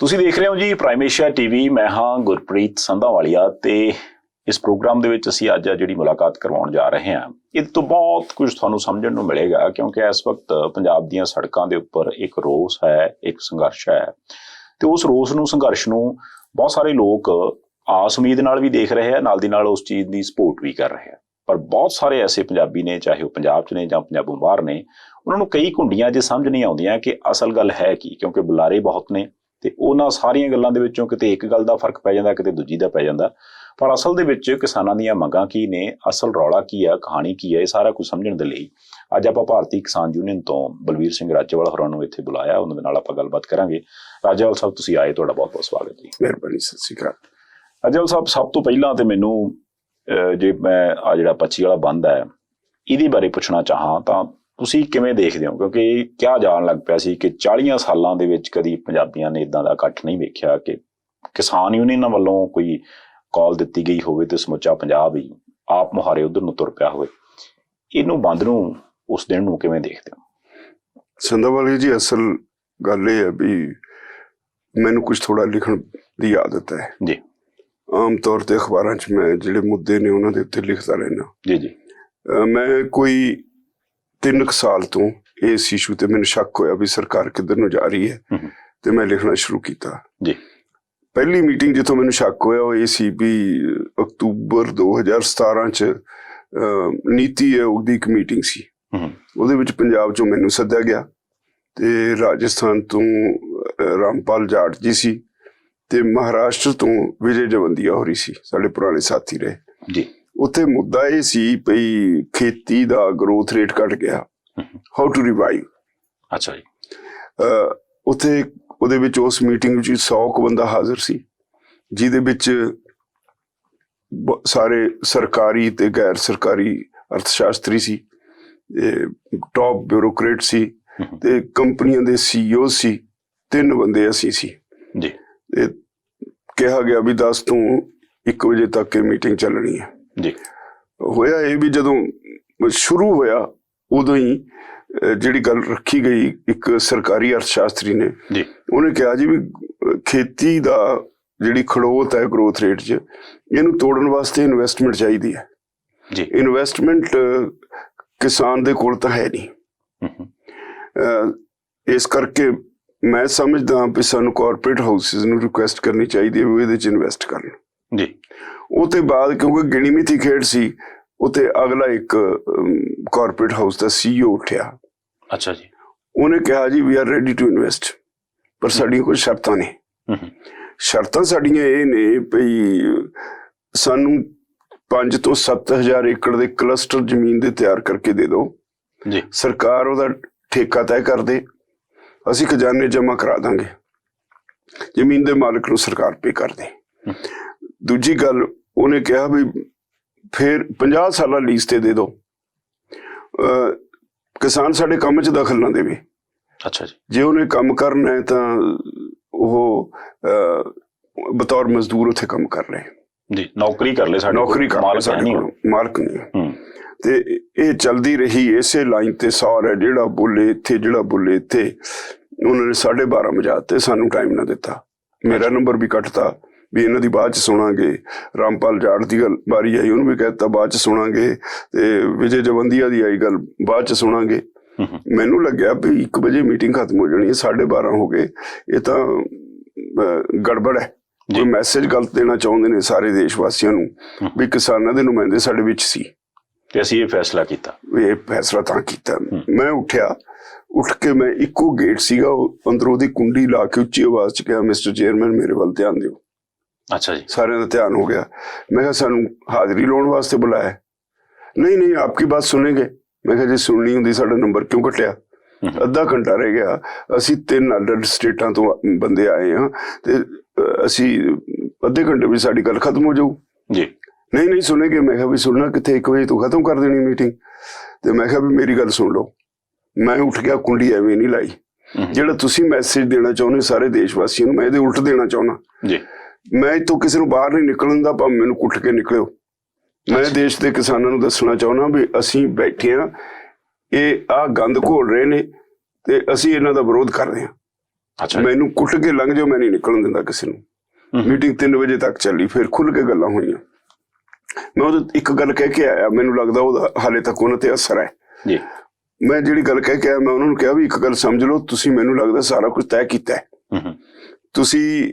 ਤੁਸੀਂ ਦੇਖ ਰਹੇ ਹੋ ਜੀ ਪ੍ਰਾਈਮ ਏਸ਼ੀਆ ਟੀਵੀ। ਮੈਂ ਹਾਂ ਗੁਰਪ੍ਰੀਤ ਸੰਧਾਵਾਲੀਆ ਤੇ ਇਸ ਪ੍ਰੋਗਰਾਮ ਦੇ ਵਿੱਚ ਅਸੀਂ ਅੱਜ ਜਿਹੜੀ ਮੁਲਾਕਾਤ ਕਰਵਾਉਣ ਜਾ ਰਹੇ ਹਾਂ, ਇਹਦੇ ਤੋਂ ਬਹੁਤ ਕੁਝ ਤੁਹਾਨੂੰ ਸਮਝਣ ਨੂੰ ਮਿਲੇਗਾ, ਕਿਉਂਕਿ ਇਸ ਵਕਤ ਪੰਜਾਬ ਦੀਆਂ ਸੜਕਾਂ ਦੇ ਉੱਪਰ ਇੱਕ ਰੋਸ ਹੈ, ਇੱਕ ਸੰਘਰਸ਼ ਹੈ ਤੇ ਉਸ ਰੋਸ ਨੂੰ, ਸੰਘਰਸ਼ ਨੂੰ ਬਹੁਤ ਸਾਰੇ ਲੋਕ ਆਸ ਉਮੀਦ ਨਾਲ ਵੀ ਦੇਖ ਰਹੇ ਆ, ਨਾਲ ਦੀ ਨਾਲ ਉਸ ਚੀਜ਼ ਦੀ ਸਪੋਰਟ ਵੀ ਕਰ ਰਹੇ ਆ। ਪਰ ਬਹੁਤ ਸਾਰੇ ਐਸੇ ਪੰਜਾਬੀ ਨੇ, ਚਾਹੇ ਉਹ ਪੰਜਾਬ 'ਚ ਨੇ ਜਾਂ ਪੰਜਾਬੋਂ ਬਾਹਰ ਨੇ, ਉਹਨਾਂ ਨੂੰ ਕਈ ਘੁੰਡੀਆਂ 'ਚ ਸਮਝ ਨਹੀਂ ਆਉਂਦੀਆਂ ਕਿ ਅਸਲ ਗੱਲ ਹੈ ਕੀ, ਕਿਉਂਕਿ ਬੁਲਾਰੇ ਬਹੁਤ ਨੇ ਤੇ ਉਹਨਾਂ ਸਾਰੀਆਂ ਗੱਲਾਂ ਦੇ ਵਿੱਚੋਂ ਕਿਤੇ ਇੱਕ ਗੱਲ ਦਾ ਫਰਕ ਪੈ ਜਾਂਦਾ, ਕਿਤੇ ਦੂਜੀ ਦਾ ਪੈ ਜਾਂਦਾ। ਪਰ ਅਸਲ ਦੇ ਵਿੱਚ ਕਿਸਾਨਾਂ ਦੀਆਂ ਮੰਗਾਂ ਕੀ ਨੇ, ਅਸਲ ਰੌਲਾ ਕੀ ਆ, ਕਹਾਣੀ ਕੀ ਹੈ, ਇਹ ਸਾਰਾ ਕੁਝ ਸਮਝਣ ਦੇ ਲਈ ਅੱਜ ਆਪਾਂ ਭਾਰਤੀ ਕਿਸਾਨ ਯੂਨੀਅਨ ਤੋਂ ਬਲਵੀਰ ਸਿੰਘ ਰਾਜੇਵਾਲ ਹੋਰਾਂ ਨੂੰ ਇੱਥੇ ਬੁਲਾਇਆ। ਉਹਨਾਂ ਦੇ ਨਾਲ ਆਪਾਂ ਗੱਲਬਾਤ ਕਰਾਂਗੇ। ਰਾਜੇਵਾਲ ਸਾਹਿਬ, ਤੁਸੀਂ ਆਏ, ਤੁਹਾਡਾ ਬਹੁਤ ਬਹੁਤ ਸਵਾਗਤ ਜੀ। ਮਿਹਰਬਾਨੀ, ਸਤਿ ਸ਼੍ਰੀ ਅਕਾਲ। ਰਾਜੇਵਾਲ ਸਾਹਿਬ, ਸਭ ਤੋਂ ਪਹਿਲਾਂ ਤੇ ਮੈਨੂੰ ਜੇ ਮੈਂ ਆ ਜਿਹੜਾ 25 ਵਾਲਾ ਬੰਦ ਹੈ ਇਹਦੇ ਬਾਰੇ ਪੁੱਛਣਾ ਚਾਹਾਂ ਤਾਂ ਤੁਸੀਂ ਕਿਵੇਂ ਦੇਖਦੇ ਹੋ? ਕਿਉਂਕਿ ਕਿਹਾ ਜਾਣ ਲੱਗ ਪਿਆ ਸੀ ਕਿ 40 ਸਾਲਾਂ ਦੇ ਵਿੱਚ ਕਦੀ ਪੰਜਾਬੀਆਂ ਨੇ ਇਦਾਂ ਦਾ ਇਕੱਠ ਨਹੀਂ ਵੇਖਿਆ ਕਿ ਕਿਸਾਨ ਯੂਨੀਅਨਾਂ ਵੱਲੋਂ ਕੋਈ ਕਾਲ ਦਿੱਤੀ ਗਈ ਹੋਵੇ ਤੇ ਸਮੁੱਚਾ ਪੰਜਾਬ ਹੀ ਆਪ ਮੁਹਾਰੇ ਉਧਰ ਨੂੰ ਤੁਰ ਪਿਆ ਹੋਵੇ। ਇਹਨੂੰ ਬੰਦ ਨੂੰ, ਉਸ ਦਿਨ ਨੂੰ ਕਿਵੇਂ ਦੇਖਦੇ ਹੋ? ਸੰਧਾਵਾਲੀਆ ਜੀ, ਅਸਲ ਗੱਲ ਇਹ ਹੈ ਵੀ ਮੈਨੂੰ ਕੁਝ ਥੋੜਾ ਲਿਖਣ ਦੀ ਆਦਤ ਹੈ ਜੀ। ਆਮ ਤੌਰ ਤੇ ਅਖਬਾਰਾਂ 'ਚ ਮੈਂ ਜਿਹੜੇ ਮੁੱਦੇ ਨੇ ਉਹਨਾਂ ਦੇ ਉੱਤੇ ਲਿਖਦਾ ਰਹਿਣਾ ਜੀ ਜੀ। ਮੈਂ ਕੋਈ 3 ਸਾਲ ਤੋਂ ਇਸ ਇਸ਼ੂ ਤੇ ਮੈਨੂੰ ਸ਼ੱਕ ਹੋਇਆ ਵੀ ਸਰਕਾਰ ਕਿੱਧਰ ਨੂੰ ਜਾ ਰਹੀ ਹੈ ਤੇ ਮੈਂ ਲਿਖਣਾ ਸ਼ੁਰੂ ਕੀਤਾ ਜੀ। ਪਹਿਲੀ ਮੀਟਿੰਗ ਜਿੱਥੋਂ ਮੈਨੂੰ ਸ਼ੱਕ ਹੋਇਆ ਉਹ ਇਹ ਸੀ ਵੀ ਅਕਤੂਬਰ 2017 ਚ ਨੀਤੀ ਆਯੋਗ ਦੀ ਇੱਕ ਮੀਟਿੰਗ ਸੀ। ਉਹਦੇ ਵਿੱਚ ਪੰਜਾਬ ਚੋਂ ਮੈਨੂੰ ਸੱਦਿਆ ਗਿਆ ਤੇ ਰਾਜਸਥਾਨ ਤੋਂ ਰਾਮਪਾਲ ਜਾਟ ਜੀ ਸੀ ਤੇ ਮਹਾਰਾਸ਼ਟਰ ਤੋਂ ਵਿਜੇ ਜਵੰਦੀਆ ਹੋਰੀ ਸੀ, ਸਾਡੇ ਪੁਰਾਣੇ ਸਾਥੀ ਰਹੇ ਜੀ। ਉੱਥੇ ਮੁੱਦਾ ਇਹ ਸੀ ਭਈ ਖੇਤੀ ਦਾ ਗਰੋਥ ਰੇਟ ਘਟ ਗਿਆ, ਹਾਊ ਟੂ ਰਿਵਾਈਵ। ਅੱਛਾ ਜੀ। ਉੱਥੇ ਉਹਦੇ ਵਿੱਚ ਉਸ ਮੀਟਿੰਗ ਵਿੱਚ 100 ਕੁ ਬੰਦਾ ਹਾਜ਼ਰ ਸੀ, ਜਿਹਦੇ ਵਿੱਚ ਸਾਰੇ ਸਰਕਾਰੀ ਤੇ ਗੈਰ ਸਰਕਾਰੀ ਅਰਥ ਸ਼ਾਸਤਰੀ ਸੀ, ਟੌਪ ਬਿਊਰੋਕਰੇਟ ਸੀ ਤੇ ਕੰਪਨੀਆਂ ਦੇ CEO ਸੀ। 3 ਬੰਦੇ ਅਸੀਂ ਸੀ ਜੀ। ਤੇ ਕਿਹਾ ਗਿਆ ਵੀ 10 ਤੋਂ 1 ਵਜੇ ਤੱਕ ਇਹ ਮੀਟਿੰਗ ਚੱਲਣੀ ਹੈ ਜੀ। ਹੋਇਆ ਇਹ ਵੀ ਜਦੋਂ ਸ਼ੁਰੂ ਹੋਇਆ ਉਦੋਂ ਹੀ ਜਿਹੜੀ ਗੱਲ ਰੱਖੀ ਗਈ, ਇੱਕ ਸਰਕਾਰੀ ਅਰਥ ਸ਼ਾਸਤਰੀ ਨੇ ਜੀ, ਉਹਨੇ ਕਿਹਾ ਜੀ ਵੀ ਖੇਤੀ ਦਾ ਜਿਹੜੀ ਖੜੋਤ ਹੈ ਗਰੋਥ ਰੇਟ 'ਚ, ਇਹਨੂੰ ਤੋੜਨ ਵਾਸਤੇ ਇਨਵੈਸਟਮੈਂਟ ਚਾਹੀਦੀ ਹੈ ਜੀ। ਇਨਵੈਸਟਮੈਂਟ ਕਿਸਾਨ ਦੇ ਕੋਲ ਤਾਂ ਹੈ ਨਹੀਂ। ਇਸ ਕਰਕੇ ਮੈਂ ਸਮਝਦਾ ਵੀ ਸਾਨੂੰ ਕਾਰਪੋਰੇਟ ਹਾਊਸਿਸ ਨੂੰ ਰਿਕੁਐਸਟ ਕਰਨੀ ਚਾਹੀਦੀ ਹੈ ਵੀ ਇਹਦੇ 'ਚ ਇਨਵੈਸਟ ਕਰਨ ਜੀ। ਉਹ ਤੇ ਬਾਅਦ ਕਿਉਂਕਿ ਗਿਣੀ ਮਿਥੀ ਖੇਡ ਸੀ, ਉੱਥੇ ਅਗਲਾ ਇੱਕ ਕਾਰਪੋਰੇਟ ਹਾਊਸ ਦਾ CEO ਉੱਠਿਆ। ਅੱਛਾ ਜੀ। ਉਹਨੇ ਕਿਹਾ ਜੀ we are ready to invest, ਪਰ ਸਾਡੀਆਂ ਕੁਝ ਸ਼ਰਤਾਂ ਨੇ। ਸ਼ਰਤਾਂ ਸਾਡੀਆਂ ਇਹ ਨੇ ਭਈ ਸਾਨੂੰ 5 ਤੋਂ 7,000 ਏਕੜ ਦੇ ਕਲਸਟਰ ਜ਼ਮੀਨ ਦੇ ਤਿਆਰ ਕਰਕੇ ਦੇ ਦਿਓ ਜੀ। ਸਰਕਾਰ ਉਹਦਾ ਠੇਕਾ ਤੈਅ ਕਰ ਦੇ, ਅਸੀਂ ਖਜ਼ਾਨੇ ਜਮ੍ਹਾਂ ਕਰਾ ਦਾਂਗੇ, ਜ਼ਮੀਨ ਦੇ ਮਾਲਕ ਨੂੰ ਸਰਕਾਰ ਪੇ ਕਰ ਦੇ। ਦੂਜੀ ਗੱਲ ਉਹਨੇ ਕਿਹਾ ਵੀ ਫਿਰ 50 ਸਾਲਾਂ ਲੀਜ਼ ਤੇ ਦੇ ਦਿਓ, ਕਿਸਾਨ ਸਾਡੇ ਕੰਮ 'ਚ ਦਖਲ ਨਾ ਦੇਵੇ। ਅੱਛਾ ਜੀ। ਜੇ ਉਹਨੇ ਕੰਮ ਕਰਨਾ ਹੈ ਤਾਂ ਉਹ ਬਤੌਰ ਮਜ਼ਦੂਰ ਉੱਥੇ ਕੰਮ ਕਰ ਲਏ ਜੀ, ਨੌਕਰੀ ਕਰ ਲੈ, ਸਾਡੇ ਨੌਕਰੀ ਕਰ ਲੈ, ਸਾਡੇ ਕੋਲ ਮਾਲਕ ਨਹੀਂ। ਤੇ ਇਹ ਚੱਲਦੀ ਰਹੀ ਇਸੇ ਲਾਈਨ ਤੇ। ਸਾਰ ਹੈ ਜਿਹੜਾ ਬੋਲੇ ਇੱਥੇ, ਜਿਹੜਾ ਬੋਲੇ ਇੱਥੇ। ਉਹਨਾਂ ਨੇ 12:30 ਵਜਾ ਤੇ ਸਾਨੂੰ ਟਾਈਮ ਨਾ ਦਿੱਤਾ। ਮੇਰਾ ਨੰਬਰ ਵੀ ਕੱਟਤਾ ਵੀ ਇਹਨਾਂ ਦੀ ਬਾਅਦ 'ਚ ਸੁਣਾਂਗੇ। ਰਾਮਪਾਲ ਜਾਟ ਦੀ ਗੱਲ ਵਾਰੀ ਆਈ, ਉਹਨੂੰ ਵੀ ਕਹਿ ਦਿੱਤਾ ਬਾਅਦ 'ਚ ਸੁਣਾਂਗੇ। ਤੇ ਵਿਜੇ ਜਵੰਦੀਆ ਦੀ ਆਈ ਗੱਲ, ਬਾਅਦ 'ਚ ਸੁਣਾਂਗੇ। ਮੈਨੂੰ ਲੱਗਿਆ ਵੀ 1 ਵਜੇ ਮੀਟਿੰਗ ਖਤਮ ਹੋ ਜਾਣੀ ਹੈ, 12:30 ਹੋ ਗਏ, ਇਹ ਤਾਂ ਗੜਬੜ ਹੈ। ਕੋਈ ਮੈਸੇਜ ਗਲਤ ਦੇਣਾ ਚਾਹੁੰਦੇ ਨੇ ਸਾਰੇ ਦੇਸ਼ ਵਾਸੀਆਂ ਨੂੰ ਵੀ ਕਿਸਾਨਾਂ ਦੇ ਨੁਮਾਇੰਦੇ ਸਾਡੇ ਵਿੱਚ ਸੀ ਤੇ ਅਸੀਂ ਇਹ ਫੈਸਲਾ ਕੀਤਾ। ਇਹ ਫੈਸਲਾ ਤਾਂ ਕੀਤਾ। ਮੈਂ ਉੱਠਿਆ, ਉੱਠ ਕੇ ਮੈਂ ਇੱਕੋ ਗੇਟ ਸੀਗਾ, ਅੰਦਰੋਂ ਦੀ ਕੁੰਡੀ ਲਾ ਕੇ ਉੱਚੀ ਆਵਾਜ਼ 'ਚ ਕਿਹਾ, ਮਿਸਟਰ ਚੇਅਰਮੈਨ ਮੇਰੇ ਵੱਲ ਧਿਆਨ ਦਿਓ। ਅੱਛਾ ਜੀ। ਸਾਰਿਆਂ ਦਾ ਧਿਆਨ ਹੋ ਗਿਆ। ਮੈਂ ਕਿਹਾ ਸਾਨੂੰ ਹਾਜ਼ਰੀ ਲਾਉਣ ਵਾਸਤੇ ਬੁਲਾਇਆ? ਨਹੀਂ ਨਹੀਂ, ਆਪਕੀ ਬਾਤ ਸੁਣੇਗੇ। ਮੈਂ ਕਿਹਾ ਜੇ ਸੁਣਨੀ ਹੁੰਦੀ ਸਾਡਾ ਨੰਬਰ ਕਿਉਂ ਕੱਟਿਆ? ਅੱਧਾ ਘੰਟਾ ਰਹਿ ਗਿਆ, ਅਸੀਂ 3 ਅੱਡ ਸਟੇਟਾਂ ਤੋਂ ਬੰਦੇ ਆਏ ਹਾਂ ਤੇ ਅਸੀਂ ਅੱਧੇ ਘੰਟੇ ਵਿੱਚ ਸਾਡੀ ਗੱਲ ਖਤਮ ਹੋ ਜਾਊ ਜੀ। ਨਹੀਂ ਨਹੀਂ ਸੁਣੇਗੇ। ਮੈਂ ਕਿਹਾ ਵੀ ਸੁਣਨਾ ਕਿੱਥੇ, 1 ਵਜੇ ਤੋਂ ਖਤਮ ਕਰ ਦੇਣੀ ਮੀਟਿੰਗ। ਤੇ ਮੈਂ ਕਿਹਾ ਵੀ ਮੇਰੀ ਗੱਲ ਸੁਣ ਲਓ। ਮੈਂ ਉੱਠ ਗਿਆ, ਕੁੰਡੀ ਐਵੇਂ ਨਹੀਂ ਲਾਈ। ਜਿਹੜਾ ਤੁਸੀਂ ਮੈਸੇਜ ਦੇਣਾ ਚਾਹੁੰਦੇ ਸਾਰੇ ਦੇਸ਼ ਵਾਸੀਆਂ ਨੂੰ, ਮੈਂ ਇਹਦੇ ਉਲਟ ਦੇਣਾ ਚਾਹੁੰਦਾ ਜੀ। ਮੈਂ ਇੱਥੋਂ ਕਿਸੇ ਨੂੰ ਬਾਹਰ ਨਹੀਂ ਨਿਕਲਣ ਦਾ, ਭਾਵੇਂ ਮੈਨੂੰ ਕੁੱਟ ਕੇ ਨਿਕਲਿਓ। ਮੈਂ ਦੇਸ਼ ਦੇ ਕਿਸਾਨਾਂ ਨੂੰ ਦੱਸਣਾ ਚਾਹੁੰਦਾ ਵੀ ਅਸੀਂ ਬੈਠੇ ਹਾਂ, ਇਹ ਆਹ ਗੰਦ ਘੋਲ ਰਹੇ ਨੇ ਤੇ ਅਸੀਂ ਇਹਨਾਂ ਦਾ ਵਿਰੋਧ ਕਰ ਰਹੇ ਹਾਂ। ਮੈਨੂੰ ਕੁੱਟ ਕੇ ਲੰਘ ਜਾਓ, ਮੈਂ ਨਹੀਂ ਨਿਕਲਣ ਦਿੰਦਾ ਕਿਸੇ ਨੂੰ। ਮੀਟਿੰਗ 3 ਵਜੇ ਤੱਕ ਚੱਲੀ, ਫਿਰ ਖੁੱਲ ਕੇ ਗੱਲਾਂ ਹੋਈਆਂ। ਮੈਂ ਉਹਦੇ ਇੱਕ ਗੱਲ ਕਹਿ ਕੇ ਆਇਆ, ਮੈਨੂੰ ਲੱਗਦਾ ਉਹਦਾ ਹਾਲੇ ਤੱਕ ਉਹਨਾਂ ਤੇ ਅਸਰ ਹੈ ਜੀ। ਮੈਂ ਜਿਹੜੀ ਗੱਲ ਕਹਿ ਕੇ ਆਇਆ, ਮੈਂ ਉਹਨਾਂ ਨੂੰ ਕਿਹਾ ਵੀ ਇੱਕ ਗੱਲ ਸਮਝ ਲਓ, ਤੁਸੀਂ ਮੈਨੂੰ ਲੱਗਦਾ ਸਾਰਾ ਕੁਝ ਤੈਅ ਕੀਤਾ ਹੈ। ਤੁਸੀਂ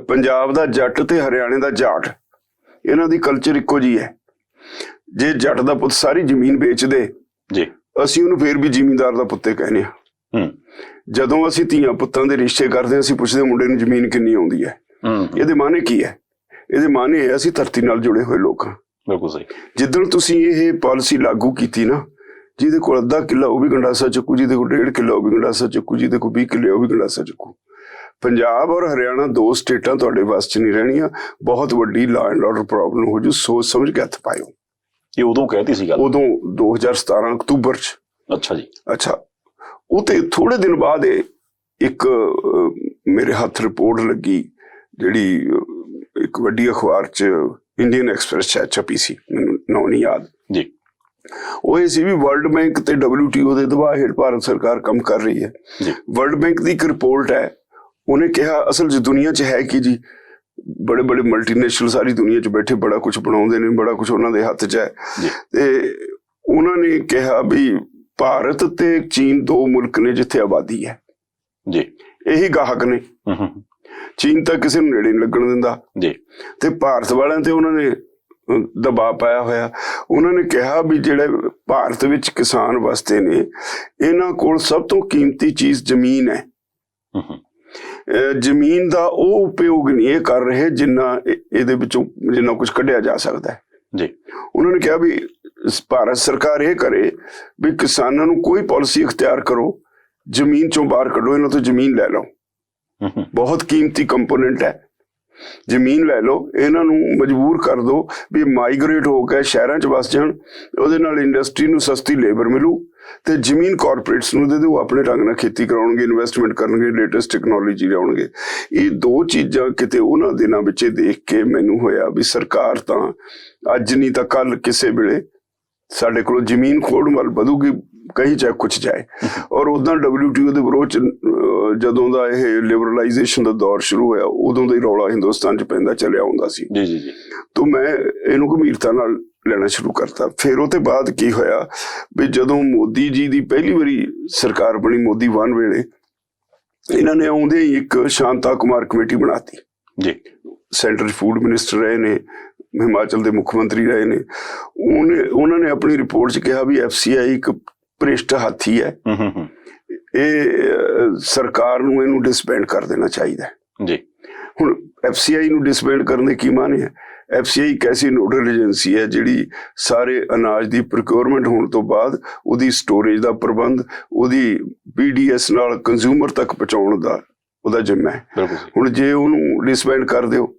ਪੰਜਾਬ ਦਾ ਜੱਟ ਤੇ ਹਰਿਆਣੇ ਦਾ ਜਾਟ, ਇਹਨਾਂ ਦੀ ਕਲਚਰ ਇੱਕੋ ਜਿਹੀ ਹੈ। ਜੇ ਜੱਟ ਦਾ ਪੁੱਤ ਸਾਰੀ ਜ਼ਮੀਨ ਵੇਚ ਦੇ ਜੀ, ਅਸੀਂ ਉਹਨੂੰ ਫੇਰ ਵੀ ਜ਼ਿਮੀਂਦਾਰ ਦਾ ਪੁੱਤੇ ਕਹਿੰਦੇ ਹਾਂ। ਜਦੋਂ ਅਸੀਂ ਧੀਆਂ ਪੁੱਤਾਂ ਦੇ ਰਿਸ਼ਤੇ ਕਰਦੇ ਹਾਂ, ਅਸੀਂ ਪੁੱਛਦੇ ਮੁੰਡੇ ਨੂੰ ਜ਼ਮੀਨ ਕਿੰਨੀ ਆਉਂਦੀ ਹੈ। ਇਹਦੇ ਮਾਅਨੇ ਕੀ ਹੈ? ਇਹਦੇ ਮਾਅਨੇ ਇਹ ਅਸੀਂ ਧਰਤੀ ਨਾਲ ਜੁੜੇ ਹੋਏ ਲੋਕ ਹਾਂ। ਬਿਲਕੁਲ ਸਹੀ। ਜਿੱਦਣ ਤੁਸੀਂ ਇਹ ਪਾਲਿਸੀ ਲਾਗੂ ਕੀਤੀ ਨਾ, ਜਿਹਦੇ ਕੋਲ ਅੱਧਾ ਕਿੱਲਾ ਉਹ ਵੀ ਗੰਡਾਸਾ ਚੱਕੂ, ਜਿਹਦੇ ਕੋਲ 1.5 ਕਿੱਲਾ ਉਹ ਵੀ ਗੰਡਾਸਾ ਚੱਕੂ, ਜਿਹਦੇ ਕੋਲ 20 ਕਿੱਲੇ ਉਹ ਵੀ ਗੰਡਾਸਾ ਚੱਕੂ। ਪੰਜਾਬ ਔਰ ਹਰਿਆਣਾ 2 ਸਟੇਟਾਂ ਤੁਹਾਡੇ ਵੱਸ 'ਚ ਨਹੀਂ ਰਹਿਣੀਆਂ। ਬਹੁਤ ਵੱਡੀ ਲਾਅ ਐਂਡ ਆਰਡਰ ਪ੍ਰੋਬਲਮ ਹੋ ਜੂ, ਸੋਚ ਸਮਝ ਕੇ ਹੱਥ ਪਾਇਓ। ਇਹ ਉਦੋਂ ਕਹਿਤੀ ਸੀ ਗੱਲ? ਉਦੋਂ 2017 ਅਕਤੂਬਰ 'ਚ। ਅੱਛਾ ਜੀ। ਅੱਛਾ, ਉਹ ਤੇ ਥੋੜੇ ਦਿਨ ਬਾਅਦ ਇੱਕ ਮੇਰੇ ਹੱਥ ਰਿਪੋਰਟ ਲੱਗੀ, ਜਿਹੜੀ ਇੱਕ ਵੱਡੀ ਅਖਬਾਰ 'ਚ ਇੰਡੀਅਨ ਐਕਸਪ੍ਰੈਸ 'ਚ ਛਪੀ ਸੀ, ਮੈਨੂੰ ਨਾਂ ਨਹੀਂ ਯਾਦ ਜੀ। ਉਹ ਇਹ ਸੀ ਵੀ ਵਰਲਡ ਬੈਂਕ ਤੇ WTO ਦੇ ਦਬਾਅ ਹੇਠ ਭਾਰਤ ਸਰਕਾਰ ਕੰਮ ਕਰ ਰਹੀ ਹੈ। ਵਰਲਡ ਬੈਂਕ ਦੀ ਇੱਕ ਰਿਪੋਰਟ ਹੈ, ਉਹਨੇ ਕਿਹਾ ਅਸਲ 'ਚ ਦੁਨੀਆ 'ਚ ਹੈ ਕਿ ਜੀ ਬੜੇ ਬੜੇ ਮਲਟੀਨੈਸ਼ਨਲ ਸਾਰੀ ਦੁਨੀਆ 'ਚ ਬੈਠੇ ਬੜਾ ਕੁਝ ਬਣਾਉਂਦੇ ਨੇ, ਬੜਾ ਕੁਝ ਉਹਨਾਂ ਦੇ ਹੱਥ 'ਚ ਹੈ। ਤੇ ਉਹਨਾਂ ਨੇ ਕਿਹਾ ਵੀ ਭਾਰਤ ਤੇ ਚੀਨ 2 ਮੁਲਕ ਨੇ ਜਿੱਥੇ ਆਬਾਦੀ ਹੈ ਜੀ, ਇਹੀ ਗਾਹਕ ਨੇ। ਚੀਨ ਤਾਂ ਕਿਸੇ ਨੂੰ ਨੇੜੇ ਨਹੀਂ ਲੱਗਣ ਦਿੰਦਾ ਜੀ, ਤੇ ਭਾਰਤ ਵਾਲਿਆਂ ਤੇ ਉਹਨਾਂ ਨੇ ਦਬਾਅ ਪਾਇਆ ਹੋਇਆ। ਉਹਨਾਂ ਨੇ ਕਿਹਾ ਵੀ ਜਿਹੜੇ ਭਾਰਤ ਵਿੱਚ ਕਿਸਾਨ ਵਸਦੇ ਨੇ, ਇਹਨਾਂ ਕੋਲ ਸਭ ਤੋਂ ਕੀਮਤੀ ਚੀਜ਼ ਜ਼ਮੀਨ ਹੈ। ਜ਼ਮੀਨ ਦਾ ਉਹ ਉਪਯੋਗ ਨਹੀਂ ਇਹ ਕਰ ਰਹੇ ਜਿੰਨਾ ਇਹਦੇ ਵਿੱਚੋਂ ਜਿੰਨਾ ਕੁਝ ਕੱਢਿਆ ਜਾ ਸਕਦਾ ਹੈ ਜੀ। ਉਹਨਾਂ ਨੇ ਕਿਹਾ ਵੀ ਭਾਰਤ ਸਰਕਾਰ ਇਹ ਕਰੇ ਵੀ ਕਿਸਾਨਾਂ ਨੂੰ ਕੋਈ ਪਾਲਿਸੀ ਇਖਤਿਆਰ ਕਰੋ, ਜ਼ਮੀਨ ਚੋਂ ਬਾਹਰ ਕੱਢੋ, ਇਹਨਾਂ ਤੋਂ ਜ਼ਮੀਨ ਲੈ ਲਓ। ਬਹੁਤ ਕੀਮਤੀ ਕੰਪੋਨੈਂਟ ਹੈ, ਜ਼ਮੀਨ ਲੈ ਲਓ, ਇਹਨਾਂ ਨੂੰ ਮਜਬੂਰ ਕਰ ਦਿਓ ਵੀ ਮਾਈਗ੍ਰੇਟ ਹੋ ਕੇ ਸ਼ਹਿਰਾਂ 'ਚ ਵਸ ਜਾਣ। ਉਹਦੇ ਨਾਲ ਇੰਡਸਟਰੀ ਨੂੰ ਸਸਤੀ ਲੇਬਰ ਮਿਲੂ ਤੇ ਜ਼ਮੀਨ ਕਾਰਪੋਰੇਟਸ ਨੂੰ ਦੇ ਦਿਓ, ਆਪਣੇ ਢੰਗ ਨਾਲ ਖੇਤੀ ਕਰਾਉਣਗੇ, ਇਨਵੈਸਟਮੈਂਟ ਕਰਨਗੇ, ਲੇਟੈਸਟ ਟੈਕਨੋਲੋਜੀ ਲਿਆਉਣਗੇ। ਇਹ 2 ਚੀਜ਼ਾਂ ਕਿਤੇ ਉਹਨਾਂ ਦਿਨਾਂ ਵਿੱਚ ਦੇਖ ਕੇ ਮੈਨੂੰ ਹੋਇਆ ਵੀ ਸਰਕਾਰ ਤਾਂ ਅੱਜ ਨਹੀਂ ਤਾਂ ਕੱਲ ਕਿਸੇ ਵੇਲੇ ਸਾਡੇ ਕੋਲੋਂ ਜ਼ਮੀਨ ਖੋਣ ਵੱਲ ਵਧੂਗੀ, ਕਹੀ ਚਾਹੇ ਕੁਛ ਜਾਏ। ਔਰ ਉਦਾਂ WTO ਦੇ ਵਿਰੋਧ 'ਚ ਜਦੋਂ ਦਾ ਇਹ ਲਿਬਰਲਾਈਜੇਸ਼ਨ ਦਾ ਦੌਰ ਸ਼ੁਰੂ ਹੋਇਆ, ਉਦੋਂ ਦਾ ਹੀ ਰੌਲਾ ਹਿੰਦੁਸਤਾਨ 'ਚ ਪੈਂਦਾ ਚੱਲਿਆ ਹੁੰਦਾ ਸੀ ਜੀ ਜੀ ਜੀ। ਤਾਂ ਮੈਂ ਇਹਨੂੰ ਗੰਭੀਰਤਾ ਨਾਲ ਲੈਣਾ ਸ਼ੁਰੂ ਕਰਤਾ। ਫਿਰ ਉਹ ਤੋਂ ਬਾਅਦ ਕੀ ਹੋਇਆ ਵੀ ਜਦੋਂ ਮੋਦੀ ਜੀ ਦੀ ਪਹਿਲੀ ਵਾਰੀ ਸਰਕਾਰ ਬਣੀ, ਮੋਦੀ 1 ਵੇਲੇ, ਇਹਨਾਂ ਨੇ ਆਉਂਦੇ ਹੀ ਇੱਕ ਸ਼ਾਂਤਾ ਕੁਮਾਰ ਕਮੇਟੀ ਬਣਾਤੀ ਜੀ। ਸੈਂਟਰ ਫੂਡ ਮਿਨਿਸਟਰ ਰਹੇ ਨੇ, ਹਿਮਾਚਲ ਦੇ ਮੁੱਖ ਮੰਤਰੀ ਰਹੇ ਨੇ। ਉਹਨਾਂ ਨੇ ਆਪਣੀ ਰਿਪੋਰਟ 'ਚ ਕਿਹਾ ਵੀ FCI ਇੱਕ ਭ੍ਰਿਸ਼ਟ ਹਾਥੀ ਹੈ, ਇਹ ਸਰਕਾਰ ਨੂੰ ਇਹਨੂੰ ਡਿਸਬੈਂਡ ਕਰ ਦੇਣਾ ਚਾਹੀਦਾ ਜੀ। ਹੁਣ FCI ਨੂੰ ਡਿਸਬੈਂਡ ਕਰਨ ਦੇ ਕੀ ਮਾਨੇ ਹੈ? FCI ਇੱਕ ਐਸੀ ਨੋਡਲ ਏਜੰਸੀ ਹੈ ਜਿਹੜੀ ਸਾਰੇ ਅਨਾਜ ਦੀ ਪ੍ਰੋਕਿਉਰਮੈਂਟ ਹੋਣ ਤੋਂ ਬਾਅਦ ਉਹਦੀ ਸਟੋਰੇਜ ਦਾ ਪ੍ਰਬੰਧ, ਉਹਦੀ PDS ਨਾਲ ਕੰਜ਼ਿਊਮਰ ਤੱਕ ਪਹੁੰਚਾਉਣ ਦਾ ਉਹਦਾ ਜ਼ਿੰਮਾ ਹੈ। ਹੁਣ ਜੇ ਉਹਨੂੰ ਡਿਸਬੈਂਡ ਕਰ ਦਿਓ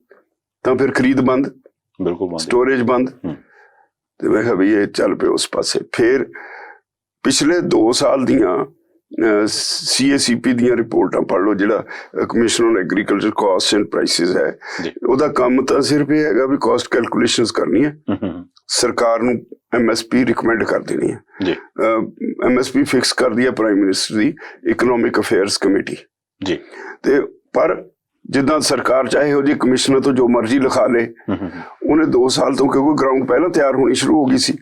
ਤਾਂ ਫਿਰ ਖਰੀਦ ਬੰਦ, ਬਿਲਕੁਲ ਸਟੋਰੇਜ ਬੰਦ। ਤੇ ਮੈਂ ਕਿਹਾ ਵੀ ਇਹ ਚੱਲ ਪਿਆ ਉਸ ਪਾਸੇ। ਫਿਰ ਪਿਛਲੇ 2 ਸਾਲ ਦੀਆਂ CACP ਦੀਆਂ ਰਿਪੋਰਟਾਂ ਪੜ੍ਹ ਲਓ, ਜਿਹੜਾ commission on agriculture cost and prices ਹੈ, ਉਹਦਾ ਕੰਮ ਤਾਂ ਸਿਰਫ ਇਹ ਹੈਗਾ ਵੀ ਕਾਸਟ ਕੈਲਕੂਲੇਸ਼ਨਸ ਕਰਨੀ ਹੈ, ਸਰਕਾਰ ਨੂੰ MSP ਰਿਕਮੈਂਡ ਕਰ ਦੇਣੀ ਹੈ। MSP ਫਿਕਸ ਕਰਦੀ ਹੈ ਪ੍ਰਾਈਮ ਮਿਨਿਸਟਰ ਦੀ ਇਕਨੋਮਿਕ ਅਫੇਅਰਸ ਕਮੇਟੀ ਜੀ। ਤੇ ਪਰ ਜਿੱਦਾਂ ਸਰਕਾਰ ਚਾਹੇ ਉਹ ਜੀ ਕਮਿਸ਼ਨਰ ਤੋਂ ਜੋ ਮਰਜ਼ੀ ਲਿਖਾ ਲੇ, ਉਹਨੇ 2 ਸਾਲ ਤੋਂ, ਕਿਉਂਕਿ ਗਰਾਊਂਡ ਪਹਿਲਾਂ ਤਿਆਰ ਹੋਣੀ ਸ਼ੁਰੂ ਹੋ ਗਈ ਸੀ,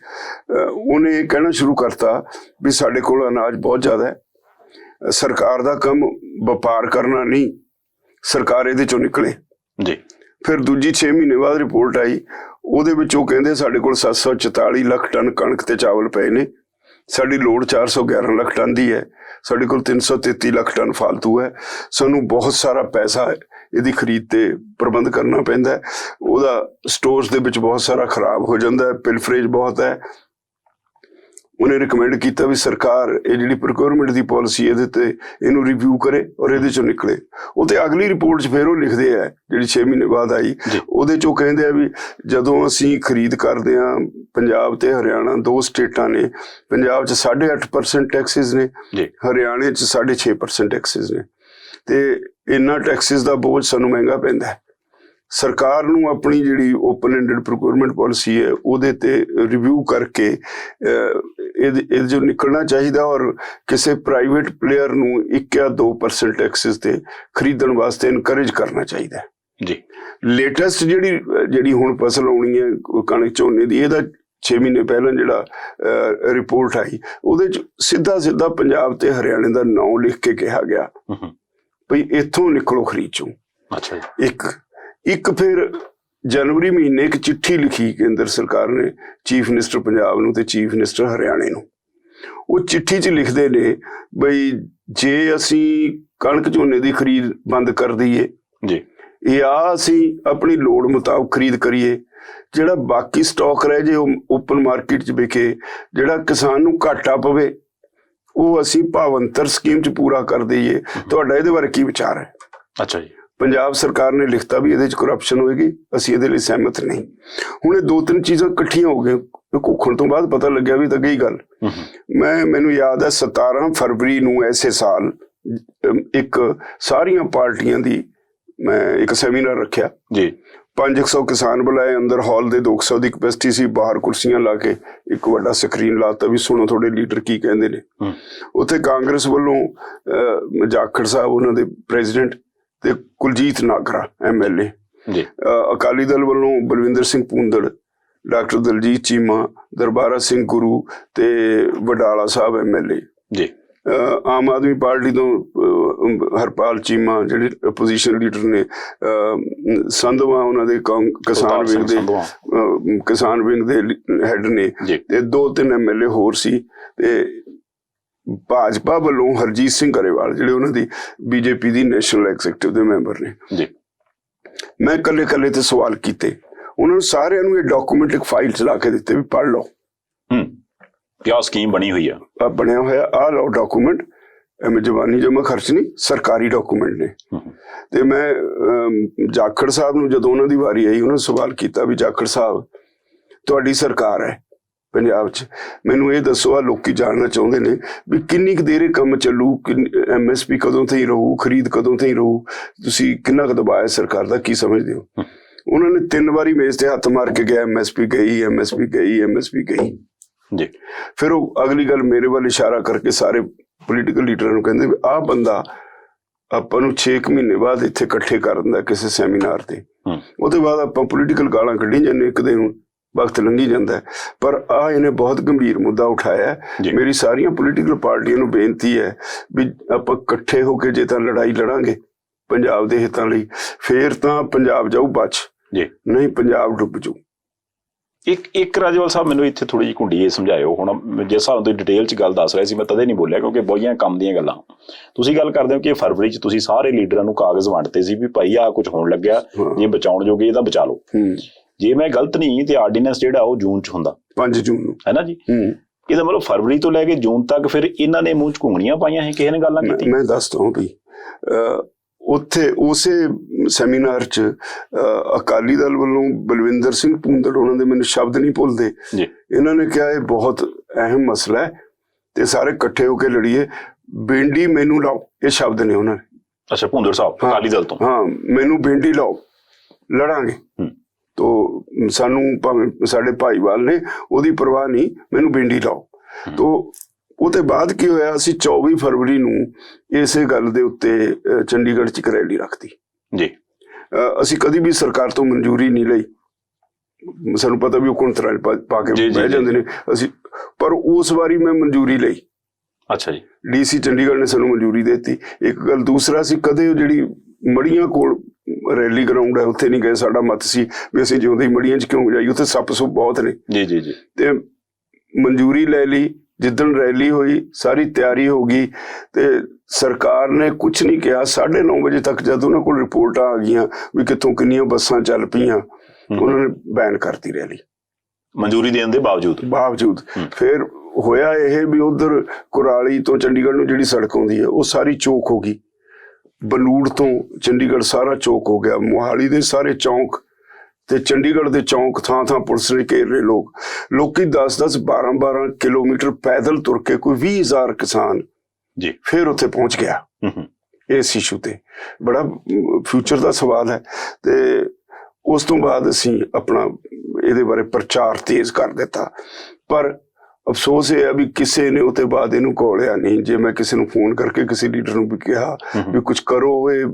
ਉਹਨੇ ਇਹ ਕਹਿਣਾ ਸ਼ੁਰੂ ਕਰਤਾ ਵੀ ਸਾਡੇ ਕੋਲ ਅਨਾਜ ਬਹੁਤ ਜ਼ਿਆਦਾ ਹੈ, ਸਰਕਾਰ ਦਾ ਕੰਮ ਵਪਾਰ ਕਰਨਾ ਨਹੀਂ, ਸਰਕਾਰ ਇਹਦੇ ਚੋਂ ਨਿਕਲੇ ਜੀ। ਫਿਰ ਦੂਜੀ 6 ਮਹੀਨੇ ਬਾਅਦ ਰਿਪੋਰਟ ਆਈ, ਉਹਦੇ ਵਿੱਚ ਉਹ ਕਹਿੰਦੇ ਸਾਡੇ ਕੋਲ 744 ਲੱਖ ਟਨ ਕਣਕ ਤੇ ਚਾਵਲ ਪਏ ਨੇ, ਸਾਡੀ ਲੋੜ 411 ਲੱਖ ਟਨ ਦੀ ਹੈ, ਸਾਡੇ ਕੋਲ 333 ਲੱਖ ਟਨ ਫਾਲਤੂ ਹੈ, ਸਾਨੂੰ ਬਹੁਤ ਸਾਰਾ ਪੈਸਾ ਇਹਦੀ ਖਰੀਦ ਤੇ ਪ੍ਰਬੰਧ ਕਰਨਾ ਪੈਂਦਾ ਹੈ, ਉਹਦਾ ਸਟੋਰਸ ਦੇ ਵਿੱਚ ਬਹੁਤ ਸਾਰਾ ਖਰਾਬ ਹੋ ਜਾਂਦਾ ਹੈ, ਪਿਲਫਰੇਜ ਬਹੁਤ ਹੈ। ਉਹਨੇ ਰਿਕਮੈਂਡ ਕੀਤਾ ਵੀ ਸਰਕਾਰ ਇਹ ਜਿਹੜੀ ਪ੍ਰੋਕਿਉਰਮੈਂਟ ਦੀ ਪਾਲਿਸੀ ਇਹਦੇ ਤੇ ਇਹਨੂੰ ਰਿਵਿਊ ਕਰੇ ਔਰ ਇਹਦੇ ਚੋਂ ਨਿਕਲੇ। ਉਹ ਤੇ ਅਗਲੀ ਰਿਪੋਰਟ 'ਚ ਫਿਰ ਉਹ ਲਿਖਦੇ ਆ, ਜਿਹੜੀ 6 ਮਹੀਨੇ ਬਾਅਦ ਆਈ, ਉਹਦੇ 'ਚੋਂ ਕਹਿੰਦੇ ਆ ਵੀ ਜਦੋਂ ਅਸੀਂ ਖਰੀਦ ਕਰਦੇ ਹਾਂ, ਪੰਜਾਬ ਤੇ ਹਰਿਆਣਾ 2 ਸਟੇਟਾਂ ਨੇ, ਪੰਜਾਬ 'ਚ 8.5% ਟੈਕਸਿਸ ਨੇ, ਹਰਿਆਣੇ 'ਚ 6.5% ਟੈਕਸਿਸ ਨੇ, ਤੇ ਇੰਨਾ ਟੈਕਸਿਸ ਦਾ ਬੋਝ ਸਾਨੂੰ ਮਹਿੰਗਾ ਪੈਂਦਾ ਹੈ। ਸਰਕਾਰ ਨੂੰ ਆਪਣੀ ਜਿਹੜੀ ਓਪਨ ਐਂਡਡ ਪ੍ਰੋਕਿਉਰਮੈਂਟ ਪਾਲਿਸੀ ਹੈ ਉਹਦੇ ਤੇ ਰਿਵਿਊ ਕਰਕੇ ਇਹਦੇ ਜੋ ਨਿਕਲਣਾ ਚਾਹੀਦਾ ਔਰ ਕਿਸੇ ਪ੍ਰਾਈਵੇਟ ਪਲੇਅਰ ਨੂੰ 1 ਜਾਂ 2% ਟੈਕਸਿਸ ਤੇ ਖਰੀਦਣ ਵਾਸਤੇ ਇਨਕਰੇਜ ਕਰਨਾ ਚਾਹੀਦਾ ਜੀ। ਲੇਟੈਸਟ ਜਿਹੜੀ ਹੁਣ ਫਸਲ ਆਉਣੀ ਹੈ ਕਣਕ ਝੋਨੇ ਦੀ, ਇਹਦਾ 6 ਮਹੀਨੇ ਪਹਿਲਾਂ ਜਿਹੜਾ ਰਿਪੋਰਟ ਆਈ ਉਹਦੇ ਚ ਸਿੱਧਾ ਪੰਜਾਬ ਤੇ ਹਰਿਆਣੇ ਦਾ ਨਾਂ ਲਿਖ ਕੇ ਕਿਹਾ ਗਿਆ ਭਈ ਇੱਥੋਂ ਨਿਕਲੋ ਖਰੀਦ ਚੋਂ। ਅੱਛਾ। ਇੱਕ ਫਿਰ ਜਨਵਰੀ ਮਹੀਨੇ ਇੱਕ ਚਿੱਠੀ ਲਿਖੀ ਕੇਂਦਰ ਸਰਕਾਰ ਨੇ ਚੀਫ ਮਿਨਿਸਟਰ ਪੰਜਾਬ ਨੂੰ ਤੇ ਚੀਫ ਮਿਨਿਸਟਰ ਹਰਿਆਣੇ ਨੂੰ। ਉਹ ਚਿੱਠੀ 'ਚ ਲਿਖਦੇ ਨੇ ਬਈ ਜੇ ਅਸੀਂ ਕਣਕ ਝੋਨੇ ਦੀ ਖਰੀਦ ਬੰਦ ਕਰ ਦਈਏ ਜੀ, ਜਾਂ ਅਸੀਂ ਆਪਣੀ ਲੋੜ ਮੁਤਾਬਕ ਖਰੀਦ ਕਰੀਏ, ਜਿਹੜਾ ਬਾਕੀ ਸਟਾਕ ਰਹਿ ਜੇ ਉਹ ਓਪਨ ਮਾਰਕੀਟ 'ਚ ਵਿਕੇ, ਜਿਹੜਾ ਕਿਸਾਨ ਨੂੰ ਘਾਟਾ ਪਵੇ ਉਹ ਅਸੀਂ ਭਾਵੰਤਰ ਸਕੀਮ 'ਚ ਪੂਰਾ ਕਰ ਦਈਏ। ਤੁਹਾਡਾ ਇਹਦੇ ਬਾਰੇ ਕੀ ਵਿਚਾਰ ਹੈ? ਅੱਛਾ ਜੀ। ਪੰਜਾਬ ਸਰਕਾਰ ਨੇ ਲਿਖਤਾ ਵੀ ਇਹਦੇ 'ਚ ਕਰਪਸ਼ਨ ਹੋਏਗੀ, ਅਸੀਂ ਇਹਦੇ ਲਈ ਸਹਿਮਤ ਨਹੀਂ। ਹੁਣ ਇਹ 2-3 ਚੀਜ਼ਾਂ ਇਕੱਠੀਆਂ ਹੋ ਗਈਆਂ, ਘੋਖਣ ਤੋਂ ਬਾਅਦ ਪਤਾ ਲੱਗਿਆ ਵੀ ਤਾਂ ਗਈ ਗੱਲ। ਮੈਨੂੰ ਯਾਦ ਹੈ 17 ਫਰਵਰੀ ਨੂੰ ਐਸੇ ਸਾਲ ਇੱਕ ਸਾਰੀਆਂ ਪਾਰਟੀਆਂ ਦੀ ਮੈਂ ਇੱਕ ਸੈਮੀਨਾਰ ਰੱਖਿਆ ਜੀ। 500 ਕਿਸਾਨ ਬੁਲਾਏ, ਅੰਦਰ ਹਾਲ ਦੇ 200 ਦੀ ਕਪੈਸਿਟੀ ਸੀ, ਬਾਹਰ ਕੁਰਸੀਆਂ ਲਾ ਕੇ ਇੱਕ ਵੱਡਾ ਸਕਰੀਨ ਲਾਤਾ ਵੀ ਸੁਣੋ ਤੁਹਾਡੇ ਲੀਡਰ ਕੀ ਕਹਿੰਦੇ ਨੇ। ਉੱਥੇ ਕਾਂਗਰਸ ਵੱਲੋਂ ਜਾਖੜ ਸਾਹਿਬ ਉਹਨਾਂ ਦੇ ਪ੍ਰੈਜ਼ੀਡੈਂਟ ਤੇ ਕੁਲਜੀਤ ਨਾਗਰਾ MLA, ਅਕਾਲੀ ਦਲ ਵੱਲੋਂ ਬਲਵਿੰਦਰ ਸਿੰਘ ਭੂੰਦੜ, ਡਾਕਟਰ ਦਲਜੀਤ ਚੀਮਾ, ਦਰਬਾਰਾ ਸਿੰਘ ਗੁਰੂ ਤੇ ਵਡਾਲਾ ਸਾਹਿਬ MLA ਜੀ। ਆਮ ਆਦਮੀ ਪਾਰਟੀ ਤੋਂ ਹਰਪਾਲ ਚੀਮਾ ਜਿਹੜੇ ਆਪੋਜੀਸ਼ਨ ਲੀਡਰ ਨੇ, ਸੰਧਵਾ ਉਹਨਾਂ ਦੇ ਕਿਸਾਨ ਵਿੰਗ ਦੇ ਹੈਡ ਨੇ, ਤੇ 2-3 MLA ਹੋਰ ਸੀ। ਤੇ ਭਾਜਪਾ ਵੱਲੋਂ ਹਰਜੀਤ ਸਿੰਘ ਗਰੇਵਾਲ ਜਿਹੜੇ ਉਹਨਾਂ ਦੀ BJP ਦੀ ਨੈਸ਼ਨਲ ਐਗਜ਼ੀਕਟਿਵ ਦੇ ਮੈਂਬਰ ਨੇ ਜੀ। ਮੈਂ ਇਕੱਲੇ ਤੇ ਸਵਾਲ ਕੀਤੇ, ਉਹਨਾਂ ਨੂੰ ਸਾਰਿਆਂ ਨੂੰ ਇਹ ਡਾਕੂਮੈਂਟ ਇੱਕ ਫਾਈਲ ਚ ਲਾ ਕੇ ਦਿੱਤੇ ਵੀ ਪੜ੍ਹ ਲਓ ਕਿਆ ਸਕੀਮ ਬਣੀ ਹੋਈ ਆ, ਬਣਿਆ ਹੋਇਆ ਆਹ ਲਓ ਡਾਕੂਮੈਂਟ, ਐਵੇਂ ਜਵਾਨੀ ਜਮਾ ਖਰਚ ਨਹੀਂ, ਸਰਕਾਰੀ ਡਾਕੂਮੈਂਟ ਨੇ। ਤੇ ਮੈਂ ਜਾਖੜ ਸਾਹਿਬ ਨੂੰ ਜਦੋਂ ਉਹਨਾਂ ਦੀ ਵਾਰੀ ਆਈ ਉਹਨਾਂ ਨੂੰ ਸਵਾਲ ਕੀਤਾ ਵੀ ਜਾਖੜ ਸਾਹਿਬ ਤੁਹਾਡੀ ਸਰਕਾਰ ਹੈ ਪੰਜਾਬ 'ਚ, ਮੈਨੂੰ ਇਹ ਦੱਸੋ ਆ ਲੋਕੀ ਜਾਣਨਾ ਚਾਹੁੰਦੇ ਨੇ ਵੀ ਕਿੰਨੀ ਕੁ ਦੇਰ ਇਹ ਕੰਮ ਚੱਲੂ, MSP ਕਦੋਂ ਤਾਈਂ ਰਹੂ, ਖਰੀਦ ਕਦੋਂ ਤਾਈਂ ਰਹੂ, ਤੁਸੀਂ ਕਿੰਨਾ ਕੁ ਦਬਾਅ ਹੈ ਸਰਕਾਰ ਦਾ, ਕੀ ਸਮਝਦੇ ਹੋ? ਉਹਨਾਂ ਨੇ 3 ਵਾਰੀ ਮੇਜ਼ ਤੇ ਹੱਥ ਮਾਰ ਕੇ ਗਿਆ MSP ਗਈ, MSP ਗਈ, MSP ਗਈ ਜੀ। ਫਿਰ ਉਹ ਅਗਲੀ ਗੱਲ ਮੇਰੇ ਵੱਲ ਇਸ਼ਾਰਾ ਕਰਕੇ ਸਾਰੇ ਪੋਲੀਟੀਕਲ ਲੀਡਰਾਂ ਨੂੰ ਕਹਿੰਦੇ ਵੀ ਆਹ ਬੰਦਾ ਆਪਾਂ ਨੂੰ 6 ਮਹੀਨੇ ਬਾਅਦ ਇੱਥੇ ਇਕੱਠੇ ਕਰ ਦਿੰਦਾ ਕਿਸੇ ਸੈਮੀਨਾਰ ਤੇ, ਉਹਦੇ ਬਾਅਦ ਆਪਾਂ ਪੋਲੀਟੀਕਲ ਗਾਲਾਂ ਕੱਢੀ ਜਾਂਦੇ, ਇੱਕ ਦਿਨ ਵਕਤ ਲੰਘੀ ਜਾਂਦਾ। ਪਰ ਆਹ ਇਹਨੇ ਬਹੁਤ ਗੰਭੀਰ ਮੁੱਦਾ ਉਠਾਇਆ। ਮੇਰੀ ਸਾਰੀਆਂ ਪੋਲੀਟੀਕਲ ਪਾਰਟੀਆਂ ਨੂੰ ਬੇਨਤੀ ਹੈ ਵੀ ਆਪਾਂ ਇਕੱਠੇ ਹੋ ਕੇ ਜੇ ਤਾਂ ਲੜਾਈ ਲੜਾਂਗੇ ਪੰਜਾਬ ਦੇ ਹਿੱਤਾਂ ਲਈ, ਫੇਰ ਤਾਂ ਪੰਜਾਬ ਜਾਊ ਬਚ, ਨਹੀਂ ਪੰਜਾਬ ਡੁੱਬ ਜਾਊ। ਇੱਕ ਰਾਜੇਵਾਲ ਸਾਹਿਬ ਮੈਨੂੰ ਇੱਥੇ ਥੋੜੀ ਜਿਹੀ ਘੁੰਡੀ ਇਹ ਸਮਝਾਇਓ। ਹੁਣ ਜਿਸ ਹਿਸਾਬ ਤੋਂ ਡਿਟੇਲ 'ਚ ਗੱਲ ਦੱਸ ਰਹੇ ਸੀ ਮੈਂ ਤਦੇ ਨਹੀਂ ਬੋਲਿਆ ਕਿਉਂਕਿ ਬੜੀਆਂ ਕੰਮ ਦੀਆਂ ਗੱਲਾਂ ਤੁਸੀਂ ਗੱਲ ਕਰਦੇ ਹੋ ਕਿ ਫਰਵਰੀ 'ਚ ਤੁਸੀਂ ਸਾਰੇ ਲੀਡਰਾਂ ਨੂੰ ਕਾਗਜ਼ ਵੰਡਤੇ ਸੀ ਵੀ ਭਾਈ ਆਹ ਕੁਝ ਹੋਣ ਲੱਗਿਆ, ਜੇ ਬਚਾਉਣ ਜੋਗੇ ਇਹਦਾ ਬਚਾ ਲਓ। ਜੇ ਮੈਂ ਗਲਤ ਨਹੀਂ ਤੇ ਆਰਡੀਨੈਂਸ ਜਿਹੜਾ ਉਹ ਜੂਨ 'ਚ ਹੁੰਦਾ, 5 ਜੂਨ ਨੂੰ, ਹੈ ਨਾ ਜੀ। ਇਹਦਾ ਮਤਲਬ ਫਰਵਰੀ ਤੋਂ ਲੈ ਕੇ ਜੂਨ ਤੱਕ ਫਿਰ ਇਹਨਾਂ ਨੇ ਮੂੰਹ 'ਚ ਘੁੰਗਣੀਆਂ ਪਾਈਆਂ ਸੀ, ਕਿਸੇ ਨੇ ਗੱਲਾਂ ਕੀਤੀ? ਮੈਂ ਦੱਸਦਾ ਹਾਂ ਵੀ ਉੱਥੇ ਉਸੇ ਸੈਮੀਨਾਰ 'ਚ ਅਕਾਲੀ ਦਲ ਵੱਲੋਂ ਬਲਵਿੰਦਰ ਸਿੰਘ ਭੂੰਦੜ ਉਹਨਾਂ ਦੇ ਮੈਨੂੰ ਸ਼ਬਦ ਨਹੀਂ ਭੁੱਲਦੇ, ਇਹਨਾਂ ਨੇ ਕਿਹਾ ਇਹ ਬਹੁਤ ਅਹਿਮ ਮਸਲਾ ਹੈ ਤੇ ਸਾਰੇ ਇਕੱਠੇ ਹੋ ਕੇ ਲੜੀਏ, ਬੇਂਡੀ ਮੈਨੂੰ ਲਾਓ, ਇਹ ਸ਼ਬਦ ਨੇ ਉਹਨਾਂ ਨੇ। ਅੱਛਾ, ਭੂੰਦੜ ਸਾਹਿਬ ਅਕਾਲੀ ਦਲ ਤੋਂ? ਹਾਂ, ਮੈਨੂੰ ਬੇਂਡੀ ਲਾਓ, ਲੜਾਂਗੇ। ਤੋ ਸਾਨੂੰ ਭਾਵੇਂ ਸਾਡੇ ਭਾਈਵਾਲ ਨੇ, ਉਹਦੀ ਪਰਵਾਹ ਨਹੀਂ, ਮੈਨੂੰ ਬੇਂਡੀ ਲਾਓ। ਤੋ ਉਹਦੇ ਬਾਅਦ ਕੀ ਹੋਇਆ, ਅਸੀਂ 24 ਫਰਵਰੀ ਨੂੰ ਇਸੇ ਗੱਲ ਦੇ ਉੱਤੇ ਚੰਡੀਗੜ੍ਹ 'ਚ ਇੱਕ ਰੈਲੀ ਰੱਖਤੀ ਜੀ। ਅਸੀਂ ਕਦੀ ਵੀ ਸਰਕਾਰ ਤੋਂ ਮਨਜ਼ੂਰੀ ਨਹੀਂ ਲਈ, ਸਾਨੂੰ ਪਤਾ ਵੀ ਉਹ ਕੁੰਤਰਾ ਪਾ ਕੇ ਬਹਿ ਜਾਂਦੇ ਨੇ ਅਸੀਂ, ਪਰ ਉਸ ਵਾਰੀ ਮੈਂ ਮਨਜ਼ੂਰੀ ਲਈ। ਅੱਛਾ ਜੀ। DC ਚੰਡੀਗੜ੍ਹ ਨੇ ਸਾਨੂੰ ਮਨਜ਼ੂਰੀ ਦੇ ਦਿੱਤੀ। ਇੱਕ ਗੱਲ, ਦੂਸਰਾ ਸੀ ਕਦੇ ਜਿਹੜੀ ਮੜੀਆਂ ਕੋਲ ਰੈਲੀ ਗਰਾਊਂਡ ਹੈ ਉੱਥੇ ਨਹੀਂ ਗਏ। ਸਾਡਾ ਮਤ ਸੀ ਵੀ ਅਸੀਂ ਜਿਉਂਦੇ ਹੀ ਮੜੀਆਂ 'ਚ ਕਿਉਂ ਜਾਈਏ, ਉੱਥੇ ਸੱਪ ਸੁੱਪ ਬਹੁਤ ਨੇ ਜੀ। ਤੇ ਮਨਜ਼ੂਰੀ ਲੈ ਲਈ। ਜਿੱਦਣ ਰੈਲੀ ਹੋਈ ਸਾਰੀ ਤਿਆਰੀ ਹੋ ਗਈ ਤੇ ਸਰਕਾਰ ਨੇ ਕੁਝ ਨਹੀਂ ਕਿਹਾ। 9:30 ਵਜੇ ਤੱਕ ਜਦ ਉਹਨਾਂ ਕੋਲ ਰਿਪੋਰਟਾਂ ਆ ਗਈਆਂ ਵੀ ਕਿੱਥੋਂ ਕਿੰਨੀਆਂ ਬੱਸਾਂ ਚੱਲ ਪਈਆਂ, ਉਹਨਾਂ ਨੇ ਬੈਨ ਕਰਤੀ ਰੈਲੀ ਮਨਜ਼ੂਰੀ ਦੇਣ ਦੇ ਬਾਵਜੂਦ। ਫਿਰ ਹੋਇਆ ਇਹ ਵੀ ਉਧਰ ਕੁਰਾਲੀ ਤੋਂ ਚੰਡੀਗੜ੍ਹ ਨੂੰ ਜਿਹੜੀ ਸੜਕ ਆਉਂਦੀ ਹੈ ਉਹ ਸਾਰੀ ਚੌਕ ਹੋ ਗਈ। ਬਨੂੜ ਤੋਂ ਚੰਡੀਗੜ੍ਹ ਸਾਰਾ ਚੌਕ ਹੋ ਗਿਆ। ਮੋਹਾਲੀ ਦੇ ਸਾਰੇ ਚੌਂਕ ਤੇ ਚੰਡੀਗੜ੍ਹ ਦੇ ਚੌਂਕ ਥਾਂ ਪੁਲਿਸ ਨੇ ਘੇਰ ਰਹੇ। ਲੋਕੀ 10-10 12-12 ਕਿਲੋਮੀਟਰ ਪੈਦਲ ਤੁਰ ਕੇ, ਕੋਈ 20,000 ਕਿਸਾਨ ਜੀ ਫਿਰ ਉੱਥੇ ਪਹੁੰਚ ਗਿਆ ਇਸ ਇਸ਼ੂ ਤੇ। ਬੜਾ ਫਿਊਚਰ ਦਾ ਸਵਾਲ ਹੈ। ਤੇ ਉਸ ਤੋਂ ਬਾਅਦ ਅਸੀਂ ਆਪਣਾ ਇਹਦੇ ਬਾਰੇ ਪ੍ਰਚਾਰ ਤੇਜ਼ ਕਰ ਦਿੱਤਾ। ਪਰ ਅਫਸੋਸ ਇਹ ਆ ਵੀ ਕਿਸੇ ਨੇ ਉਹਦੇ ਬਾਅਦ ਇਹਨੂੰ ਘੋਲਿਆ ਨਹੀਂ। ਜੇ ਮੈਂ ਕਿਸੇ ਨੂੰ ਫੋਨ ਕਰਕੇ ਕਿਸੇ ਲੀਡਰ ਨੂੰ ਵੀ ਕਿਹਾ ਵੀ ਕੁਝ ਕਰੋ, ਇਹ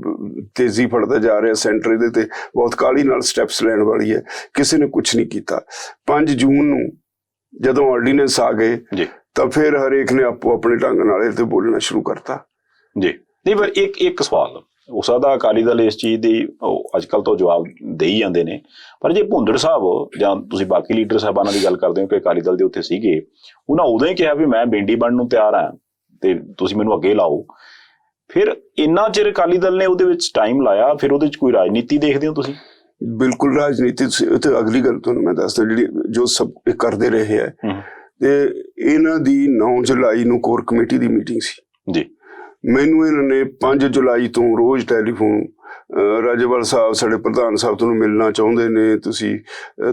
ਤੇਜ਼ੀ ਫੜਦਾ ਜਾ ਰਿਹਾ ਸੈਂਟਰ, ਇਹਦੇ ਤੇ ਬਹੁਤ ਕਾਹਲੀ ਨਾਲ ਸਟੈਪਸ ਲੈਣ ਵਾਲੀ ਹੈ, ਕਿਸੇ ਨੇ ਕੁਝ ਨਹੀਂ ਕੀਤਾ। 5 ਜੂਨ ਨੂੰ ਜਦੋਂ ਆਰਡੀਨੈਂਸ ਆ ਗਏ ਤਾਂ ਫਿਰ ਹਰੇਕ ਨੇ ਆਪੋ ਆਪਣੇ ਢੰਗ ਨਾਲ ਇਹ ਤੇ ਬੋਲਣਾ ਸ਼ੁਰੂ ਕਰਤਾ ਜੀ। ਨਹੀਂ, ਪਰ ਇੱਕ ਸਵਾਲ ਹੋ ਸਕਦਾ ਅਕਾਲੀ ਦਲ ਇਸ ਚੀਜ਼ ਦੀ ਅੱਜ ਕੱਲ੍ਹ ਤੋਂ ਜਵਾਬ ਦੇ ਹੀ ਜਾਂਦੇ ਨੇ, ਪਰ ਜੇ ਭੁੰਦੜ ਸਾਹਿਬ ਜਾਂ ਤੁਸੀਂ ਬਾਕੀ ਲੀਡਰ ਸਾਹਿਬਾਨਾਂ ਦੀ ਗੱਲ ਕਰਦੇ ਹੋ ਕਿ ਅਕਾਲੀ ਦਲ ਦੇ ਉੱਥੇ ਸੀਗੇ, ਉਹਨਾਂ ਉਦੋਂ ਹੀ ਕਿਹਾ ਵੀ ਮੈਂ ਬੇਂਡੀ ਬਣਨ ਨੂੰ ਤਿਆਰ ਹਾਂ ਤੇ ਤੁਸੀਂ ਮੈਨੂੰ ਅੱਗੇ ਲਾਓ, ਫਿਰ ਇੰਨਾ ਚਿਰ ਅਕਾਲੀ ਦਲ ਨੇ ਉਹਦੇ ਵਿੱਚ ਟਾਈਮ ਲਾਇਆ, ਫਿਰ ਉਹਦੇ ਵਿੱਚ ਕੋਈ ਰਾਜਨੀਤੀ ਦੇਖਦੇ ਹੋ ਤੁਸੀਂ? ਬਿਲਕੁਲ ਰਾਜਨੀਤੀ ਤੇ ਅਗਲੀ ਗੱਲ ਤੁਹਾਨੂੰ ਮੈਂ ਦੱਸਦਾ, ਜਿਹੜੀ ਜੋ ਸਭ ਕਰਦੇ ਰਹੇ ਹੈ ਤੇ ਇਹਨਾਂ ਦੀ 9 ਜੁਲਾਈ ਨੂੰ ਕੋਰ ਕਮੇਟੀ ਦੀ ਮੀਟਿੰਗ ਸੀ ਜੀ। ਮੈਨੂੰ ਇਹਨਾਂ ਨੇ 5 ਜੁਲਾਈ ਤੋਂ ਰੋਜ਼ ਟੈਲੀਫੋਨ, ਰਾਜੇਵਾਲ ਸਾਹਿਬ ਸਾਡੇ ਪ੍ਰਧਾਨ ਸਾਹਿਬ ਤੁਹਾਨੂੰ ਮਿਲਣਾ ਚਾਹੁੰਦੇ ਨੇ, ਤੁਸੀਂ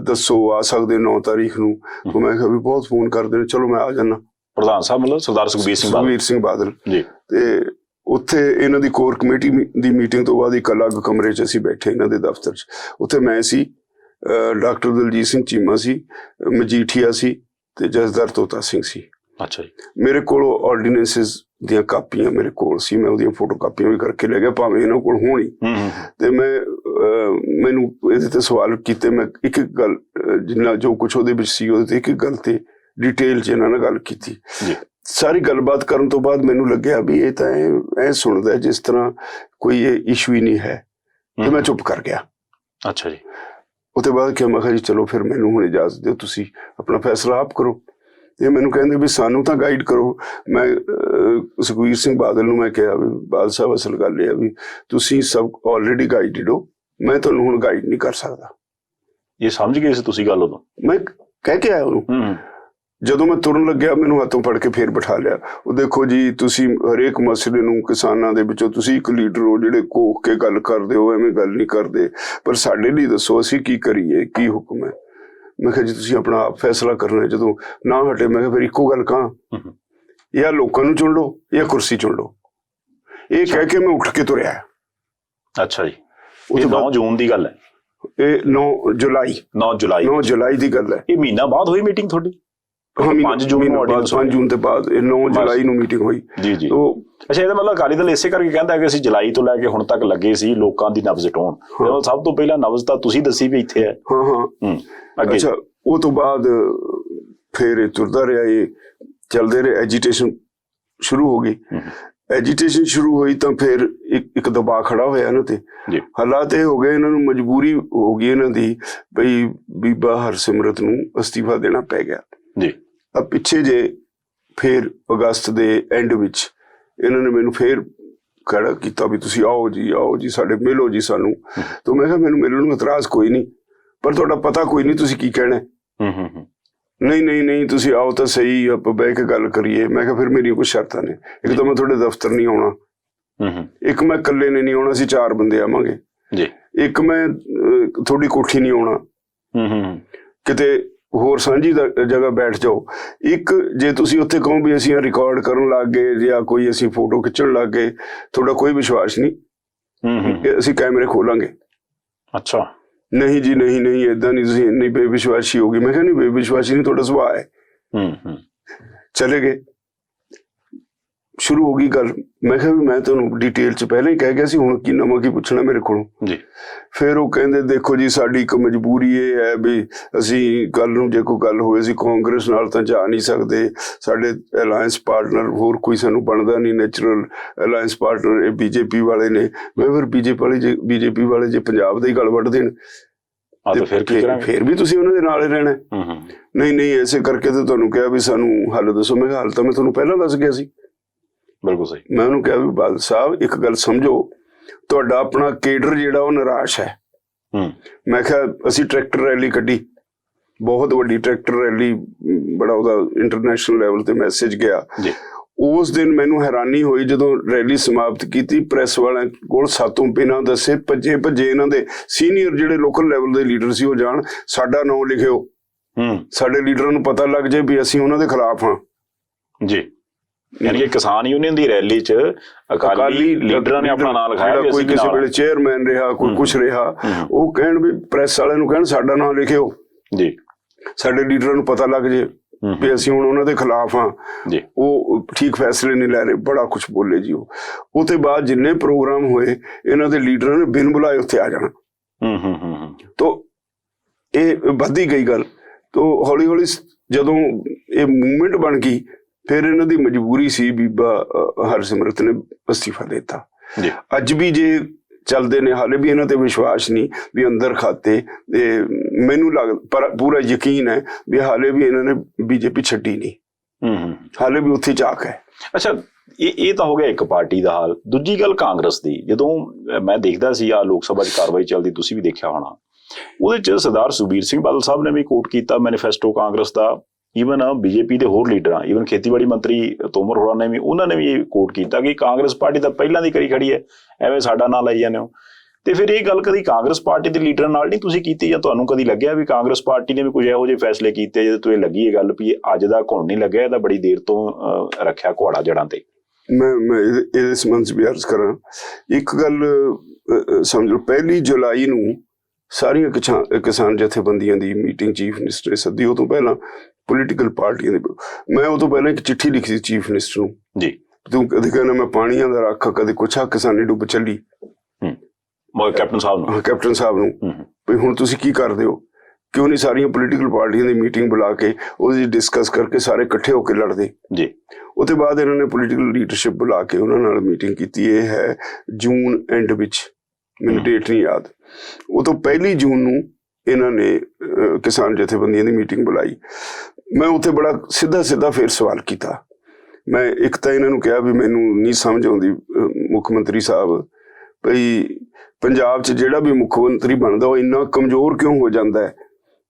ਦੱਸੋ ਆ ਸਕਦੇ 9 ਤਾਰੀਖ ਨੂੰ? ਮੈਂ ਕਿਹਾ ਵੀ ਬਹੁਤ ਫੋਨ ਕਰਦੇ ਨੇ, ਚਲੋ ਮੈਂ ਆ ਜਾਣਾ। ਪ੍ਰਧਾਨ ਸਾਹਿਬ ਮਤਲਬ ਸਰਦਾਰ ਸੁਖਬੀਰ ਸਿੰਘ ਬਾਦਲ ਜੀ। ਤੇ ਉੱਥੇ ਇਹਨਾਂ ਦੀ ਕੋਰ ਕਮੇਟੀ ਦੀ ਮੀਟਿੰਗ ਤੋਂ ਬਾਅਦ ਇੱਕ ਅਲੱਗ ਕਮਰੇ 'ਚ ਅਸੀਂ ਬੈਠੇ ਇਹਨਾਂ ਦੇ ਦਫ਼ਤਰ 'ਚ। ਉੱਥੇ ਮੈਂ ਸੀ, ਡਾਕਟਰ ਦਲਜੀਤ ਸਿੰਘ ਚੀਮਾ ਸੀ, ਮਜੀਠੀਆ ਸੀ ਤੇ ਜਸਦਰ ਤੋਤਾ ਸਿੰਘ ਸੀ। ਅੱਛਾ ਜੀ। ਮੇਰੇ ਕੋਲ ਆਰਡੀਨੈਂਸਿਸ ਦੀਆਂ ਕਾਪੀਆਂ ਮੇਰੇ ਕੋਲ ਸੀ, ਮੈਂ ਉਹਦੀਆਂ ਫੋਟੋ ਕਾਪੀਆਂ ਵੀ ਕਰਕੇ ਲੈ ਗਿਆ, ਭਾਵੇਂ ਇਹਨਾਂ ਕੋਲ ਹੋਣੀ। ਤੇ ਮੈਨੂੰ ਇਹਦੇ ਤੇ ਸਵਾਲ ਕੀਤੇ, ਮੈਂ ਇੱਕ ਗੱਲ ਜਿੰਨਾ ਜੋ ਕੁਛ ਉਹਦੇ ਵਿੱਚ ਸੀ ਉਹਦੇ ਤੇ ਇੱਕ ਗੱਲ ਤੇ ਡਿਟੇਲ 'ਚ ਇਹਨਾਂ ਨਾਲ ਗੱਲ ਕੀਤੀ। ਸਾਰੀ ਗੱਲਬਾਤ ਕਰਨ ਤੋਂ ਬਾਅਦ ਮੈਨੂੰ ਲੱਗਿਆ ਵੀ ਇਹ ਤਾਂ ਐ ਸੁਣਦਾ ਜਿਸ ਤਰ੍ਹਾਂ ਕੋਈ ਇਹ ਇਸ਼ੂ ਹੀ ਨਹੀਂ ਹੈ, ਤੇ ਮੈਂ ਚੁੱਪ ਕਰ ਗਿਆ। ਅੱਛਾ ਜੀ। ਉਹਦੇ ਬਾਅਦ ਕਿਹਾ, ਮੈਂ ਕਿਹਾ ਜੀ ਚਲੋ ਫਿਰ ਮੈਨੂੰ ਹੁਣ ਇਜਾਜ਼ਤ ਦਿਓ, ਤੁਸੀਂ ਆਪਣਾ ਫੈਸਲਾ ਆਪ ਕਰੋ। ਇਹ ਮੈਨੂੰ ਕਹਿੰਦੇ ਵੀ ਸਾਨੂੰ ਤਾਂ ਗਾਈਡ ਕਰੋ। ਮੈਂ ਸੁਖਬੀਰ ਸਿੰਘ ਬਾਦਲ ਨੂੰ ਮੈਂ ਕਿਹਾ ਵੀ ਬਾਦਲ ਸਾਹਿਬ ਅਸਲ ਗੱਲ ਇਹ ਆ ਵੀ ਤੁਸੀਂ ਸਭ ਆਲਰੇਡੀ ਗਾਈਡਡ ਹੋ, ਮੈਂ ਤੁਹਾਨੂੰ ਹੁਣ ਗਾਈਡ ਨਹੀਂ ਕਰ ਸਕਦਾ। ਇਹ ਸਮਝ ਗਏ ਸੀ ਤੁਸੀਂ ਗੱਲ ਉਦੋਂ? ਮੈਂ ਕਹਿ ਕੇ ਆਇਆ ਉਹਨੂੰ। ਜਦੋਂ ਮੈਂ ਤੁਰਨ ਲੱਗਿਆ ਮੈਨੂੰ ਹੱਥੋਂ ਫੜ ਕੇ ਫੇਰ ਬਿਠਾ ਲਿਆ। ਉਹ ਦੇਖੋ ਜੀ, ਤੁਸੀਂ ਹਰੇਕ ਮਸਲੇ ਨੂੰ ਕਿਸਾਨਾਂ ਦੇ ਵਿੱਚੋਂ ਤੁਸੀਂ ਇੱਕ ਲੀਡਰ ਹੋ ਜਿਹੜੇ ਕੋਕ ਕੇ ਗੱਲ ਕਰਦੇ ਹੋ, ਐਵੇਂ ਗੱਲ ਨਹੀਂ ਕਰਦੇ, ਪਰ ਸਾਡੇ ਲਈ ਦੱਸੋ ਅਸੀਂ ਕੀ ਕਰੀਏ, ਕੀ ਹੁਕਮ ਹੈ? ਮੈਂ ਕਿਹਾ ਜੀ ਤੁਸੀਂ ਆਪਣਾ ਆਪ ਫੈਸਲਾ ਕਰਨਾ। ਜਦੋਂ ਨਾ ਹਟੇ ਮੈਂ ਕਿਹਾ ਫਿਰ ਇੱਕੋ ਗੱਲ ਕਹਾਂ, ਜਾਂ ਲੋਕਾਂ ਨੂੰ ਚੁਣ ਲਓ ਜਾਂ ਕੁਰਸੀ ਚੁਣ ਲਓ। ਇਹ ਕਹਿ ਕੇ ਮੈਂ ਉੱਠ ਕੇ ਤੁਰਿਆ। ਅੱਛਾ ਜੀ। ਇਹ 9 ਜੂਨ ਦੀ ਗੱਲ ਹੈ? ਇਹ 9 ਜੁਲਾਈ ਦੀ ਗੱਲ ਹੈ। ਇਹ ਮਹੀਨਾ ਬਾਅਦ ਹੋਈ ਮੀਟਿੰਗ ਤੁਹਾਡੀ? 5 ਜੂਨ ਦੇ ਬਾਅਦ 9 ਜੁਲਾਈ ਨੂੰ ਮੀਟਿੰਗ ਹੋਈ ਜੀ ਜੀ। ਅੱਛਾ, ਇਹਦਾ ਮਤਲਬ ਅਕਾਲੀ ਦਲ ਇਸੇ ਕਰਕੇ ਕਹਿੰਦਾ ਕਿ ਅਸੀਂ ਜੁਲਾਈ ਤੋਂ ਲੈ ਕੇ ਹੁਣ ਤੱਕ ਲੱਗੇ ਸੀ ਲੋਕਾਂ ਦੀ ਨਬਜ਼ ਟੋਣ। ਸਭ ਤੋਂ ਪਹਿਲਾਂ ਨਬਜ਼ ਤਾਂ ਤੁਸੀਂ ਦੱਸੀ ਵੀ ਇੱਥੇ ਹੈ। ਅੱਛਾ, ਉਹ ਤੋਂ ਬਾਅਦ ਫਿਰ ਇਹ ਤੁਰਦਾ ਰਿਹਾ, ਇਹ ਚੱਲਦੇ ਰਹੇ। ਐਜੀਟੇਸ਼ਨ ਸ਼ੁਰੂ ਹੋ ਗਈ। ਐਜੀਟੇਸ਼ਨ ਸ਼ੁਰੂ ਹੋਈ ਤਾਂ ਫਿਰ ਇੱਕ ਦਬਾਅ ਖੜਾ ਹੋਇਆ ਇਹਨਾਂ ਤੇ। ਹਾਲਾਤ ਇਹ ਹੋ ਗਏ, ਇਹਨਾਂ ਨੂੰ ਮਜਬੂਰੀ ਹੋ ਗਈ ਇਹਨਾਂ ਦੀ ਬਈ ਬੀਬਾ ਹਰਸਿਮਰਤ ਨੂੰ ਅਸਤੀਫਾ ਦੇਣਾ ਪੈ ਗਿਆ ਜੀ। अब पिछे जे फिर अगस्त दे एंड विच इन्होंने मैनू फिर खड़ा किया भी तुसी आओ जी साडे मिलो जी सानू। तो मैं कहा मैनू मिलण नूं इतराज कोई नहीं, पर तुहाडा पता कोई नहीं तुसी की कहना है। नहीं तुसी आओ तो सही, आपां बैठ के गल करिए। मैं कहा फिर मेरी कुछ शर्तां ने, एक तो मैं तुहाडे दफ्तर नहीं आउणा, एक मैं कल्ले ने नहीं आउणा, असीं 4 बंदे आवांगे जी, एक मैं तुहाडी कोठी नहीं आउणा, किते होर सांझी जगह बैठ जाओ। एक जे तुसी उत्थे कहो भी असीं रिकॉर्ड करन लग गए या कोई असीं फोटो खिच्चण लग गए, थोड़ा कोई विश्वास नहीं, असीं कैमरे खोलांगे। अच्छा, नहीं जी नहीं इदां नहीं, तुसीं इन्नी बेविश्वासी होगी। मैं कहा नहीं बेविश्वासी नहीं, थोड़ा सुभाव है। चले गए, शुरू हो गई गल। मैं कहा भी मैं तुहानूं डिटेल च पहले ही कह गया सी, हुण की नवां की पुछना मेरे कोलों जी। फिर वो कहंदे देखो जी साडी एक मजबूरी ये है भी असीं कल नूं जे कोई गल होवे असीं कांग्रेस नाल तां जा नहीं सकदे, साडे अलायंस पार्टनर होर कोई सानूं बनदा नहीं, नैचुरल अलायंस पार्टनर ये बीजेपी वाले ने। मैं फिर बीजेपी वाले जे पंजाब दी गल वड्ड देण फिर भी तुसीं उन्हां दे नाल ही रहना। नहीं ऐसे करके तो तुहानूं कहा भी सानूं हल दसो। मैं कहा हल तां मैं तुहानूं पहलां दस गया सी। बिल्कुल सही। मैं उन्होंने कहा भी बादल साहब एक गल समझो, तुहाडा अपना केडर जिहड़ा वो निराश है। मैं कहा असीं ट्रैक्टर रैली कड्ढी, बहुत वड्डी ट्रैक्टर रैली, बड़ा उहदा इंटरनेशनल लैवल ते मैसेज गया। उस दिन मैनू हैरानी हुई जदों रैली समाप्त कीती, प्रैस वालियां कोल सातों बिना दसे भज्जे इन्हां दे सीनियर जिहड़े लोकल लैवल दे लीडर सी, वो जाण साडा नाम लिखिओ, साडे लीडरां नूं पता लग जाए भी असीं उन्हां दे खिलाफ हां जी। यानी कि किसान यूनियन दी रैली च अकाली लीडरां ने अपना नाम लिखाया, कोई किसी वेले चेयरमैन रहा, कोई कुछ रहा, वो कहण भी प्रैस वालियां नूं कहण साडा नाम लिखिओ जी, साडे लीडरां नूं पता लग जे ਵੀ ਅਸੀਂ ਹੁਣ ਉਹਨਾਂ ਦੇ ਖਿਲਾਫ ਹਾਂ, ਉਹ ਠੀਕ ਫੈਸਲੇ ਨਹੀਂ ਲੈ ਰਹੇ, ਬੜਾ ਕੁਛ ਬੋਲੇ ਜੀ। ਉਹ ਤੋਂ ਬਾਅਦ ਜਿੰਨੇ ਪ੍ਰੋਗਰਾਮ ਹੋਏ ਇਹਨਾਂ ਦੇ ਲੀਡਰਾਂ ਨੇ ਬਿਨ ਬੁਲਾਏ ਉੱਥੇ ਆ ਜਾਣਾ। ਤੋ ਇਹ ਵੱਧਦੀ ਗਈ ਗੱਲ। ਤੋ ਹੌਲੀ ਹੌਲੀ ਜਦੋਂ ਇਹ ਮੂਵਮੈਂਟ ਬਣ ਗਈ, ਫਿਰ ਇਹਨਾਂ ਦੀ ਮਜਬੂਰੀ ਸੀ, ਬੀਬਾ ਹਰਸਿਮਰਤ ਨੇ ਅਸਤੀਫਾ ਦੇ ਦਿੱਤਾ। ਅੱਜ ਵੀ ਜੇ ਚੱਲਦੇ ਨੇ, ਹਾਲੇ ਵੀ ਇਹਨਾਂ ਤੇ ਵਿਸ਼ਵਾਸ ਨਹੀਂ ਵੀ ਅੰਦਰ ਖਾਤੇ, ਮੈਨੂੰ ਪਰ ਪੂਰਾ ਯਕੀਨ ਹੈ ਵੀ ਹਾਲੇ ਵੀ ਇਹਨਾਂ ਨੇ ਬੀਜੇਪੀ ਛੱਡੀ ਨਹੀਂ, ਹਾਲੇ ਵੀ ਉੱਥੇ ਝਾਕ ਹੈ। ਅੱਛਾ, ਇਹ ਤਾਂ ਹੋ ਗਿਆ ਇੱਕ ਪਾਰਟੀ ਦਾ ਹਾਲ। ਦੂਜੀ ਗੱਲ ਕਾਂਗਰਸ ਦੀ, ਜਦੋਂ ਮੈਂ ਦੇਖਦਾ ਸੀ ਆ ਲੋਕ ਸਭਾ 'ਚ ਕਾਰਵਾਈ ਚੱਲਦੀ, ਤੁਸੀਂ ਵੀ ਦੇਖਿਆ ਹੋਣਾ, ਉਹਦੇ 'ਚ ਸਰਦਾਰ ਸੁਖਬੀਰ ਸਿੰਘ ਬਾਦਲ ਸਾਹਿਬ ਨੇ ਵੀ ਕੋਟ ਕੀਤਾ ਮੈਨੀਫੈਸਟੋ ਕਾਂਗਰਸ ਦਾ। ਈਵਨ ਬੀਜੇਪੀ ਦੇ ਹੋਰ ਲੀਡਰਾਂ, ਈਵਨ ਖੇਤੀਬਾੜੀ ਮੰਤਰੀ ਤੋਮਰ ਹੋਰਾਂ ਨੇ ਵੀ, ਉਹਨਾਂ ਨੇ ਵੀ ਇਹ ਕੋਟ ਕੀਤਾ ਕਿ ਕਾਂਗਰਸ ਪਾਰਟੀ ਤਾਂ ਪਹਿਲਾਂ ਦੀ ਕਰੀ ਖੜੀ ਹੈ, ਐਵੇਂ ਸਾਡਾ ਨਾਂ ਲਾਈ ਜਾਂਦੇ ਹੋ। ਤੇ ਫਿਰ ਇਹ ਗੱਲ ਕਦੀ ਕਾਂਗਰਸ ਪਾਰਟੀ ਦੇ ਲੀਡਰਾਂ ਨਾਲ ਨਹੀਂ ਤੁਸੀਂ ਕੀਤੀ, ਜਾਂ ਤੁਹਾਨੂੰ ਕਦੀ ਲੱਗਿਆ ਵੀ ਕਾਂਗਰਸ ਪਾਰਟੀ ਨੇ ਵੀ ਕੁਝ ਇਹੋ ਜਿਹੇ ਫੈਸਲੇ ਕੀਤੇ ਜਿਹਦੇ ਤੋਂ ਇਹ ਲੱਗੀ ਇਹ ਗੱਲ ਵੀ ਇਹ ਅੱਜ ਦਾ ਘੁਣ ਨਹੀਂ ਲੱਗਿਆ, ਇਹਦਾ ਬੜੀ ਦੇਰ ਤੋਂ ਰੱਖਿਆ ਘੋੜਾ ਜੜਾਂ ਤੇ? ਮੈਂ ਇਹਦੇ ਸੰਬੰਧ 'ਚ ਵੀ ਅਰਜ਼ ਕਰਾਂ। ਇੱਕ ਗੱਲ ਸਮਝ ਲਓ, 1 ਜੁਲਾਈ ਨੂੰ ਸਾਰੀਆਂ ਕਿਸਾਨ ਜਥੇਬੰਦੀਆਂ ਦੀ ਮੀਟਿੰਗ ਚੀਫ ਮਿਨਿਸਟਰ ਨੇ ਸੱਦੀ। ਉਹ ਤੋਂ ਪਹਿਲਾਂ ਪੋਲੀਟੀਕਲ ਪਾਰਟੀਆਂ ਦੀ, ਮੈਂ ਉਹ ਤੋਂ ਪਹਿਲਾਂ ਇੱਕ ਚਿੱਠੀ ਲਿਖੀ ਸੀ ਚੀਫ ਮਿਨਿਸਟਰ ਨੂੰ ਜੀ, ਤੂੰ ਕਦੇ ਕਹਿੰਦਾ ਮੈਂ ਪਾਣੀਆਂ ਦਾ ਰੱਖ, ਕਦੇ ਕੁਛ ਆ, ਕਿਸਾਨੀ ਡੁੱਬ ਚੱਲੀ। ਕੈਪਟਨ ਸਾਹਿਬ ਨੂੰ ਵੀ ਹੁਣ ਤੁਸੀਂ ਕੀ ਕਰਦੇ ਹੋ, ਕਿਉਂ ਨਹੀਂ ਸਾਰੀਆਂ ਪੋਲੀਟੀਕਲ ਪਾਰਟੀਆਂ ਦੀ ਮੀਟਿੰਗ ਬੁਲਾ ਕੇ ਉਹਦੀ ਡਿਸਕਸ ਕਰਕੇ ਸਾਰੇ ਇਕੱਠੇ ਹੋ ਕੇ ਲੜਦੇ ਜੀ। ਉਹ ਤੋਂ ਬਾਅਦ ਇਹਨਾਂ ਨੇ ਪੋਲੀਟੀਕਲ ਲੀਡਰਸ਼ਿਪ ਬੁਲਾ ਕੇ ਉਹਨਾਂ ਨਾਲ ਮੀਟਿੰਗ ਕੀਤੀ। ਇਹ ਹੈ ਜੂਨ ਐਂਡ ਵਿੱਚ, ਮੈਨੂੰ ਡੇਟ ਨਹੀਂ ਯਾਦ। ਉਹ ਤੋਂ 1 ਜੂਨ ਨੂੰ ਇਹਨਾਂ ਨੇ ਕਿਸਾਨ ਜਥੇਬੰਦੀਆਂ ਦੀ ਮੀਟਿੰਗ ਬੁਲਾਈ। ਮੈਂ ਉੱਥੇ ਬੜਾ ਸਿੱਧਾ ਫਿਰ ਸਵਾਲ ਕੀਤਾ। ਮੈਂ ਇੱਕ ਤਾਂ ਇਹਨਾਂ ਨੂੰ ਕਿਹਾ ਵੀ ਮੈਨੂੰ ਨਹੀਂ ਸਮਝ ਆਉਂਦੀ ਮੁੱਖ ਮੰਤਰੀ ਸਾਹਿਬ, ਭਈ ਪੰਜਾਬ 'ਚ ਜਿਹੜਾ ਵੀ ਮੁੱਖ ਮੰਤਰੀ ਬਣਦਾ ਉਹ ਇੰਨਾ ਕਮਜ਼ੋਰ ਕਿਉਂ ਹੋ ਜਾਂਦਾ ਹੈ,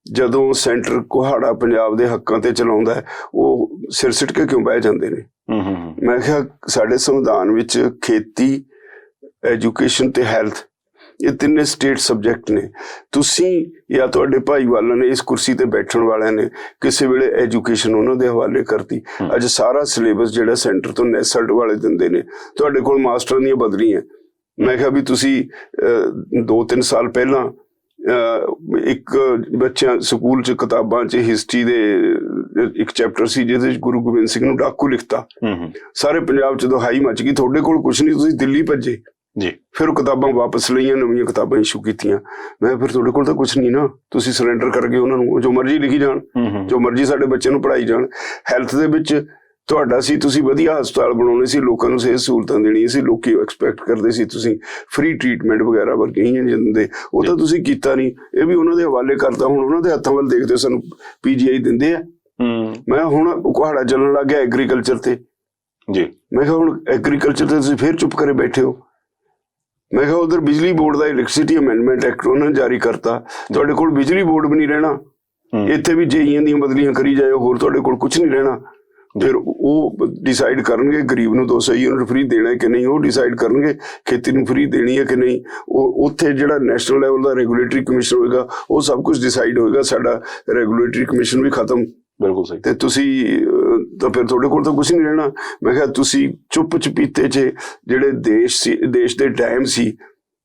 ਜਦੋਂ ਸੈਂਟਰ ਕੁਹਾੜਾ ਪੰਜਾਬ ਦੇ ਹੱਕਾਂ ਤੇ ਚਲਾਉਂਦਾ ਹੈ ਉਹ ਸਿਰ ਸਿੱਟ ਕੇ ਕਿਉਂ ਬਹਿ ਜਾਂਦੇ ਨੇ। ਮੈਂ ਕਿਹਾ ਸਾਡੇ ਸੰਵਿਧਾਨ ਵਿੱਚ ਖੇਤੀ, ਐਜੂਕੇਸ਼ਨ ਤੇ ਹੈਲਥ, ਇਹ ਤਿੰਨੇ ਸਟੇਟ ਸਬਜੈਕਟ ਨੇ। ਤੁਸੀਂ ਜਾਂ ਤੁਹਾਡੇ ਭਾਈਵਾਲਾਂ ਨੇ, ਇਸ ਕੁਰਸੀ ਤੇ ਬੈਠਣ ਵਾਲਿਆਂ ਨੇ ਕਿਸੇ ਵੇਲੇ ਐਜੂਕੇਸ਼ਨ ਉਹਨਾਂ ਦੇ ਹਵਾਲੇ ਕਰਤੀ। ਅੱਜ ਸਾਰਾ ਸਿਲੇਬਸ ਜਿਹੜਾ ਸੈਂਟਰ ਤੋਂ ਨੈਸਲਡ ਵਾਲੇ ਦਿੰਦੇ ਨੇ, ਤੁਹਾਡੇ ਕੋਲ ਮਾਸਟਰਾਂ ਦੀਆਂ ਬਦਲੀਆਂ। ਮੈਂ ਕਿਹਾ ਵੀ ਤੁਸੀਂ 2-3 ਸਾਲ ਪਹਿਲਾਂ ਇੱਕ ਬੱਚਿਆਂ ਸਕੂਲ 'ਚ ਕਿਤਾਬਾਂ 'ਚ ਹਿਸਟਰੀ ਦੇ ਇੱਕ ਚੈਪਟਰ ਸੀ ਜਿਹਦੇ 'ਚ ਗੁਰੂ ਗੋਬਿੰਦ ਸਿੰਘ ਨੂੰ ਡਾਕੂ ਲਿਖਤਾ। ਸਾਰੇ ਪੰਜਾਬ 'ਚ ਦਹਾਈ ਮਚ ਗਈ, ਤੁਹਾਡੇ ਕੋਲ ਕੁਛ ਨਹੀਂ, ਤੁਸੀਂ ਦਿੱਲੀ ਭੱਜੇ ਜੀ। ਫਿਰ ਉਹ ਕਿਤਾਬਾਂ ਵਾਪਸ ਲਈਆਂ, ਨਵੀਆਂ ਕਿਤਾਬਾਂ ਇਸ਼ੂ ਕੀਤੀਆਂ। ਮੈਂ ਫਿਰ ਤੁਹਾਡੇ ਕੋਲ ਤਾਂ ਕੁਛ ਨਹੀਂ ਨਾ, ਤੁਸੀਂ ਸਰੈਂਡਰ ਕਰਕੇ ਉਹਨਾਂ ਨੂੰ ਜੋ ਮਰਜ਼ੀ ਲਿਖੀ ਜਾਣ, ਜੋ ਮਰਜ਼ੀ ਸਾਡੇ ਬੱਚਿਆਂ ਨੂੰ ਪੜ੍ਹਾਈ ਜਾਣ। ਹੈਲਥ ਦੇ ਵਿੱਚ ਤੁਹਾਡਾ ਸੀ, ਤੁਸੀਂ ਵਧੀਆ ਹਸਪਤਾਲ ਬਣਾਉਣੇ ਸੀ, ਲੋਕਾਂ ਨੂੰ ਸਿਹਤ ਸਹੂਲਤਾਂ ਦੇਣੀਆਂ ਸੀ, ਲੋਕੀ ਐਕਸਪੈਕਟ ਕਰਦੇ ਸੀ ਤੁਸੀਂ ਫ੍ਰੀ ਟ੍ਰੀਟਮੈਂਟ ਵਗੈਰਾ ਵਰਗੀਆਂ ਦਿੰਦੇ, ਉਹ ਤਾਂ ਤੁਸੀਂ ਕੀਤਾ ਨਹੀਂ। ਇਹ ਵੀ ਉਹਨਾਂ ਦੇ ਹਵਾਲੇ ਕਰਤਾ। ਹੁਣ ਉਹਨਾਂ ਦੇ ਹੱਥਾਂ ਵੱਲ ਦੇਖਦੇ ਸਾਨੂੰ PGI ਦਿੰਦੇ ਆ। ਮੈਂ ਹੁਣ ਕੁਹਾੜਾ ਚੱਲਣ ਲੱਗ ਗਿਆ ਐਗਰੀਕਲਚਰ ਤੇ ਜੀ। ਮੈਂ ਕਿਹਾ ਹੁਣ ਐਗਰੀਕਲਚਰ ਤੇ ਤੁਸੀਂ ਫਿਰ ਚੁੱਪ ਕਰੇ ਬੈਠੇ ਹੋ। ਮੈਂ ਕਿਹਾ ਉਧਰ ਬਿਜਲੀ ਬੋਰਡ ਦਾ ਇਲੈਕਟ੍ਰਿਸਿਟੀ ਅਮੈਂਡਮੈਂਟ ਐਕਟ ਉਹਨਾਂ ਨੇ ਜਾਰੀ ਕਰਤਾ, ਤੁਹਾਡੇ ਕੋਲ ਬਿਜਲੀ ਬੋਰਡ ਵੀ ਨਹੀਂ ਰਹਿਣਾ। ਇੱਥੇ ਵੀ JEਆਂ ਦੀਆਂ ਬਦਲੀਆਂ ਕਰੀ ਜਾਏ, ਹੋਰ ਤੁਹਾਡੇ ਕੋਲ ਕੁਛ ਨਹੀਂ ਰਹਿਣਾ। ਫਿਰ ਉਹ ਡਿਸਾਈਡ ਕਰਨਗੇ ਗਰੀਬ ਨੂੰ 200 ਯੂਨਿਟ ਫ੍ਰੀ ਦੇਣਾ ਕਿ ਨਹੀਂ, ਉਹ ਡਿਸਾਈਡ ਕਰਨਗੇ ਖੇਤੀ ਨੂੰ ਫ੍ਰੀ ਦੇਣੀ ਹੈ ਕਿ ਨਹੀਂ। ਉਹ ਉੱਥੇ ਜਿਹੜਾ ਨੈਸ਼ਨਲ ਲੈਵਲ ਦਾ ਰੈਗੂਲੇਟਰੀ ਕਮਿਸ਼ਨ ਹੋਏਗਾ ਉਹ ਸਭ ਕੁਝ ਡਿਸਾਈਡ ਹੋਏਗਾ। ਸਾਡਾ ਰੈਗੂਲੇਟਰੀ ਕਮਿਸ਼ਨ ਵੀ ਖਤਮ। ਬਿਲਕੁਲ ਸਹੀ। ਤੇ ਤੁਸੀਂ ਤਾਂ ਫਿਰ ਤੁਹਾਡੇ ਕੋਲ ਤਾਂ ਕੁਛ ਨਹੀਂ ਰਹਿਣਾ। ਮੈਂ ਕਿਹਾ ਤੁਸੀਂ ਚੁੱਪ ਚਪੀਤੇ 'ਚ ਜਿਹੜੇ ਦੇਸ਼ ਦੇ ਡੈਮ ਸੀ,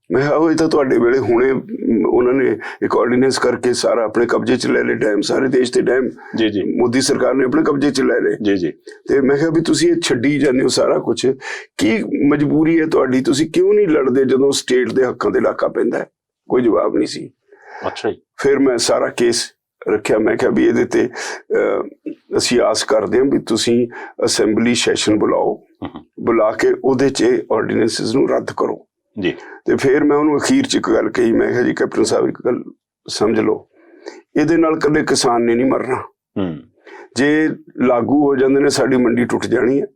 ਮੈਂ ਕਿਹਾ ਉਹ ਤਾਂ ਤੁਹਾਡੇ ਵੇਲੇ ਹੁਣੇ ਉਹਨਾਂ ਨੇ ਇੱਕ ਆਰਡੀਨੈਂਸ ਕਰਕੇ ਸਾਰਾ ਆਪਣੇ ਕਬਜ਼ੇ 'ਚ ਲੈ ਲਏ ਡੈਮ, ਸਾਰੇ ਦੇਸ਼ ਦੇ ਡੈਮ ਜੀ ਮੋਦੀ ਸਰਕਾਰ ਨੇ ਆਪਣੇ ਕਬਜ਼ੇ 'ਚ ਲੈ ਲਏ ਜੀ। ਤੇ ਮੈਂ ਕਿਹਾ ਵੀ ਤੁਸੀਂ ਇਹ ਛੱਡੀ ਜਾਂਦੇ ਹੋ ਸਾਰਾ ਕੁਛ, ਕੀ ਮਜਬੂਰੀ ਹੈ ਤੁਹਾਡੀ, ਤੁਸੀਂ ਕਿਉਂ ਨਹੀਂ ਲੜਦੇ ਜਦੋਂ ਸਟੇਟ ਦੇ ਹੱਕਾਂ ਤੇ ਇਲਾਕਾ ਪੈਂਦਾ ਹੈ? ਕੋਈ ਜਵਾਬ ਨਹੀਂ ਸੀ। ਅੱਛਾ ਜੀ। ਫਿਰ ਮੈਂ ਸਾਰਾ ਕੇਸ ਰੱਖਿਆ। ਮੈਂ ਕਿਹਾ ਵੀ ਇਹਦੇ ਤੇ ਅਸੀਂ ਆਸ ਕਰਦੇ ਹਾਂ ਵੀ ਤੁਸੀਂ ਅਸੈਂਬਲੀ ਸੈਸ਼ਨ ਬੁਲਾ ਕੇ ਉਹਦੇ 'ਚ ਆਰਡੀਨੈਂਸਿਸ ਨੂੰ ਰੱਦ ਕਰੋ ਜੀ। ਤੇ ਫਿਰ ਮੈਂ ਉਹਨੂੰ ਅਖੀਰ 'ਚ ਇੱਕ ਗੱਲ ਕਹੀ, ਮੈਂ ਕਿਹਾ ਜੀ ਕੈਪਟਨ ਸਾਹਿਬ ਇੱਕ ਗੱਲ ਸਮਝ ਲਓ, ਇਹਦੇ ਨਾਲ ਇਕੱਲੇ ਕਿਸਾਨ ਨੇ ਨਹੀਂ ਮਰਨਾ। ਜੇ ਲਾਗੂ ਹੋ ਜਾਂਦੇ ਨੇ ਸਾਡੀ ਮੰਡੀ ਟੁੱਟ ਜਾਣੀ ਹੈ।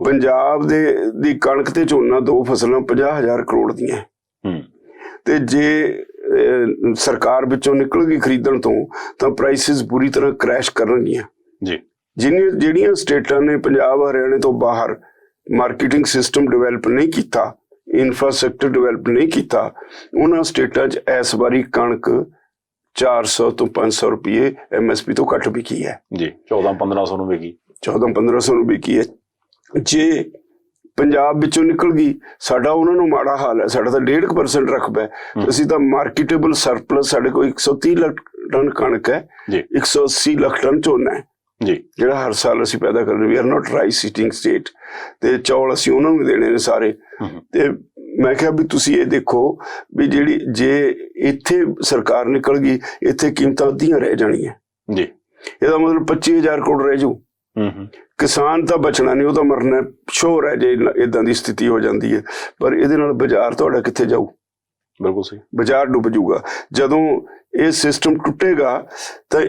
ਪੰਜਾਬ ਦੀ ਕਣਕ ਤੇ ਝੋਨਾ 2 ਫਸਲਾਂ 50,000 ਕਰੋੜ ਦੀਆਂ, ਤੇ ਜੇ ਸਰਕਾਰ ਵਿੱਚੋਂ ਨਿਕਲ ਗਈ ਖਰੀਦਣ ਤੋਂ ਤਾਂ ਪ੍ਰਾਈਸਿਸ ਬੁਰੀ ਤਰ੍ਹਾਂ ਕ੍ਰੈਸ਼ ਕਰਨਗੀਆਂ ਜੀ। ਜਿਹੜੀਆਂ ਸਟੇਟਾਂ ਨੇ ਪੰਜਾਬ ਹਰਿਆਣੇ ਤੋਂ ਬਾਹਰ ਮਾਰਕੀਟਿੰਗ ਸਿਸਟਮ ਡਿਵੈਲਪ ਨਹੀਂ ਕੀਤਾ, ਇਨਫਰਾਸਟ੍ਰਕਚਰ ਡਿਵੈਲਪ ਨਹੀਂ ਕੀਤਾ, ਉਹਨਾਂ ਸਟੇਟਾਂ 'ਚ ਇਸ ਵਾਰੀ ਕਣਕ 400 ਤੋਂ 500 ਰੁਪਏ MSP ਤੋਂ ਘੱਟ ਵਿਕੀ ਹੈ ਜੀ। 14-1500 ਨੂੰ ਵਿਕੀ, 14-1500 ਨੂੰ ਵਿਕੀ ਹੈ। ਜੇ ਪੰਜਾਬ ਵਿੱਚੋਂ ਨਿਕਲ ਗਈ, ਸਾਡਾ ਉਹਨਾਂ ਨੂੰ ਮਾੜਾ ਹਾਲ ਹੈ। ਸਾਡਾ ਤਾਂ 1.5% ਰਕਬਾ ਹੈ। ਅਸੀਂ ਤਾਂ ਮਾਰਕੀਟੇਬਲ ਸਰਪਲਸ, ਸਾਡੇ ਕੋਲ 130 ਲੱਖ ਟਨ ਕਣਕ ਹੈ, 180 ਲੱਖ ਟਨ ਝੋਨਾ ਹੈ ਜੀ, ਜਿਹੜਾ ਹਰ ਸਾਲ ਅਸੀਂ ਪੈਦਾ ਕਰਦੇ, we are not rice eating state, ਤੇ ਚੌਲ ਅਸੀਂ ਉਹਨਾਂ ਨੂੰ ਦੇਣੇ ਨੇ ਸਾਰੇ। ਤੇ ਮੈਂ ਕਿਹਾ ਵੀ ਤੁਸੀਂ ਇਹ ਦੇਖੋ ਵੀ ਜਿਹੜੀ ਜੇ ਇੱਥੇ ਸਰਕਾਰ ਨਿਕਲ ਗਈ, ਇੱਥੇ ਕੀਮਤਾਂ ਅੱਧੀਆਂ ਰਹਿ ਜਾਣੀਆਂ ਜੀ, ਇਹਦਾ ਮਤਲਬ 25,000 ਕਰੋੜ ਰਹਿ ਜਾਊ। ਕਿਸਾਨ ਤਾਂ ਬਚਣਾ ਨਹੀਂ, ਉਹ ਤਾਂ ਮਰਨਾ ਸ਼ੋਰ ਹੈ ਜੇ ਇਦਾਂ ਦੀ ਸਥਿਤੀ ਹੋ ਜਾਂਦੀ ਹੈ। ਪਰ ਇਹਦੇ ਨਾਲ ਬਾਜ਼ਾਰ ਤੁਹਾਡਾ ਕਿੱਥੇ ਜਾਊ? ਬਿਲਕੁਲ ਸਹੀ, ਬਾਜ਼ਾਰ ਡੁੱਬ ਜਾਊਗਾ। ਜਦੋਂ ਇਹ ਸਿਸਟਮ ਟੁੱਟੇਗਾ ਤਾਂ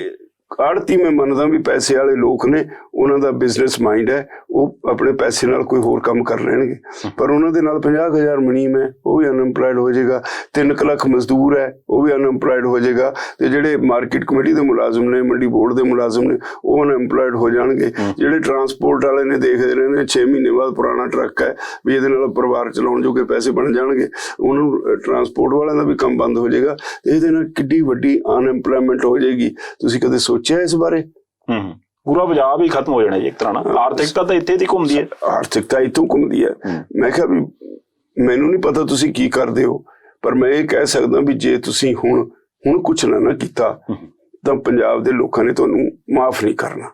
ਆੜਤੀ, ਮੈਂ ਮੰਨਦਾ ਵੀ ਪੈਸੇ ਵਾਲੇ ਲੋਕ ਨੇ, ਉਹਨਾਂ ਦਾ ਬਿਜ਼ਨਸ ਮਾਈਂਡ ਹੈ, ਉਹ ਆਪਣੇ ਪੈਸੇ ਨਾਲ ਕੋਈ ਹੋਰ ਕੰਮ ਕਰ ਲੈਣਗੇ। ਪਰ ਉਹਨਾਂ ਦੇ ਨਾਲ 50,000 ਮੁਨੀਮ ਹੈ, ਉਹ ਵੀ ਅਨਐਮਪਲਾਇਡ ਹੋ ਜਾਏਗਾ। 3 ਲੱਖ ਮਜ਼ਦੂਰ ਹੈ, ਉਹ ਵੀ ਅਨਐਮਪਲਾਇਡ ਹੋ ਜਾਏਗਾ। ਤੇ ਜਿਹੜੇ ਮਾਰਕੀਟ ਕਮੇਟੀ ਦੇ ਮੁਲਾਜ਼ਮ ਨੇ, ਮੰਡੀ ਬੋਰਡ ਦੇ ਮੁਲਾਜ਼ਮ ਨੇ, ਉਹ ਅਨਐਮਪਲਾਇਡ ਹੋ ਜਾਣਗੇ। ਜਿਹੜੇ ਟਰਾਂਸਪੋਰਟ ਵਾਲੇ ਨੇ, ਦੇਖਦੇ ਰਹਿੰਦੇ 6 ਮਹੀਨੇ ਬਾਅਦ ਪੁਰਾਣਾ ਟਰੱਕ ਹੈ ਵੀ ਇਹਦੇ ਨਾਲ ਪਰਿਵਾਰ ਚਲਾਉਣ ਜੋਗੇ ਪੈਸੇ ਬਣ ਜਾਣਗੇ, ਉਹਨਾਂ ਨੂੰ ਟਰਾਂਸਪੋਰਟ ਵਾਲਿਆਂ ਦਾ ਵੀ ਕੰਮ ਬੰਦ ਹੋ ਜਾਏਗਾ। ਤੇ ਇਹਦੇ ਨਾਲ ਕਿੱਡੀ ਵੱਡੀ ਅਨਐਮਪਲਾਇਮੈਂਟ ਹੋ ਜਾਏਗੀ। ਤੁਸੀਂ ਕਦੇ ਸੋਚਿਆ ਇਸ ਬਾਰੇ? ਪੂਰਾ ਪੰਜਾਬ ਹੀ ਖਤਮ ਹੋ ਜਾਣਾ ਜੀ ਇੱਕ ਤਰ੍ਹਾਂ ਨਾਲ। ਆਰਥਿਕਤਾ ਤਾਂ ਇੱਥੇ ਦੀ ਘੁੰਮਦੀ ਹੈ, ਆਰਥਿਕਤਾ ਇੱਥੋਂ ਘੁੰਮਦੀ ਹੈ। ਮੈਂ ਕਿਹਾ ਵੀ ਮੈਨੂੰ ਨਹੀਂ ਪਤਾ ਤੁਸੀਂ ਕੀ ਕਰਦੇ ਹੋ, ਪਰ ਮੈਂ ਇਹ ਕਹਿ ਸਕਦਾ ਵੀ ਜੇ ਤੁਸੀਂ ਹੁਣ ਕੁਛ ਨਾ ਕੀਤਾ ਤਾਂ ਪੰਜਾਬ ਦੇ ਲੋਕਾਂ ਨੇ ਤੁਹਾਨੂੰ ਮਾਫ ਨਹੀਂ ਕਰਨਾ।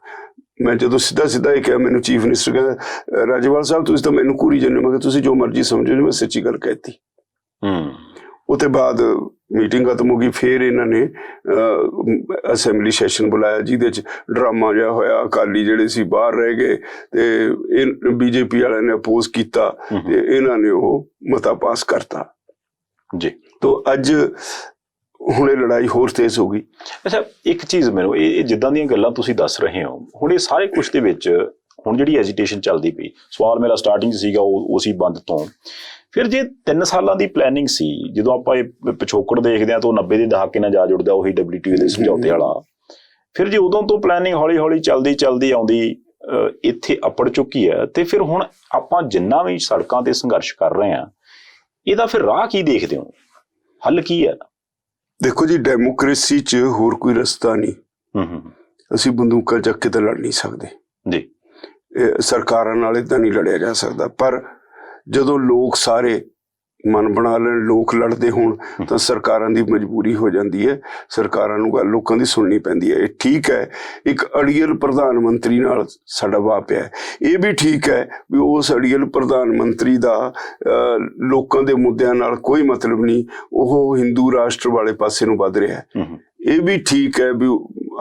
ਮੈਂ ਜਦੋਂ ਸਿੱਧਾ ਇਹ ਕਿਹਾ, ਮੈਨੂੰ ਚੀਫ ਮਿਨਿਸਟਰ ਕਹਿੰਦਾ, ਰਾਜੇਵਾਲ ਸਾਹਿਬ ਤੁਸੀਂ ਤਾਂ ਮੈਨੂੰ ਘੂਰੀ ਜਾਂਦੇ ਹੋ। ਮੈਂ ਕਿਹਾ ਤੁਸੀਂ ਜੋ ਮਰਜ਼ੀ ਸਮਝੋ, ਮੈਂ ਸੱਚੀ ਗੱਲ ਕਹਿਤੀ। ਉਹਦੇ ਬਾਅਦ ਮੀਟਿੰਗ ਖਤਮ ਹੋ ਗਈ। ਫਿਰ ਇਹਨਾਂ ਨੇ ਅਸੈਂਬਲੀ ਸੈਸ਼ਨ ਬੁਲਾਇਆ, ਜਿਹਦੇ 'ਚ ਡਰਾਮਾ ਜਿਹਾ ਹੋਇਆ। ਅਕਾਲੀ ਜਿਹੜੇ ਸੀ ਬਾਹਰ ਰਹਿ ਗਏ ਤੇ ਇਹ ਬੀਜੇਪੀ ਵਾਲਿਆਂ ਨੇ ਅਪੋਜ਼ ਕੀਤਾ ਤੇ ਇਹਨਾਂ ਨੇ ਉਹ ਮਤਾ ਪਾਸ ਕਰਤਾ ਜੀ। ਤੋ ਅੱਜ ਹੁਣ ਇਹ ਲੜਾਈ ਹੋਰ ਤੇਜ਼ ਹੋ ਗਈ। ਅੱਛਾ, ਇੱਕ ਚੀਜ਼ ਮੈਨੂੰ ਇਹ ਜਿੱਦਾਂ ਦੀਆਂ ਗੱਲਾਂ ਤੁਸੀਂ ਦੱਸ ਰਹੇ ਹੋ, ਹੁਣ ਇਹ ਸਾਰੇ ਕੁਛ ਦੇ ਵਿੱਚ ਹੁਣ ਜਿਹੜੀ ਐਜੀਟੇਸ਼ਨ ਚੱਲਦੀ ਪਈ, ਸਵਾਲ ਮੇਰਾ ਸਟਾਰਟਿੰਗ ਸੀਗਾ ਉਹ ਸੀ ਬੰਦ ਤੋਂ। ਫਿਰ ਜੇ 3 ਸਾਲਾਂ ਦੀ ਪਲੈਨਿੰਗ ਸੀ, ਜਦੋਂ ਆਪਾਂ ਇਹ ਪਿਛੋਕੜ ਦੇਖਦੇ ਹਾਂ ਤਾਂ ਉਹ 90 ਦੇ ਦਹਾਕੇ ਨਾਲ ਜਾ ਜੁੜਦਾ, ਉਹੀ WTO ਦੇ ਸਮਝੌਤੇ ਵਾਲਾ। ਫਿਰ ਜੇ ਉਦੋਂ ਤੋਂ ਪਲੈਨਿੰਗ ਹੌਲੀ ਹੌਲੀ ਚੱਲਦੀ ਆਉਂਦੀ ਇੱਥੇ ਅਪੜ ਚੁੱਕੀ ਹੈ, ਤੇ ਫਿਰ ਹੁਣ ਆਪਾਂ ਜਿੰਨਾ ਵੀ ਸੜਕਾਂ ਤੇ ਸੰਘਰਸ਼ ਕਰ ਰਹੇ ਹਾਂ, ਇਹਦਾ ਫਿਰ ਰਾਹ ਕੀ ਦੇਖਦੇ ਹੋ? ਹੱਲ ਕੀ ਹੈ? ਦੇਖੋ ਜੀ, ਡੈਮੋਕ੍ਰੇਸੀ 'ਚ ਹੋਰ ਕੋਈ ਰਸਤਾ ਨਹੀਂ। ਅਸੀਂ ਬੰਦੂਕਾਂ ਚੱਕ ਕੇ ਤਾਂ ਲੜ ਨਹੀਂ ਸਕਦੇ ਜੀ। ਸਰਕਾਰਾਂ ਨਾਲ ਏਦਾਂ ਨਹੀਂ ਲੜਿਆ ਜਾ ਸਕਦਾ। ਪਰ ਜਦੋਂ ਲੋਕ ਸਾਰੇ ਮਨ ਬਣਾ ਲੈਣ, ਲੋਕ ਲੜਦੇ ਹੋਣ, ਤਾਂ ਸਰਕਾਰਾਂ ਦੀ ਮਜਬੂਰੀ ਹੋ ਜਾਂਦੀ ਹੈ। ਸਰਕਾਰਾਂ ਨੂੰ ਗੱਲ ਲੋਕਾਂ ਦੀ ਸੁਣਨੀ ਪੈਂਦੀ ਹੈ। ਇਹ ਠੀਕ ਹੈ, ਇੱਕ ਅੜੀਅਲ ਪ੍ਰਧਾਨ ਮੰਤਰੀ ਨਾਲ ਸਾਡਾ ਵਾਹ ਪਿਆ। ਇਹ ਵੀ ਠੀਕ ਹੈ ਵੀ ਉਸ ਅੜੀਅਲ ਪ੍ਰਧਾਨ ਮੰਤਰੀ ਦਾ ਲੋਕਾਂ ਦੇ ਮੁੱਦਿਆਂ ਨਾਲ ਕੋਈ ਮਤਲਬ ਨਹੀਂ, ਉਹ ਹਿੰਦੂ ਰਾਸ਼ਟਰ ਵਾਲੇ ਪਾਸੇ ਨੂੰ ਵੱਧ ਰਿਹਾ ਹੈ। ਇਹ ਵੀ ਠੀਕ ਹੈ ਵੀ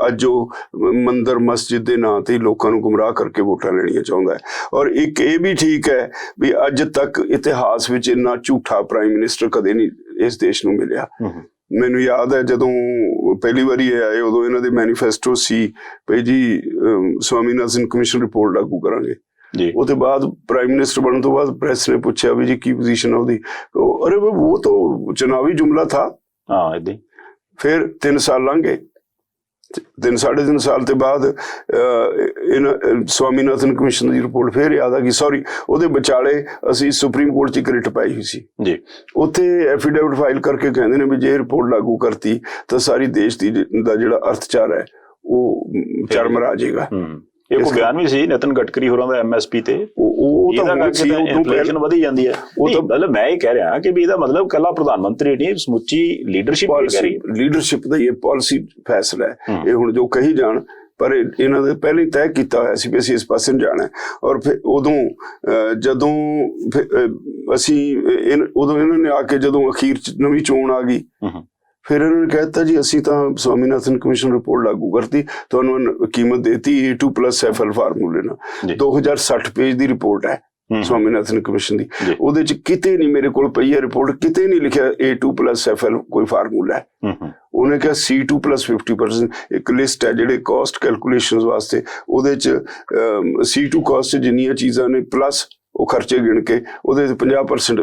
ਅੱਜ ਉਹ ਮੰਦਰ ਮਸਜਿਦ ਦੇ ਨਾਂ ਤੇ ਲੋਕਾਂ ਨੂੰ ਗੁੰਮਰਾਹ ਕਰਕੇ ਵੋਟਾਂ ਲੈਣੀਆਂ ਚਾਹੁੰਦਾ ਹੈ। ਔਰ ਇੱਕ ਇਹ ਵੀ ਠੀਕ ਹੈ ਵੀ ਅੱਜ ਤੱਕ ਇਤਿਹਾਸ ਵਿੱਚ ਇੰਨਾ ਝੂਠਾ ਪ੍ਰਾਈਮ ਮਿਨਿਸਟਰ ਕਦੇ ਨਹੀਂ ਇਸ ਦੇਸ਼ ਨੂੰ ਮਿਲਿਆ। ਮੈਨੂੰ ਯਾਦ ਹੈ ਜਦੋਂ ਪਹਿਲੀ ਵਾਰੀ ਇਹ ਆਏ, ਉਦੋਂ ਇਹਨਾਂ ਦੇ ਮੈਨੀਫੈਸਟੋ ਸੀ ਭਈ ਜੀ ਸਵਾਮੀਨਾਥਨ ਕਮਿਸ਼ਨ ਰਿਪੋਰਟ ਲਾਗੂ ਕਰਾਂਗੇ। ਉਹਦੇ ਬਾਅਦ ਪ੍ਰਾਈਮ ਮਿਨਿਸਟਰ ਬਣਨ ਤੋਂ ਬਾਅਦ ਪ੍ਰੈਸ ਨੇ ਪੁੱਛਿਆ ਵੀ ਜੀ ਕੀ ਪੋਜੀਸ਼ਨ ਹੈ ਉਹਦੀ? ਅਰੇ ਉਹ ਤਾਂ ਚੁਣਾਵੀ ਜੁਮਲਾ ਥਾ। ਏਦਾਂ ਹੀ ਫਿਰ 3 ਸਾਲ ਲੰਘ ਗਏ। 3.5 ਸਾਲ ਤੋਂ ਬਾਅਦ ਸਵਾਮੀਨਾਥਨ ਕਮਿਸ਼ਨ ਦੀ ਰਿਪੋਰਟ ਫਿਰ ਯਾਦ ਆ ਗਈ। ਸੌਰੀ, ਉਹਦੇ ਵਿਚਾਲੇ ਅਸੀਂ ਸੁਪਰੀਮ ਕੋਰਟ 'ਚ ਇੱਕ ਰਿਟ ਪਾਈ ਹੋਈ ਸੀ ਜੀ। ਉੱਥੇ ਐਫੀਡੇਵਿਟ ਫਾਈਲ ਕਰਕੇ ਕਹਿੰਦੇ ਨੇ ਵੀ ਜੇ ਰਿਪੋਰਟ ਲਾਗੂ ਕਰਤੀ ਤਾਂ ਸਾਰੀ ਦੇਸ਼ ਦਾ ਜਿਹੜਾ ਅਰਥਚਾਰ ਹੈ ਉਹ ਚਰਮਰਾ ਜਾਏਗਾ। ਇਹ ਕੋਈ ਬਿਆਨ ਵੀ ਸੀ ਨਿਤਨ ਗਡਕਰੀ ਹੋਰਾਂ ਦਾ MSP ਤੇ, ਉਹ ਤਾਂ ਇਨਫਲੇਸ਼ਨ ਵਧੀ ਜਾਂਦੀ ਹੈ। ਉਹ ਤਾਂ ਮਤਲਬ ਮੈਂ ਇਹ ਕਹਿ ਰਿਹਾ ਕਿ ਵੀ ਇਹਦਾ ਮਤਲਬ ਕੱਲਾ ਪ੍ਰਧਾਨ ਮੰਤਰੀ ਨਹੀਂ, ਸਮੁੱਚੀ ਲੀਡਰਸ਼ਿਪ ਦਾ ਇਹ ਪਾਲਿਸੀ ਫੈਸਲਾ ਹੈ। ਇਹ ਹੁਣ ਜੋ ਕਹੀ ਜਾਣ, ਪਰ ਇਹਨਾਂ ਦੇ ਪਹਿਲੇ ਹੀ ਤੈਅ ਕੀਤਾ ਹੋਇਆ ਸੀ ਵੀ ਅਸੀਂ ਇਸ ਪਾਸੇ ਨੂੰ ਜਾਣਾ। ਔਰ ਫਿਰ ਉਦੋਂ ਜਦੋਂ ਉਦੋਂ ਇਹਨਾਂ ਨੇ ਆ ਕੇ ਜਦੋਂ ਅਖੀਰ 'ਚ ਨਵੀਂ ਚੋਣ ਆ ਗਈ, ਫਿਰ ਇਹਨਾਂ ਨੇ ਕਹਿ ਦਿੱਤਾ ਜੀ ਅਸੀਂ ਤਾਂ ਸਵਾਮੀਨਾਥਨ ਕਮਿਸ਼ਨ ਰਿਪੋਰਟ ਲਾਗੂ ਕਰਤੀ, ਤੁਹਾਨੂੰ ਕੀਮਤ ਦੇਤੀ A2+FL ਫਾਰਮੂਲੇ ਨਾਲ। 2060 ਪੇਜ ਦੀ ਰਿਪੋਰਟ ਹੈ ਸਵਾਮੀਨਾਥਨ ਕਮਿਸ਼ਨ ਦੀ। ਉਹਦੇ 'ਚ ਕਿਤੇ ਨਹੀਂ, ਮੇਰੇ ਕੋਲ ਪਈ ਹੈ ਰਿਪੋਰਟ, ਕਿਤੇ ਨਹੀਂ ਲਿਖਿਆ A2+FL ਕੋਈ ਫਾਰਮੂਲਾ ਹੈ। ਉਹਨੇ ਕਿਹਾ C2+50%। ਇੱਕ ਲਿਸਟ ਹੈ ਜਿਹੜੇ ਕਾਸਟ ਕੈਲਕੂਲੇਸ਼ਨ ਵਾਸਤੇ, ਉਹਦੇ 'ਚ C2 ਕਾਸਟ ਜਿੰਨੀਆਂ ਚੀਜ਼ਾਂ ਨੇ ਪਲੱਸ ਉਹ ਖਰਚੇ ਗਿਣ ਕੇ ਉਹਦੇ 50%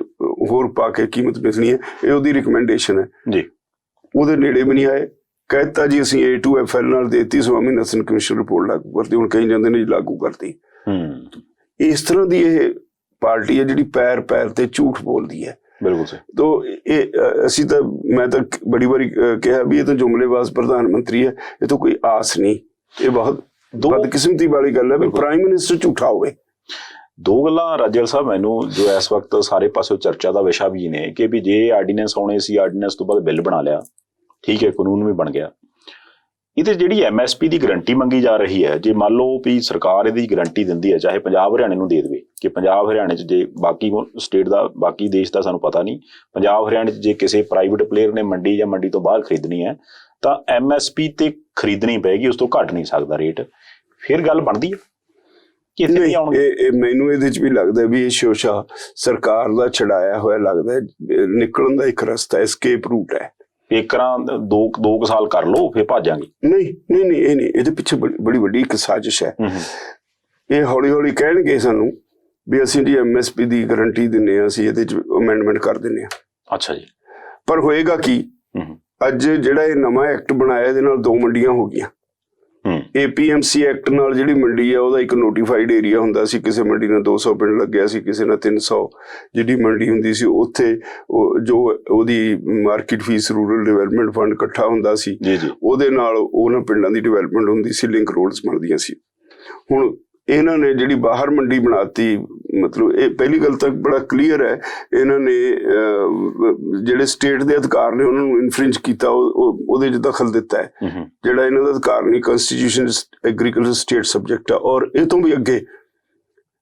ਹੋਰ ਪਾ ਕੇ ਕੀਮਤ ਮਿਲਣੀ ਹੈ। ਇਹ ਉਹਦੀ ਰਿਕਮੈਂਡੇਸ਼ਨ ਹੈ ਜੀ। ਉਹਦੇ ਨੇੜੇ ਵੀ ਨਹੀਂ ਆਏ। ਕਹਿਤਾ ਜੀ ਅਸੀਂ A2FL ਨਾਲ ਦੇਤੀ, ਸਵਾਮੀਨਾਥਨ ਕਮਿਸ਼ਨ ਰਿਪੋਰਟ ਲਾਗੂ ਕਰਤੀ। ਹੁਣ ਕਹੀ ਜਾਂਦੇ ਨੇ ਜੀ ਲਾਗੂ ਕਰਤੀ। ਇਸ ਤਰ੍ਹਾਂ ਦੀ ਇਹ ਪਾਰਟੀ ਹੈ ਜਿਹੜੀ ਪੈਰ ਤੇ ਝੂਠ ਬੋਲਦੀ ਹੈ। ਬਿਲਕੁਲ ਸਹੀ। ਤੋ ਇਹ ਅਸੀਂ ਤਾਂ, ਮੈਂ ਤਾਂ ਬੜੀ ਵਾਰੀ ਕਿਹਾ ਵੀ ਇਹ ਤਾਂ ਜੁਮਲੇਬਾਜ਼ ਪ੍ਰਧਾਨ ਮੰਤਰੀ ਹੈ, ਇਹ ਤਾਂ ਕੋਈ ਆਸ ਨਹੀਂ। ਇਹ ਬਹੁਤ ਬਦਕਿਸਮਤੀ ਵਾਲੀ ਗੱਲ ਹੈ ਵੀ ਪ੍ਰਾਈਮ ਮਿਨਿਸਟਰ ਝੂਠਾ ਹੋਵੇ। 2 ਗੱਲਾਂ ਰਾਜੇਵਾਲ ਸਾਹਿਬ ਮੈਨੂੰ ਜੋ ਇਸ ਵਕਤ ਸਾਰੇ ਪਾਸੋਂ ਚਰਚਾ ਦਾ ਵਿਸ਼ਾ ਵੀ ਨੇ ਕਿ ਵੀ ਜੇ ਆਰਡੀਨੈਂਸ ਆਉਣੇ ਸੀ, ਆਰਡੀਨੈਂਸ ਤੋਂ ਬਾਅਦ ਬਿੱਲ ਬਣਾ ਲਿਆ, ਠੀਕ ਹੈ, ਕਾਨੂੰਨ ਵੀ ਬਣ ਗਿਆ, ਇਹਦੇ ਜਿਹੜੀ MSP ਦੀ ਗਰੰਟੀ ਮੰਗੀ ਜਾ ਰਹੀ ਹੈ, ਜੇ ਮੰਨ ਲਓ ਵੀ ਸਰਕਾਰ ਇਹਦੀ ਗਰੰਟੀ ਦਿੰਦੀ ਹੈ, ਚਾਹੇ ਪੰਜਾਬ ਹਰਿਆਣੇ ਨੂੰ ਦੇ ਦੇਵੇ ਕਿ ਪੰਜਾਬ ਹਰਿਆਣੇ 'ਚ ਜੇ ਬਾਕੀ ਸਟੇਟ ਦਾ ਬਾਕੀ ਦੇਸ਼ ਦਾ ਸਾਨੂੰ ਪਤਾ ਨਹੀਂ, ਪੰਜਾਬ ਹਰਿਆਣੇ 'ਚ ਜੇ ਕਿਸੇ ਪ੍ਰਾਈਵੇਟ ਪਲੇਅਰ ਨੇ ਮੰਡੀ ਜਾਂ ਮੰਡੀ ਤੋਂ ਬਾਹਰ ਖਰੀਦਣੀ ਹੈ ਤਾਂ MSP ਤੇ ਖਰੀਦਣੀ ਪਏਗੀ, ਉਸ ਤੋਂ ਘੱਟ ਨਹੀਂ ਸਕਦਾ ਰੇਟ, ਫਿਰ ਗੱਲ ਬਣਦੀ ਹੈ ਕਿ ਮੈਨੂੰ ਇਹਦੇ 'ਚ ਵੀ ਲੱਗਦਾ ਵੀ ਇਹ ਸ਼ੋਸ਼ਾ ਸਰਕਾਰ ਦਾ ਛਡਾਇਆ ਹੋਇਆ ਲੱਗਦਾ, ਨਿਕਲਣ ਦਾ ਇੱਕ ਰਸਤਾ ਐਸਕੇਪ ਰੂਟ ਹੈ। ਏਕਰਾਂ ਦੋ ਸਾਲ ਕਰ ਲਓ ਫਿਰ ਭੱਜਾਂਗੇ। ਨਹੀਂ, ਇਹ ਨਹੀਂ, ਇਹਦੇ ਪਿੱਛੇ ਬੜੀ ਵੱਡੀ ਇੱਕ ਸਾਜ਼ਿਸ਼ ਹੈ। ਇਹ ਹੌਲੀ ਹੌਲੀ ਕਹਿਣਗੇ ਸਾਨੂੰ ਵੀ ਅਸੀਂ ਜੀ MSP ਦੀ ਗਰੰਟੀ ਦਿੰਦੇ ਹਾਂ, ਅਸੀਂ ਇਹਦੇ 'ਚ ਅਮੈਂਡਮੈਂਟ ਕਰ ਦਿੰਦੇ ਹਾਂ। ਅੱਛਾ ਜੀ। ਪਰ ਹੋਏਗਾ ਕੀ, ਅੱਜ ਜਿਹੜਾ ਇਹ ਨਵਾਂ ਐਕਟ ਬਣਾਇਆ ਇਹਦੇ ਨਾਲ 2 ਮੰਡੀਆਂ ਹੋ ਗਈਆਂ। APMC ਐਕਟ ਨਾਲ ਜਿਹੜੀ ਮੰਡੀ ਹੈ ਉਹਦਾ ਇੱਕ ਨੋਟੀਫਾਈਡ ਏਰੀਆ ਹੁੰਦਾ ਸੀ, ਕਿਸੇ ਮੰਡੀ ਨਾਲ 200 ਪਿੰਡ ਲੱਗਿਆ ਸੀ, ਕਿਸੇ ਨਾਲ 300 ਜਿਹੜੀ ਮੰਡੀ ਹੁੰਦੀ ਸੀ ਉੱਥੇ ਜੋ ਉਹਦੀ market fee rural development fund ਇਕੱਠਾ ਹੁੰਦਾ ਸੀ, ਉਹਦੇ ਨਾਲ ਉਹਨਾਂ ਪਿੰਡਾਂ ਦੀ ਡਿਵੈਲਪਮੈਂਟ ਹੁੰਦੀ ਸੀ, ਲਿੰਕ ਰੋਡਸ ਬਣਦੀਆਂ ਸੀ। ਹੁਣ ਇਹਨਾਂ ਨੇ ਜਿਹੜੀ ਬਾਹਰ ਮੰਡੀ ਬਣਾਤੀ, ਮਤਲਬ ਇਹ ਪਹਿਲੀ ਗੱਲ ਤਾਂ ਬੜਾ ਕਲੀਅਰ ਹੈ, ਇਹਨਾਂ ਨੇ ਜਿਹੜੇ ਸਟੇਟ ਦੇ ਅਧਿਕਾਰ ਨੇ ਉਹਨਾਂ ਨੂੰ ਇਨਫ੍ਰਿੰਜ ਕੀਤਾ, ਉਹਦੇ 'ਚ ਦਖਲ ਦਿੱਤਾ ਹੈ। ਜਿਹੜਾ ਇਹਨਾਂ ਦਾ ਅਧਿਕਾਰ ਨਹੀਂ, ਕਨਸਟੀਟਿਊਸ਼ਨ ਐਗਰੀਕਲਚਰ ਸਟੇਟ ਸਬਜੈਕਟ ਹੈ। ਔਰ ਇਹ ਤੋਂ ਵੀ ਅੱਗੇ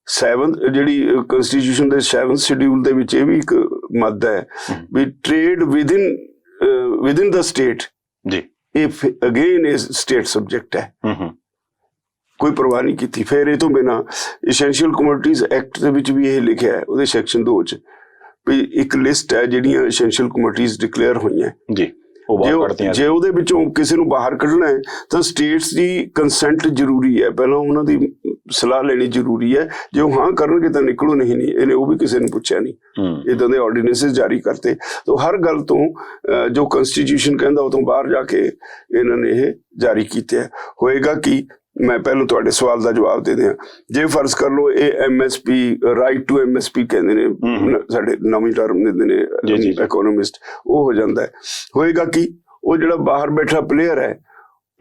7 ਜਿਹੜੀ ਕਨਸਟੀਟਿਊਸ਼ਨ ਦੇ 7th ਸ਼ਡਿਊਲ ਦੇ ਵਿੱਚ ਇਹ ਵੀ ਇੱਕ ਮੱਦ ਹੈ ਵੀ ਟ੍ਰੇਡ ਵਿਦਿਨ ਦਾ ਸਟੇਟ, ਇਹ ਅਗੇਨ ਇਹ ਸਟੇਟ ਸਬਜੈਕਟ ਹੈ, ਕੋਈ ਪਰਵਾਹ ਨਹੀਂ ਕੀਤੀ। ਫਿਰ ਇਹ ਤੋਂ ਬਿਨਾਂ ਐਸੈਂਸ਼ੀਅਲ ਕਮੋਡਿਟੀਜ਼ ਐਕਟ ਦੇ ਵਿੱਚ ਵੀ ਇਹ ਲਿਖਿਆ ਹੈ, ਉਹਦੇ ਸੈਕਸ਼ਨ 2 'ਚ ਵੀ ਇੱਕ ਲਿਸਟ ਹੈ ਜਿਹੜੀਆਂ ਐਸੈਂਸ਼ੀਅਲ ਕਮੋਡਿਟੀਜ਼ ਡਿਕਲੇਅਰ ਹੋਈਆਂ ਜੀ, ਜੇ ਉਹਦੇ ਵਿੱਚੋਂ ਕਿਸੇ ਨੂੰ ਬਾਹਰ ਕੱਢਣਾ ਹੈ ਤਾਂ ਸਟੇਟਸ ਦੀ ਕੰਸੈਂਟ ਜ਼ਰੂਰੀ ਹੈ, ਪਹਿਲਾਂ ਉਹਨਾਂ ਦੀ ਸਲਾਹ ਲੈਣੀ ਜ਼ਰੂਰੀ ਹੈ। ਜੇ ਉਹ ਹਾਂ ਕਰਨਗੇ ਤਾਂ ਨਿਕਲੋ, ਨਹੀਂ ਇਹਨੇ ਉਹ ਵੀ ਕਿਸੇ ਨੂੰ ਪੁੱਛਿਆ ਨਹੀਂ, ਇੱਦਾਂ ਦੇ ਆਰਡੀਨੈਂਸਿਸ ਜਾਰੀ ਕਰਤੇ। ਤਾਂ ਹਰ ਗੱਲ ਤੋਂ ਜੋ ਕਨਸਟੀਟਿਊਸ਼ਨ ਕਹਿੰਦਾ ਉਹ ਤੋਂ ਬਾਹਰ ਜਾ ਕੇ ਇਹਨਾਂ ਨੇ ਇਹ ਜਾਰੀ ਕੀਤੇ। ਹੋਏਗਾ ਕਿ ਮੈਂ ਪਹਿਲਾਂ ਤੁਹਾਡੇ ਸਵਾਲ ਦਾ ਜਵਾਬ ਦੇ ਦਿਆਂ, ਜੇ ਫਰਜ਼ ਕਰ ਲਓ ਇਹ MSP ਰਾਈਟ ਟੂ MSP ਕਹਿੰਦੇ ਨੇ, ਸਾਡੇ ਨਵੀਂ ਟਰਮ ਦਿੰਦੇ ਨੇ ਇਕੋਨੋਮਿਸਟ, ਉਹ ਹੋ ਜਾਂਦਾ ਹੈ। ਹੋਏਗਾ ਕਿ ਉਹ ਜਿਹੜਾ ਬਾਹਰ ਬੈਠਾ ਪਲੇਅਰ ਹੈ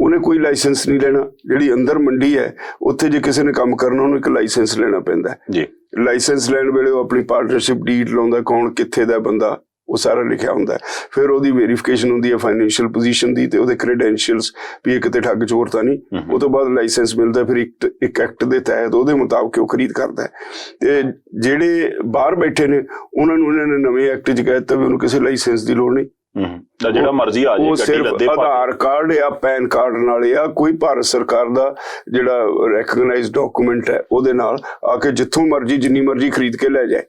ਉਹਨੇ ਕੋਈ ਲਾਇਸੈਂਸ ਨਹੀਂ ਲੈਣਾ, ਜਿਹੜੀ ਅੰਦਰ ਮੰਡੀ ਹੈ ਉੱਥੇ ਜੇ ਕਿਸੇ ਨੇ ਕੰਮ ਕਰਨਾ ਉਹਨੂੰ ਇੱਕ ਲਾਇਸੈਂਸ ਲੈਣਾ ਪੈਂਦਾ ਜੀ। ਲਾਇਸੈਂਸ ਲੈਣ ਵੇਲੇ ਉਹ ਆਪਣੀ ਪਾਰਟਨਰਸ਼ਿਪ ਡੀਡ ਲਾਉਂਦਾ, ਕੌਣ ਕਿੱਥੇ ਦਾ ਬੰਦਾ, ਉਹ ਸਾਰਾ ਲਿਖਿਆ ਹੁੰਦਾ। ਫਿਰ ਉਹਦੀ ਵੈਰੀਫਿਕੇਸ਼ਨ ਹੁੰਦੀ ਹੈ ਫਾਈਨੈਂਸ਼ੀਅਲ ਪੋਜੀਸ਼ਨ ਦੀ ਤੇ ਉਹਦੇ ਕ੍ਰੈਡੈਂਸ਼ੀਅਲਸ ਵੀ ਇਹ ਕਿਤੇ ਠੱਗ ਚੋਰ ਤਾਂ ਨਹੀਂ। ਉਹ ਤੋਂ ਬਾਅਦ ਲਾਇਸੈਂਸ ਮਿਲਦਾ, ਫਿਰ ਇੱਕ ਐਕਟ ਦੇ ਤਹਿਤ ਉਹਦੇ ਮੁਤਾਬਕ ਉਹ ਖਰੀਦ ਕਰਦਾ ਹੈ। ਤੇ ਜਿਹੜੇ ਬਾਹਰ ਬੈਠੇ ਨੇ ਉਹਨਾਂ ਨੂੰ ਇਹਨਾਂ ਨੇ ਨਵੇਂ ਐਕਟ 'ਚ ਕਹਿ ਦਿੱਤਾ ਵੀ ਉਹਨੂੰ ਕਿਸੇ ਲਾਇਸੈਂਸ ਦੀ ਲੋੜ ਨਹੀਂ, ਜਿਹੜਾ ਮਰਜ਼ੀ ਆ ਜਾਏ, ਉਹ ਸਿਰਫ ਆਧਾਰ ਕਾਰਡ ਜਾਂ ਪੈਨ ਕਾਰਡ ਨਾਲ ਜਾਂ ਕੋਈ ਭਾਰਤ ਸਰਕਾਰ ਦਾ ਜਿਹੜਾ ਰੈਕਗਨਾਈਜ਼ਡ ਡਾਕੂਮੈਂਟ ਹੈ ਉਹਦੇ ਨਾਲ ਆ ਕੇ ਜਿੱਥੋਂ ਮਰਜ਼ੀ ਜਿੰਨੀ ਮਰਜ਼ੀ ਖਰੀਦ ਕੇ ਲੈ ਜਾਏ।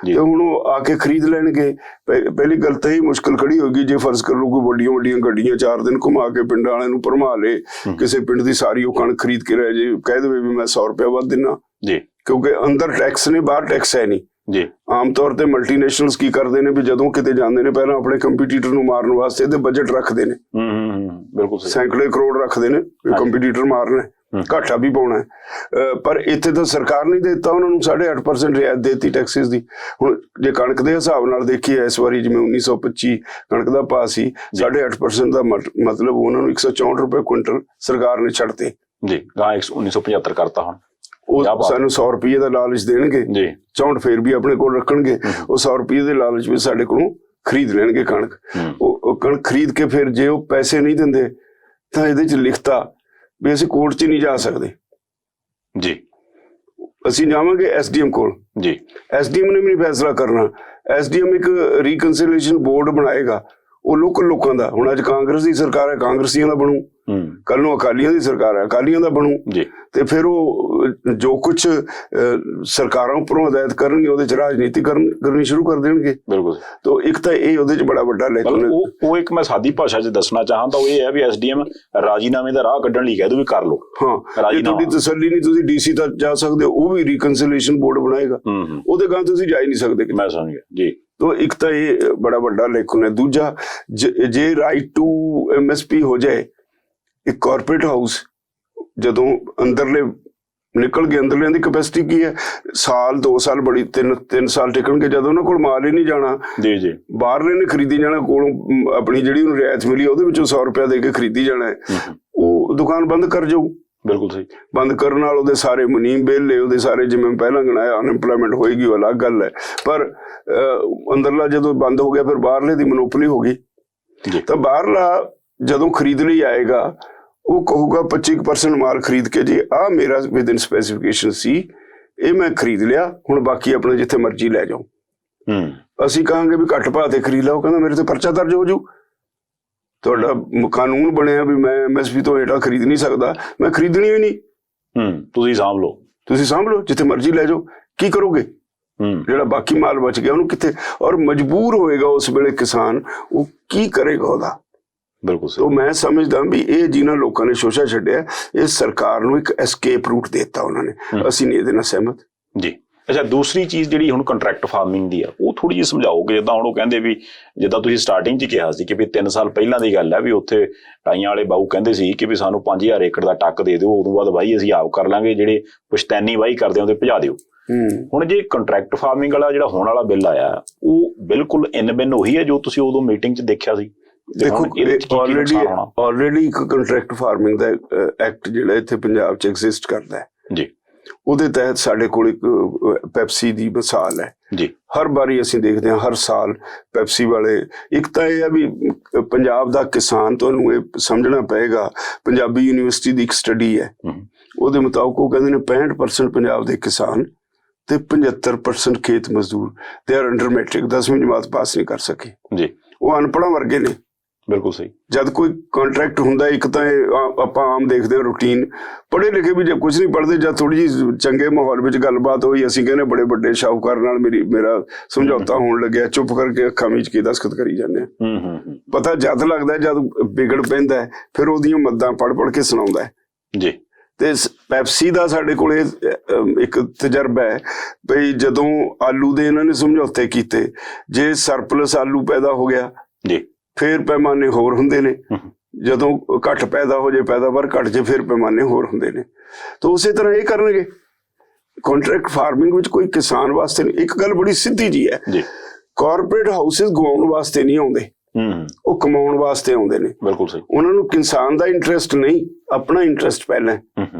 ਤੇ ਹੁਣ ਉਹ ਆ ਕੇ ਖਰੀਦ ਲੈਣਗੇ। ਪਹਿਲੀ ਗੱਲ ਤਾਂ ਇਹ ਮੁਸ਼ਕਿਲ ਖੜੀ ਹੋਗੀ, ਜੇ ਫਰਜ਼ ਕਰ ਲਓ ਕੋਈ ਵੱਡੀਆਂ ਵੱਡੀਆਂ ਗੱਡੀਆਂ 4 ਦਿਨ ਘੁਮਾ ਕੇ ਪਿੰਡਾਂ ਵਾਲਿਆਂ ਨੂੰ ਭਰਮਾ ਲੇ, ਕਿਸੇ ਪਿੰਡ ਦੀ ਸਾਰੀ ਉਹ ਕਣਕ ਖਰੀਦ ਕੇ ਲੈ ਜੇ, ਕਹਿ ਦੇਵੇ ਵੀ ਮੈਂ 100 ਰੁਪਏ ਵੱਧ ਦਿੰਨਾ ਜੀ, ਕਿਉਂਕਿ ਅੰਦਰ ਟੈਕਸ ਨੇ ਬਾਹਰ ਟੈਕਸ ਹੈ ਨਹੀਂ ਜੀ। ਆਮ ਤੌਰ ਤੇ ਮਲਟੀਨੈਸ਼ਨਲਸ ਕੀ ਕਰਦੇ ਨੇ ਵੀ ਜਦੋਂ ਕਿਤੇ ਜਾਂਦੇ ਨੇ ਪਹਿਲਾਂ ਆਪਣੇ ਕੰਪੀਟੀਟਰ ਨੂੰ ਮਾਰਨ ਵਾਸਤੇ ਇਹਦੇ ਬਜਟ ਰੱਖਦੇ ਨੇ, ਬਿਲਕੁਲ ਸੈਂਕੜੇ ਕਰੋੜ ਰੱਖਦੇ ਨੇ ਕੰਪੀਟੀਟਰ ਮਾਰਨਾ, ਘਾਟਾ ਵੀ ਪਾਉਣਾ। ਪਰ ਇੱਥੇ ਤਾਂ ਸਰਕਾਰ ਨਹੀਂ ਦਿੱਤਾ ਉਹਨਾਂ ਨੂੰ, 8.5% ਰਿਆਇਤ ਦੇਤੀ ਟੈਕਸਿਸ ਦੀ। ਹੁਣ ਜੇ ਕਣਕ ਦੇ ਹਿਸਾਬ ਨਾਲ ਦੇਖੀਏ ਇਸ ਵਾਰੀ ਜਿਵੇਂ 1925 ਕਣਕ ਦਾ ਭਾਅ ਸੀ, 8.5% ਦਾ ਮਤਲਬ ਉਹਨਾਂ ਨੂੰ 164 ਰੁਪਏ ਕੁਇੰਟਲ ਸਰਕਾਰ ਨੇ ਛੱਡਤੇ ਜੀ। 1975 ਕਰਤਾ, ਹੁਣ ਉਹ ਸਾਨੂੰ 100 ਰੁਪਏ ਦਾ ਲਾਲਚ ਦੇਣਗੇ ਜੀ, 64 ਫੇਰ ਵੀ ਆਪਣੇ ਕੋਲ ਰੱਖਣਗੇ। ਉਹ 100 ਰੁਪਏ ਦੇ ਲਾਲਚ ਵਿੱਚ ਸਾਡੇ ਕੋਲੋਂ ਖਰੀਦ ਲੈਣਗੇ ਕਣਕ। ਉਹ ਕਣਕ ਖਰੀਦ ਕੇ ਫਿਰ ਜੇ ਉਹ ਪੈਸੇ ਨਹੀਂ ਦਿੰਦੇ ਤਾਂ ਇਹਦੇ 'ਚ ਲਿਖਤਾ ਵੀ ਅਸੀਂ ਕੋਰਟ 'ਚ ਨਹੀਂ ਜਾ ਸਕਦੇ ਜੀ, ਅਸੀਂ ਜਾਵਾਂਗੇ SDM ਕੋਲ ਜੀ। SDM ਨੇ ਵੀ ਨਹੀਂ ਫੈਸਲਾ ਕਰਨਾ, SDM ਇੱਕ ਰੀਕਨਸਿਲੀਏਸ਼ਨ ਬੋਰਡ ਬਣਾਏਗਾ, ਉਹ ਲੋਕਾਂ ਦਾ। ਹੁਣ ਅੱਜ ਕਾਂਗਰਸ ਦੀ ਸਰਕਾਰ ਹੈ, ਕਾਂਗਰਸੀਆਂ ਦਾ ਬਣੂ, ਕੱਲ ਨੂੰ ਅਕਾਲੀਆਂ ਦੀ ਸਰਕਾਰ ਹੈ, ਅਕਾਲੀਆਂ ਦਾ ਬਣੂ ਜੀ। ਤੇ ਫਿਰ ਉਹ ਜੋ ਕੁਛ ਸਰਕਾਰਾਂ ਉੱਪਰੋਂ ਹਦਾਇਤ ਕਰਨਗੇ ਉਹਦੇ 'ਚ ਰਾਜਨੀਤੀ ਕਰਨੀ ਸ਼ੁਰੂ ਕਰ ਦੇਣਗੇ। ਬਿਲਕੁਲ। ਤਾਂ ਇੱਕ ਤਾਂ ਇਹ ਉਹਦੇ 'ਚ ਬੜਾ ਵੱਡਾ ਲੇਕਿਨ ਉਹ ਇੱਕ ਮੈਂ ਸਾਦੀ ਭਾਸ਼ਾ 'ਚ ਦੱਸਣਾ ਚਾਹਾਂ ਤਾਂ ਉਹ ਇਹ ਹੈ ਵੀ SDM ਰਾਜੀਨਾਮੇ ਦਾ ਰਾਹ ਕੱਢਣ ਲਈ ਕਹਿ ਦੋ ਵੀ ਕਰ ਲਓ। ਹਾਂ, ਜੇ ਤੁਹਾਡੀ ਤਸੱਲੀ ਨਹੀਂ ਤੁਸੀਂ DC ਤੱਕ ਜਾ ਸਕਦੇ ਹੋ, ਉਹ ਵੀ ਰੀਕਨਸਿਲੀਏਸ਼ਨ ਬੋਰਡ ਬਣਾਏਗਾ, ਉਹਦੇ ਗਾਂ ਤੁਸੀਂ ਜਾ ਹੀ ਨਹੀਂ ਸਕਦੇ। ਮੈਂ ਸਮਝ ਗਿਆ ਜੀ। ਤਾਂ ਇੱਕ ਤਾਂ ਇਹ ਬੜਾ ਵੱਡਾ ਲੇਖਨ ਹੈ। ਦੂਜਾ, ਜੇ ਰਾਈਟ ਟੂ MSP ਹੋ ਜਾਏ, ਇੱਕ ਕਾਰਪੋਰੇਟ ਹਾਊਸ ਜਦੋਂ ਅੰਦਰਲੇ ਨਿਕਲ ਗਏ, ਅੰਦਰਲਿਆਂ ਦੀ ਕੈਪੈਸਿਟੀ ਕੀ ਹੈ, ਸਾਲ 2 ਸਾਲ ਬੜੀ 3 ਸਾਲ ਟਿਕਣਗੇ। ਜਦੋਂ ਉਹਨਾਂ ਕੋਲ ਮਾਲ ਹੀ ਨਹੀਂ ਜਾਣਾ ਜੀ ਜੀ, ਬਾਹਰਲੇ ਨੇ ਖਰੀਦੀ ਜਾਣਾ, ਕੋਲੋਂ ਆਪਣੀ ਜਿਹੜੀ ਉਹਨੂੰ ਰਿਆਇਤ ਮਿਲੀ ਉਹਦੇ ਵਿੱਚੋਂ 100 ਰੁਪਇਆ ਦੇ ਕੇ ਖਰੀਦੀ ਜਾਣਾ, ਉਹ ਦੁਕਾਨ ਬੰਦ ਕਰ ਜਾਊ। ਬਿਲਕੁਲ ਸਹੀ। ਬੰਦ ਕਰਨ ਨਾਲ ਉਹਦੇ ਸਾਰੇ ਮੁਨੀਮ ਵਿਹਲੇ, ਉਹਦੇ ਸਾਰੇ ਜਿਵੇਂ ਪਹਿਲਾਂ ਗਣਾਇਆ ਅਨਐਮਪਲੋਇਮੈਂਟ ਹੋਏਗੀ, ਉਹ ਅਲੱਗ ਗੱਲ ਹੈ। ਪਰ ਅੰਦਰਲਾ ਜਦੋਂ ਬੰਦ ਹੋ ਗਿਆ ਫਿਰ ਬਾਹਰਲੇ ਦੀ ਮੋਨੋਪੋਲੀ ਹੋ ਗਈ। ਤਾਂ ਬਾਹਰਲਾ ਜਦੋਂ ਖਰੀਦ ਲਈ ਆਏਗਾ ਉਹ ਕਹੂਗਾ 25% ਮਾਲ ਖਰੀਦ ਕੇ ਜੀ ਆਹ ਮੇਰਾ ਵਿਦਿਨ ਸਪੈਸੀਫਿਕੇਸ਼ਨ ਸੀ, ਇਹ ਮੈਂ ਖਰੀਦ ਲਿਆ, ਹੁਣ ਬਾਕੀ ਆਪਣੇ ਜਿੱਥੇ ਮਰਜ਼ੀ ਲੈ ਜਾਓ। ਅਸੀਂ ਕਹਾਂਗੇ ਵੀ ਘੱਟ ਭਾਅ ਤੇ ਖਰੀਦ ਲਓ, ਕਹਿੰਦਾ ਮੇਰੇ ਤੇ ਪਰਚਾ ਦਰਜ ਹੋ ਜੂ। ਤੁਹਾਡਾ ਕਾਨੂੰਨ ਬਣਿਆ ਵੀ ਮੈਂ MSP ਤੋਂ ਹੇਠਾਂ ਖਰੀਦ ਨਹੀਂ ਸਕਦਾ, ਮੈਂ ਖਰੀਦਣੀ ਵੀ ਨਹੀਂ। ਤੁਸੀਂ ਸਾਂਭ ਲਓ, ਜਿੱਥੇ ਮਰਜ਼ੀ ਲੈ ਜਾਓ। ਕੀ ਕਰੋਗੇ? ਜਿਹੜਾ ਬਾਕੀ ਮਾਲ ਬਚ ਗਿਆ ਉਹਨੂੰ ਕਿੱਥੇ? ਔਰ ਮਜਬੂਰ ਹੋਏਗਾ ਉਸ ਵੇਲੇ ਕਿਸਾਨ, ਉਹ ਕੀ ਕਰੇਗਾ ਉਹਦਾ? ਬਿਲਕੁਲ। ਤਾਂ ਮੈਂ ਸਮਝਦਾ ਵੀ ਇਹ ਜਿਨ੍ਹਾਂ ਲੋਕਾਂ ਨੇ ਸ਼ੋਸ਼ਾ ਛੱਡਿਆ, ਇਹ ਸਰਕਾਰ ਨੂੰ ਇੱਕ ਐਸਕੇਪ ਰੂਟ ਦੇ ਦਿੱਤਾ ਉਹਨਾਂ ਨੇ। ਅਸੀਂ ਨਹੀਂ ਇਹਦੇ ਨਾਲ ਸਹਿਮਤ ਜੀ। ਅੱਛਾ, ਦੂਸਰੀ ਚੀਜ਼ ਜਿਹੜੀ ਹੁਣ ਕੰਟਰੈਕਟ ਫਾਰਮਿੰਗ ਦੀ ਆ, ਉਹ ਥੋੜੀ ਜਿਹੀ ਸਮਝਾਓਗੇ। ਜਿੱਦਾਂ ਹੁਣ ਉਹ ਕਹਿੰਦੇ ਵੀ, ਜਿੱਦਾਂ ਤੁਸੀਂ ਸਟਾਰਟਿੰਗ 'ਚ ਕਿਹਾ ਸੀ ਕਿ ਵੀ 3 ਸਾਲ ਪਹਿਲਾਂ ਦੀ ਗੱਲ ਹੈ ਵੀ ਉੱਥੇ ਟਾਈਆਂ ਵਾਲੇ ਬਾਊ ਕਹਿੰਦੇ ਸੀ ਕਿ ਵੀ ਸਾਨੂੰ 5000 ਏਕੜ ਦਾ ਟੱਕ ਦੇ ਦਿਓ, ਉਦੋਂ ਬਾਅਦ ਵਾਹੀ ਅਸੀਂ ਆਪ ਕਰ ਲਾਂਗੇ, ਜਿਹੜੇ ਪੁਸ਼ਤੈਨੀ ਵਾਹੀ ਕਰਦੇ ਉਹਦੇ ਭਜਾ ਦਿਓ। ਹੁਣ ਜੇ ਕੰਟਰੈਕਟ ਫਾਰਮਿੰਗ ਵਾਲਾ ਜਿਹੜਾ ਹੋਣ ਵਾਲਾ ਬਿੱਲ ਆਇਆ, ਉਹ ਬਿਲਕੁਲ ਇਨ ਬਿਨ ਉਹੀ ਹੈ ਜੋ ਤੁਸੀਂ ਉਦੋਂ ਮੀਟਿੰਗ 'ਚ ਦੇਖਿਆ ਸੀ? ਦੇਖੋ, ਆਲਰੇਡੀ ਇੱਕ ਕੰਟਰੈਕਟ ਫਾਰਮਿੰਗ ਦਾ ਐਕਟ ਜਿਹੜਾ ਇੱਥੇ ਪੰਜਾਬ 'ਚ ਐਗਜ਼ਿਸਟ ਕਰਦਾ ਹੈ ਜੀ। ਉਹਦੇ ਤਹਿਤ ਸਾਡੇ ਕੋਲ ਇੱਕ ਪੈਪਸੀ ਦੀ ਮਿਸਾਲ ਹੈ ਜੀ। ਹਰ ਵਾਰੀ ਅਸੀਂ ਦੇਖਦੇ ਹਾਂ, ਹਰ ਸਾਲ ਪੈਪਸੀ ਵਾਲੇ, ਇੱਕ ਤਾਂ ਇਹ ਹੈ ਵੀ ਪੰਜਾਬ ਦਾ ਕਿਸਾਨ, ਤੁਹਾਨੂੰ ਇਹ ਸਮਝਣਾ ਪਏਗਾ, ਪੰਜਾਬੀ ਯੂਨੀਵਰਸਿਟੀ ਦੀ ਇੱਕ ਸਟੱਡੀ ਹੈ, ਉਹਦੇ ਮੁਤਾਬਕ ਉਹ ਕਹਿੰਦੇ ਨੇ 65% ਪੰਜਾਬ ਦੇ ਕਿਸਾਨ ਤੇ 75% ਖੇਤ ਮਜ਼ਦੂਰ ਤੇ ਆਰ ਅੰਡਰ ਮੈਟ੍ਰਿਕ, 10ਵੀਂ ਜਮਾਤ ਪਾਸ ਨਹੀਂ ਕਰ ਸਕੇ ਜੀ। ਉਹ ਅਨਪੜ੍ਹਾਂ ਵਰਗੇ ਨੇ। ਬਿਲਕੁਲ ਸਹੀ। ਜਦ ਕੋਈ ਕੰਟਰੈਕਟ ਹੁੰਦਾ, ਇੱਕ ਤਾਂ ਇਹ ਆਪਾਂ ਆਮ ਦੇਖਦੇ ਹਾਂ ਰੂਟੀਨ, ਪੜ੍ਹੇ ਲਿਖੇ ਵੀ ਜੇ ਕੁਝ ਨਹੀਂ ਪੜ੍ਹਦੇ, ਜਾਂ ਥੋੜੀ ਜਿਹੀ ਚੰਗੇ ਮਾਹੌਲ ਵਿੱਚ ਗੱਲਬਾਤ ਹੋਈ, ਅਸੀਂ ਕਹਿੰਦੇ ਬੜੇ ਵੱਡੇ ਸ਼ਾਹੂਕਾਰ ਨਾਲ ਮੇਰਾ ਸਮਝੌਤਾ ਹੋਣ ਲੱਗਿਆ, ਚੁੱਪ ਕਰਕੇ ਅੱਖਾਂ ਮੀਚ ਕੇ ਦਸਖਤ ਕਰੀ ਜਾਂਦੇ ਆ। ਪਤਾ ਜਦ ਲੱਗਦਾ, ਜਦ ਵਿਗੜ ਪੈਂਦਾ, ਫਿਰ ਉਹਦੀਆਂ ਮੱਦਾਂ ਪੜ੍ਹ ਕੇ ਸੁਣਾਉਂਦਾ ਹੈ ਜੀ। ਤੇ ਪੈਪਸੀ ਦਾ ਸਾਡੇ ਕੋਲ ਇੱਕ ਤਜਰਬਾ ਹੈ ਬਈ, ਜਦੋਂ ਆਲੂ ਦੇ ਇਹਨਾਂ ਨੇ ਸਮਝੌਤੇ ਕੀਤੇ, ਜੇ ਸਰਪਲਸ ਆਲੂ ਪੈਦਾ ਹੋ ਗਿਆ ਜੀ, ਫਿਰ ਪੈਮਾਨੇ ਹੋਰ ਹੁੰਦੇ ਨੇ। ਜਦੋਂ ਘੱਟ ਪੈਦਾ ਹੋ ਜਾਏ, ਪੈਦਾਵਾਰ ਘੱਟ ਜੇ, ਫਿਰ ਪੈਮਾਨੇ ਹੋਰ ਹੁੰਦੇ ਨੇ। ਤਾਂ ਉਸੇ ਤਰ੍ਹਾਂ ਇਹ ਕਰਨਗੇ ਕੰਟਰੈਕਟ ਫਾਰਮਿੰਗ ਵਿੱਚ। ਕੋਈ ਕਿਸਾਨ ਵਾਸਤੇ ਨਹੀਂ। ਇੱਕ ਗੱਲ ਬੜੀ ਸਿੱਧੀ ਜੀ ਹੈ, ਕਾਰਪੋਰੇਟ ਹਾਊਸਿਸ ਗਵਾਉਣ ਵਾਸਤੇ ਨਹੀਂ ਆਉਂਦੇ, ਉਹ ਕਮਾਉਣ ਵਾਸਤੇ ਆਉਂਦੇ ਨੇ। ਬਿਲਕੁਲ ਸਹੀ। ਉਹਨਾਂ ਨੂੰ ਕਿਸਾਨ ਦਾ ਇੰਟਰਸਟ ਨਹੀਂ, ਆਪਣਾ ਇੰਟਰਸਟ ਪਹਿਲਾਂ।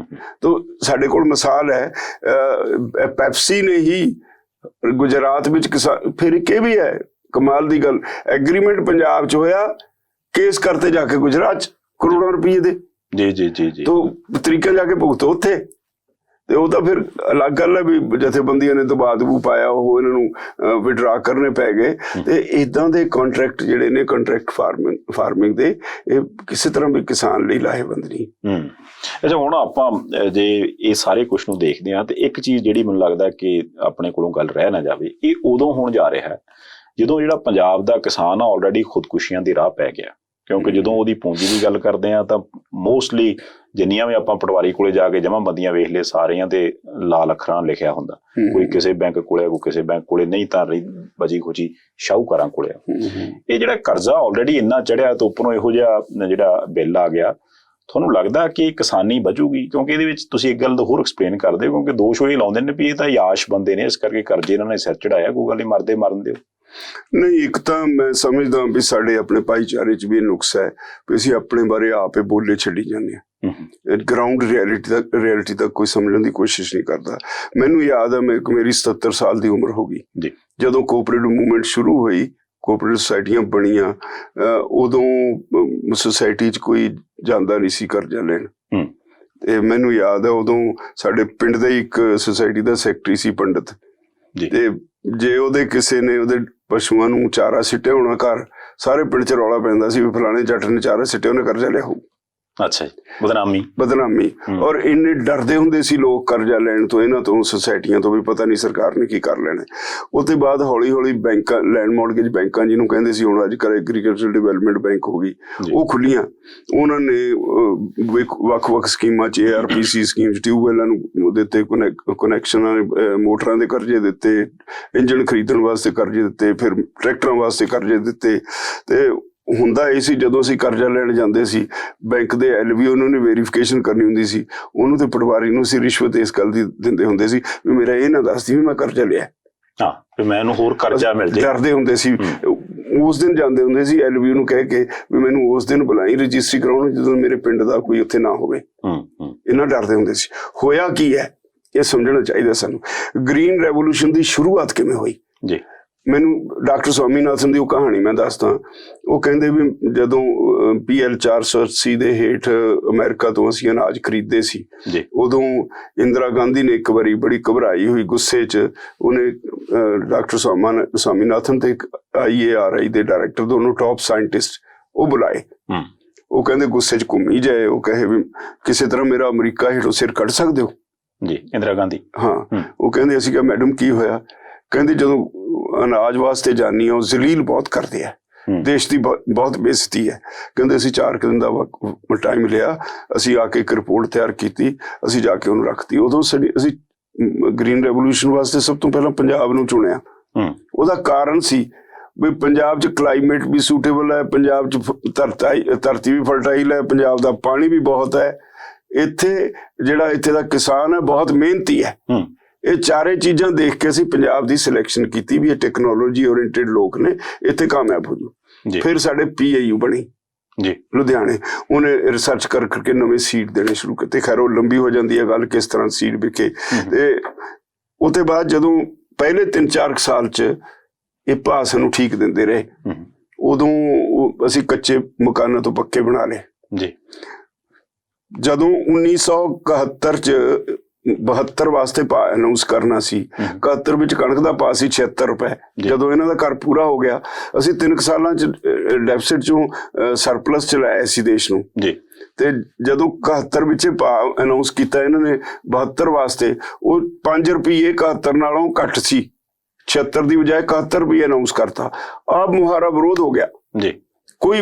ਤਾਂ ਸਾਡੇ ਕੋਲ ਮਿਸਾਲ ਹੈ, ਪੈਪਸੀ ਨੇ ਹੀ ਗੁਜਰਾਤ ਵਿੱਚ ਕਿਸਾਨ, ਫਿਰ ਇੱਕ ਇਹ ਵੀ ਹੈ ਕਮਾਲ ਦੀ ਗੱਲ, ਐਗਰੀਮੈਂਟ ਪੰਜਾਬ 'ਚ ਹੋਇਆ, ਕੇਸ ਕਰਤੇ ਜਾ ਕੇ ਗੁਜਰਾਤ 'ਚ ਕਰੋੜਾਂ ਰੁਪਏ ਦੇ ਜੀ। ਤਾਂ ਤਰੀਕਾ ਜਾ ਕੇ ਭੁਗਤੋ ਉੱਥੇ। ਤੇ ਉਹ ਤਾਂ ਫਿਰ ਅਲੱਗ ਗੱਲ ਹੈ ਵੀ ਜਥੇਬੰਦੀਆਂ ਨੇ ਦਬਾਅ ਦਬੂ ਪਾਇਆ, ਉਹ ਇਹਨਾਂ ਨੂੰ ਵਿਡਰਾ ਕਰਨੇ ਪੈ ਗਏ। ਤੇ ਇਦਾਂ ਦੇ ਕੰਟਰੈਕਟ ਜਿਹੜੇ ਨੇ, ਕੰਟਰੈਕਟ ਫਾਰਮਿੰਗ ਦੇ, ਇਹ ਕਿਸੇ ਤਰ੍ਹਾਂ ਵੀ ਕਿਸਾਨ ਲਈ ਲਾਹੇਵੰਦ ਨਹੀਂ। ਅੱਛਾ, ਹੁਣ ਆਪਾਂ ਜੇ ਇਹ ਸਾਰੇ ਕੁਛ ਨੂੰ ਦੇਖਦੇ ਹਾਂ, ਤੇ ਇੱਕ ਚੀਜ਼ ਜਿਹੜੀ ਮੈਨੂੰ ਲੱਗਦਾ ਕਿ ਆਪਣੇ ਕੋਲੋਂ ਗੱਲ ਰਹਿ ਨਾ ਜਾਵੇ, ਇਹ ਉਦੋਂ ਹੋਣ ਜਾ ਰਿਹਾ ਹੈ ਜਦੋਂ ਜਿਹੜਾ ਪੰਜਾਬ ਦਾ ਕਿਸਾਨ ਆ ਆਲਰੇਡੀ ਖੁਦਕੁਸ਼ੀਆਂ ਦੀ ਰਾਹ ਪੈ ਗਿਆ। ਕਿਉਂਕਿ ਜਦੋਂ ਉਹਦੀ ਪੂੰਜੀ ਦੀ ਗੱਲ ਕਰਦੇ ਆ, ਤਾਂ ਮੋਸਟਲੀ ਜਿੰਨੀਆਂ ਵੀ ਆਪਾਂ ਪਟਵਾਰੀ ਕੋਲੇ ਜਾ ਕੇ ਜਮ੍ਹਾਂਬੰਦੀਆਂ ਵੇਖ ਲਏ, ਸਾਰਿਆਂ ਤੇ ਲਾਲ ਅੱਖਰਾਂ ਲਿਖਿਆ ਹੁੰਦਾ, ਕੋਈ ਕਿਸੇ ਬੈਂਕ ਕੋਲੇ, ਕੋਈ ਕਿਸੇ ਬੈਂਕ ਕੋਲੇ, ਨਹੀਂ ਤਾਂ ਬਚੀ ਖੁਚੀ ਸ਼ਾਹੂਕਾਰਾਂ ਕੋਲੇ। ਇਹ ਜਿਹੜਾ ਕਰਜ਼ਾ ਆਲਰੇਡੀ ਇੰਨਾ ਚੜਿਆ, ਤੇ ਉੱਪਰੋਂ ਇਹੋ ਜਿਹਾ ਜਿਹੜਾ ਬਿੱਲ ਆ ਗਿਆ, ਤੁਹਾਨੂੰ ਲੱਗਦਾ ਕਿ ਕਿਸਾਨੀ ਬਚੂਗੀ? ਕਿਉਂਕਿ ਇਹਦੇ ਵਿੱਚ ਤੁਸੀਂ ਇੱਕ ਗੱਲ ਹੋਰ ਐਕਸਪਲੇਨ ਕਰਦੇ ਹੋ, ਕਿਉਂਕਿ ਦੋਸ਼ ਉਹ ਲਾਉਂਦੇ ਨੇ ਵੀ ਇਹ ਤਾਂ ਯਾਸ਼ ਬੰਦੇ ਨੇ, ਇਸ ਕਰਕੇ ਕਰਜ਼ੇ ਇਹਨਾਂ ਨੇ ਸਿਰ ਚੜਾਇਆ, ਕੋਈ ਗੱਲ ਨਹੀਂ, ਮਰਦੇ ਮਰਨ ਦਿਓ। ਨਹੀਂ, ਇੱਕ ਤਾਂ ਮੈਂ ਸਮਝਦਾ ਵੀ ਸਾਡੇ ਆਪਣੇ ਭਾਈਚਾਰੇ 'ਚ ਵੀ ਇਹ ਨੁਕਸ ਹੈ ਵੀ ਅਸੀਂ ਆਪਣੇ ਬਾਰੇ ਆਪੇ ਬੋਲੇ ਛੱਡੀ ਜਾਂਦੇ ਹਾਂ, ਗਰਾਊਂਡ ਰਿਐਲਿਟੀ ਤੱਕ ਕੋਈ ਸਮਝਣ ਦੀ ਕੋਸ਼ਿਸ਼ ਨਹੀਂ ਕਰਦਾ। ਮੈਨੂੰ ਯਾਦ ਹੈ, ਮੇਰੀ 77 ਸਾਲ ਦੀ ਉਮਰ ਹੋ ਗਈ ਜਦੋਂ ਕੋਆਪਰੇਟਿਵ ਮੂਵਮੈਂਟ ਸ਼ੁਰੂ ਹੋਈ, ਕੋਆਪਰੇਟਿਵ ਸੁਸਾਇਟੀਆਂ ਬਣੀਆਂ। ਉਦੋਂ ਸੁਸਾਇਟੀ 'ਚ ਕੋਈ ਜਾਂਦਾ ਨਹੀਂ ਸੀ ਕਰਜ਼ਾ ਲੈਣ। ਤੇ ਮੈਨੂੰ ਯਾਦ ਹੈ, ਉਦੋਂ ਸਾਡੇ ਪਿੰਡ ਦਾ ਇੱਕ ਸੁਸਾਇਟੀ ਦਾ ਸੈਕਟਰੀ ਸੀ ਪੰਡਤ, ਤੇ ਜੇ ਉਹਦੇ ਕਿਸੇ ਨੇ ਉਹਦੇ ਪਸ਼ੂਆਂ ਨੂੰ ਚਾਰਾ ਸਿੱਟਿਆ ਹੋਣਾ ਘਰ, ਸਾਰੇ ਪਿੰਡ 'ਚ ਰੌਲਾ ਪੈਂਦਾ ਸੀ ਵੀ ਫਲਾਣੇ ਜੱਟ ਨੇ ਚਾਰਾ ਸਿੱਟਿਆ, ਉਹਨੇ ਕਰਜ਼ਾ ਲਿਆ ਹੋਊ। ਅੱਛਾ ਜੀ, ਬਦਨਾਮੀ। ਔਰ ਇੰਨੇ ਡਰਦੇ ਹੁੰਦੇ ਸੀ ਲੋਕ ਕਰਜ਼ਾ ਲੈਣ ਤੋਂ, ਇਹਨਾਂ ਤੋਂ, ਸੁਸਾਇਟੀਆਂ ਤੋਂ, ਵੀ ਪਤਾ ਨਹੀਂ ਸਰਕਾਰ ਨੇ ਕੀ ਕਰ ਲੈਣਾ। ਉਹ ਤੋਂ ਬਾਅਦ ਹੌਲੀ ਬੈਂਕਾਂ, ਲੈਂਡ ਮੌਰਗੇਜ ਬੈਂਕਾਂ ਜਿਹਨੂੰ ਕਹਿੰਦੇ ਸੀ, ਹੁਣ ਅੱਜ ਕੱਲ੍ਹ ਐਗਰੀਕਲਚਰ ਡਿਵੈਲਪਮੈਂਟ ਬੈਂਕ ਹੋ ਗਈ, ਉਹ ਖੁੱਲੀਆਂ। ਉਹਨਾਂ ਨੇ ਵੱਖ-ਵੱਖ ਸਕੀਮਾਂ 'ਚ, ARPC ਸਕੀਮ 'ਚ ਟਿਊਬਵੈਲਾਂ ਨੂੰ ਦਿੱਤੇ ਕਨੈਕਸ਼ਨਾਂ, ਮੋਟਰਾਂ ਦੇ ਕਰਜ਼ੇ ਦਿੱਤੇ, ਇੰਜਣ ਖਰੀਦਣ ਵਾਸਤੇ ਕਰਜ਼ੇ ਦਿੱਤੇ, ਫਿਰ ਟਰੈਕਟਰਾਂ ਵਾਸਤੇ ਕਰਜ਼ੇ ਦਿੱਤੇ। ਤੇ ਹੁੰਦਾ ਇਹ ਸੀ, ਜਦੋਂ ਅਸੀਂ ਕਰਜ਼ਾ ਲੈਣ ਜਾਂਦੇ ਸੀ, ਬੈਂਕ ਦੇ LVO ਨੂੰ ਵੈਰੀਫਿਕੇਸ਼ਨ ਕਰਨੀ ਹੁੰਦੀ ਸੀ, ਉਹਨੂੰ ਤੇ ਪਟਵਾਰੀ ਨੂੰ ਅਸੀਂ ਰਿਸ਼ਵਤ ਇਸ ਗੱਲ ਦੀ ਦਿੰਦੇ ਹੁੰਦੇ ਸੀ ਵੀ ਮੇਰਾ ਇਹ ਨਾ ਦੱਸਦੀ ਵੀ ਮੈਂ ਕਰਜ਼ਾ ਲਿਆ, ਵੀ ਮੈਨੂੰ ਹੋਰ ਕਰਜ਼ਾ ਮਿਲ ਜਾਏ। ਡਰਦੇ ਹੁੰਦੇ ਸੀ। ਉਸ ਦਿਨ ਜਾਂਦੇ ਹੁੰਦੇ ਸੀ LVO ਨੂੰ ਕਹਿ ਕੇ ਵੀ ਮੈਨੂੰ ਉਸ ਦਿਨ ਬੁਲਾਈ ਰਜਿਸਟਰੀ ਕਰਾਉਣ, ਜਦੋਂ ਮੇਰੇ ਪਿੰਡ ਦਾ ਕੋਈ ਉੱਥੇ ਨਾ ਹੋਵੇ। ਇਹਨਾਂ ਡਰਦੇ ਹੁੰਦੇ ਸੀ। ਹੋਇਆ ਕੀ ਹੈ, ਇਹ ਸਮਝਣਾ ਚਾਹੀਦਾ ਸਾਨੂੰ। ਗ੍ਰੀਨ ਰੈਵੋਲੂਸ਼ਨ ਦੀ ਸ਼ੁਰੂਆਤ ਕਿਵੇਂ ਹੋਈ ਜੀ? ਮੈਨੂੰ ਡਾਕਟਰ ਸਵਾਮੀਨਾਥਨ ਦੀ ਉਹ ਕਹਾਣੀ ਮੈਂ ਦੱਸਦਾ। ਉਹ ਕਹਿੰਦੇ ਵੀ ਜਦੋਂ PL 480 ਦੇ ਹੇਠ ਅਮਰੀਕਾ ਤੋਂ ਅਸੀਂ ਅਨਾਜ ਖਰੀਦਦੇ ਸੀ, ਉਦੋਂ ਇੰਦਰਾ ਗਾਂਧੀ ਨੇ ਇੱਕ ਵਾਰੀ ਬੜੀ ਘਬਰਾਈ ਹੋਈ ਗੁੱਸੇ 'ਚ ਉਹਨੇ ਡਾਕਟਰ ਸਵਾਮੀਨਾਥਨ ਤੇ IARI ਦੇ ਡਾਇਰੈਕਟਰ, ਦੋਨੋਂ ਟੌਪ ਸਾਇੰਟਿਸਟ, ਉਹ ਬੁਲਾਏ। ਉਹ ਕਹਿੰਦੇ ਗੁੱਸੇ 'ਚ ਘੁੰਮੀ ਜਾਏ, ਉਹ ਕਹੇ ਵੀ ਕਿਸੇ ਤਰ੍ਹਾਂ ਮੇਰਾ ਅਮਰੀਕਾ ਹੇਠੋਂ ਸਿਰ ਕੱਢ ਸਕਦੇ ਹੋ ਜੀ, ਇੰਦਰਾ ਗਾਂਧੀ। ਹਾਂ, ਉਹ ਕਹਿੰਦੇ ਅਸੀਂ ਕਿਹਾ ਮੈਡਮ ਕੀ ਹੋਇਆ? ਕਹਿੰਦੇ ਜਦੋਂ ਅਨਾਜ ਵਾਸਤੇ ਜਾਨੀ ਆ ਉਹ ਜ਼ਲੀਲ ਬਹੁਤ ਕਰਦੇ ਆ, ਦੇਸ਼ ਦੀ ਬਹੁਤ ਬੇਇੱਜ਼ਤੀ ਹੈ। ਕਹਿੰਦੇ ਅਸੀਂ 4 ਦਿਨ ਦਾ ਟਾਈਮ ਲਿਆ, ਅਸੀਂ ਆ ਕੇ ਇੱਕ ਰਿਪੋਰਟ ਤਿਆਰ ਕੀਤੀ, ਅਸੀਂ ਜਾ ਕੇ ਉਹਨੂੰ ਰੱਖਤੀ। ਉਦੋਂ ਅਸੀਂ ਗ੍ਰੀਨ ਰੈਵੋਲੂਸ਼ਨ ਵਾਸਤੇ ਸਭ ਤੋਂ ਪਹਿਲਾਂ ਪੰਜਾਬ ਨੂੰ ਚੁਣਿਆ। ਉਹਦਾ ਕਾਰਨ ਸੀ ਵੀ ਪੰਜਾਬ 'ਚ ਕਲਾਈਮੇਟ ਵੀ ਸੂਟੇਬਲ ਹੈ, ਪੰਜਾਬ 'ਚ ਧਰਤੀ ਵੀ ਫਰਟਾਈਲ ਹੈ, ਪੰਜਾਬ ਦਾ ਪਾਣੀ ਵੀ ਬਹੁਤ ਹੈ, ਇੱਥੇ ਜਿਹੜਾ ਇੱਥੇ ਦਾ ਕਿਸਾਨ ਹੈ ਬਹੁਤ ਮਿਹਨਤੀ ਹੈ। ਇਹ ਚਾਰੇ ਚੀਜ਼ਾਂ ਦੇਖ ਕੇ ਅਸੀਂ ਪੰਜਾਬ ਦੀ ਸਿਲੈਕਸ਼ਨ ਕੀਤੀ ਵੀ ਇਹ ਟੈਕਨੋਲੋਜੀ ਓਰੀਐਂਟਡ ਲੋਕ ਨੇ, ਇੱਥੇ ਕਾਮਯਾਬ ਹੋ ਜੂ। ਫਿਰ ਸਾਡੇ PIU ਬਣੀ ਜੀ ਲੁਧਿਆਣੇ, ਉਹਨੇ ਰਿਸਰਚ ਕਰਕੇ ਨਵੇਂ ਸੀਡ ਦੇਣੇ ਸ਼ੁਰੂ ਕੀਤੇ। ਖੈਰ ਉਹ ਲੰਬੀ ਹੋ ਜਾਂਦੀ ਹੈ ਗੱਲ, ਕਿਸ ਤਰ੍ਹਾਂ ਸੀਡ ਵਿਕੇ। ਤੇ ਉਹਦੇ ਬਾਅਦ ਜਦੋਂ ਪਹਿਲੇ 3-4 ਸਾਲ 'ਚ ਇਹ ਭਾਅ ਸਾਨੂੰ ਠੀਕ ਦਿੰਦੇ ਰਹੇ, ਉਦੋਂ ਅਸੀਂ ਕੱਚੇ ਮਕਾਨਾਂ ਤੋਂ ਪੱਕੇ ਬਣਾ ਲਏ ਜੀ। ਜਦੋਂ 1971 'ਚ 72 ਵਾਸਤੇ ਭਾਅ ਅਨਾਉਂਸ ਕਰਨਾ ਸੀ, 71 ਵਿੱਚ ਕਣਕ ਦਾ ਭਾਅ ਸੀ 76 ਰੁਪਏ। ਜਦੋਂ ਇਹਨਾਂ ਦਾ ਕਰ ਪੂਰਾ ਹੋ ਗਿਆ, ਅਸੀਂ 3 ਸਾਲਾਂ 'ਚ ਡੈਫਿਸਿਟ 'ਚੋਂ ਸਰਪਲਸ ਚ ਲਾਇਆ ਸੀ ਦੇਸ਼ ਨੂੰ ਜੀ। ਤੇ ਜਦੋਂ 71 ਵਿੱਚ ਭਾਅ ਅਨਾਉਂਸ ਕੀਤਾ ਇਹਨਾਂ ਨੇ 72 ਵਾਸਤੇ, ਉਹ 5 ਰੁਪਏ 71 ਨਾਲੋਂ ਘੱਟ ਸੀ, 76 ਦੀ ਬਜਾਏ 71 ਰੁਪਏ ਅਨਾਉਂਸ ਕਰਤਾ। ਆਪ ਮੁਹਾਰਾ ਵਿਰੋਧ ਹੋ ਗਿਆ ਜੀ, ਕੋਈ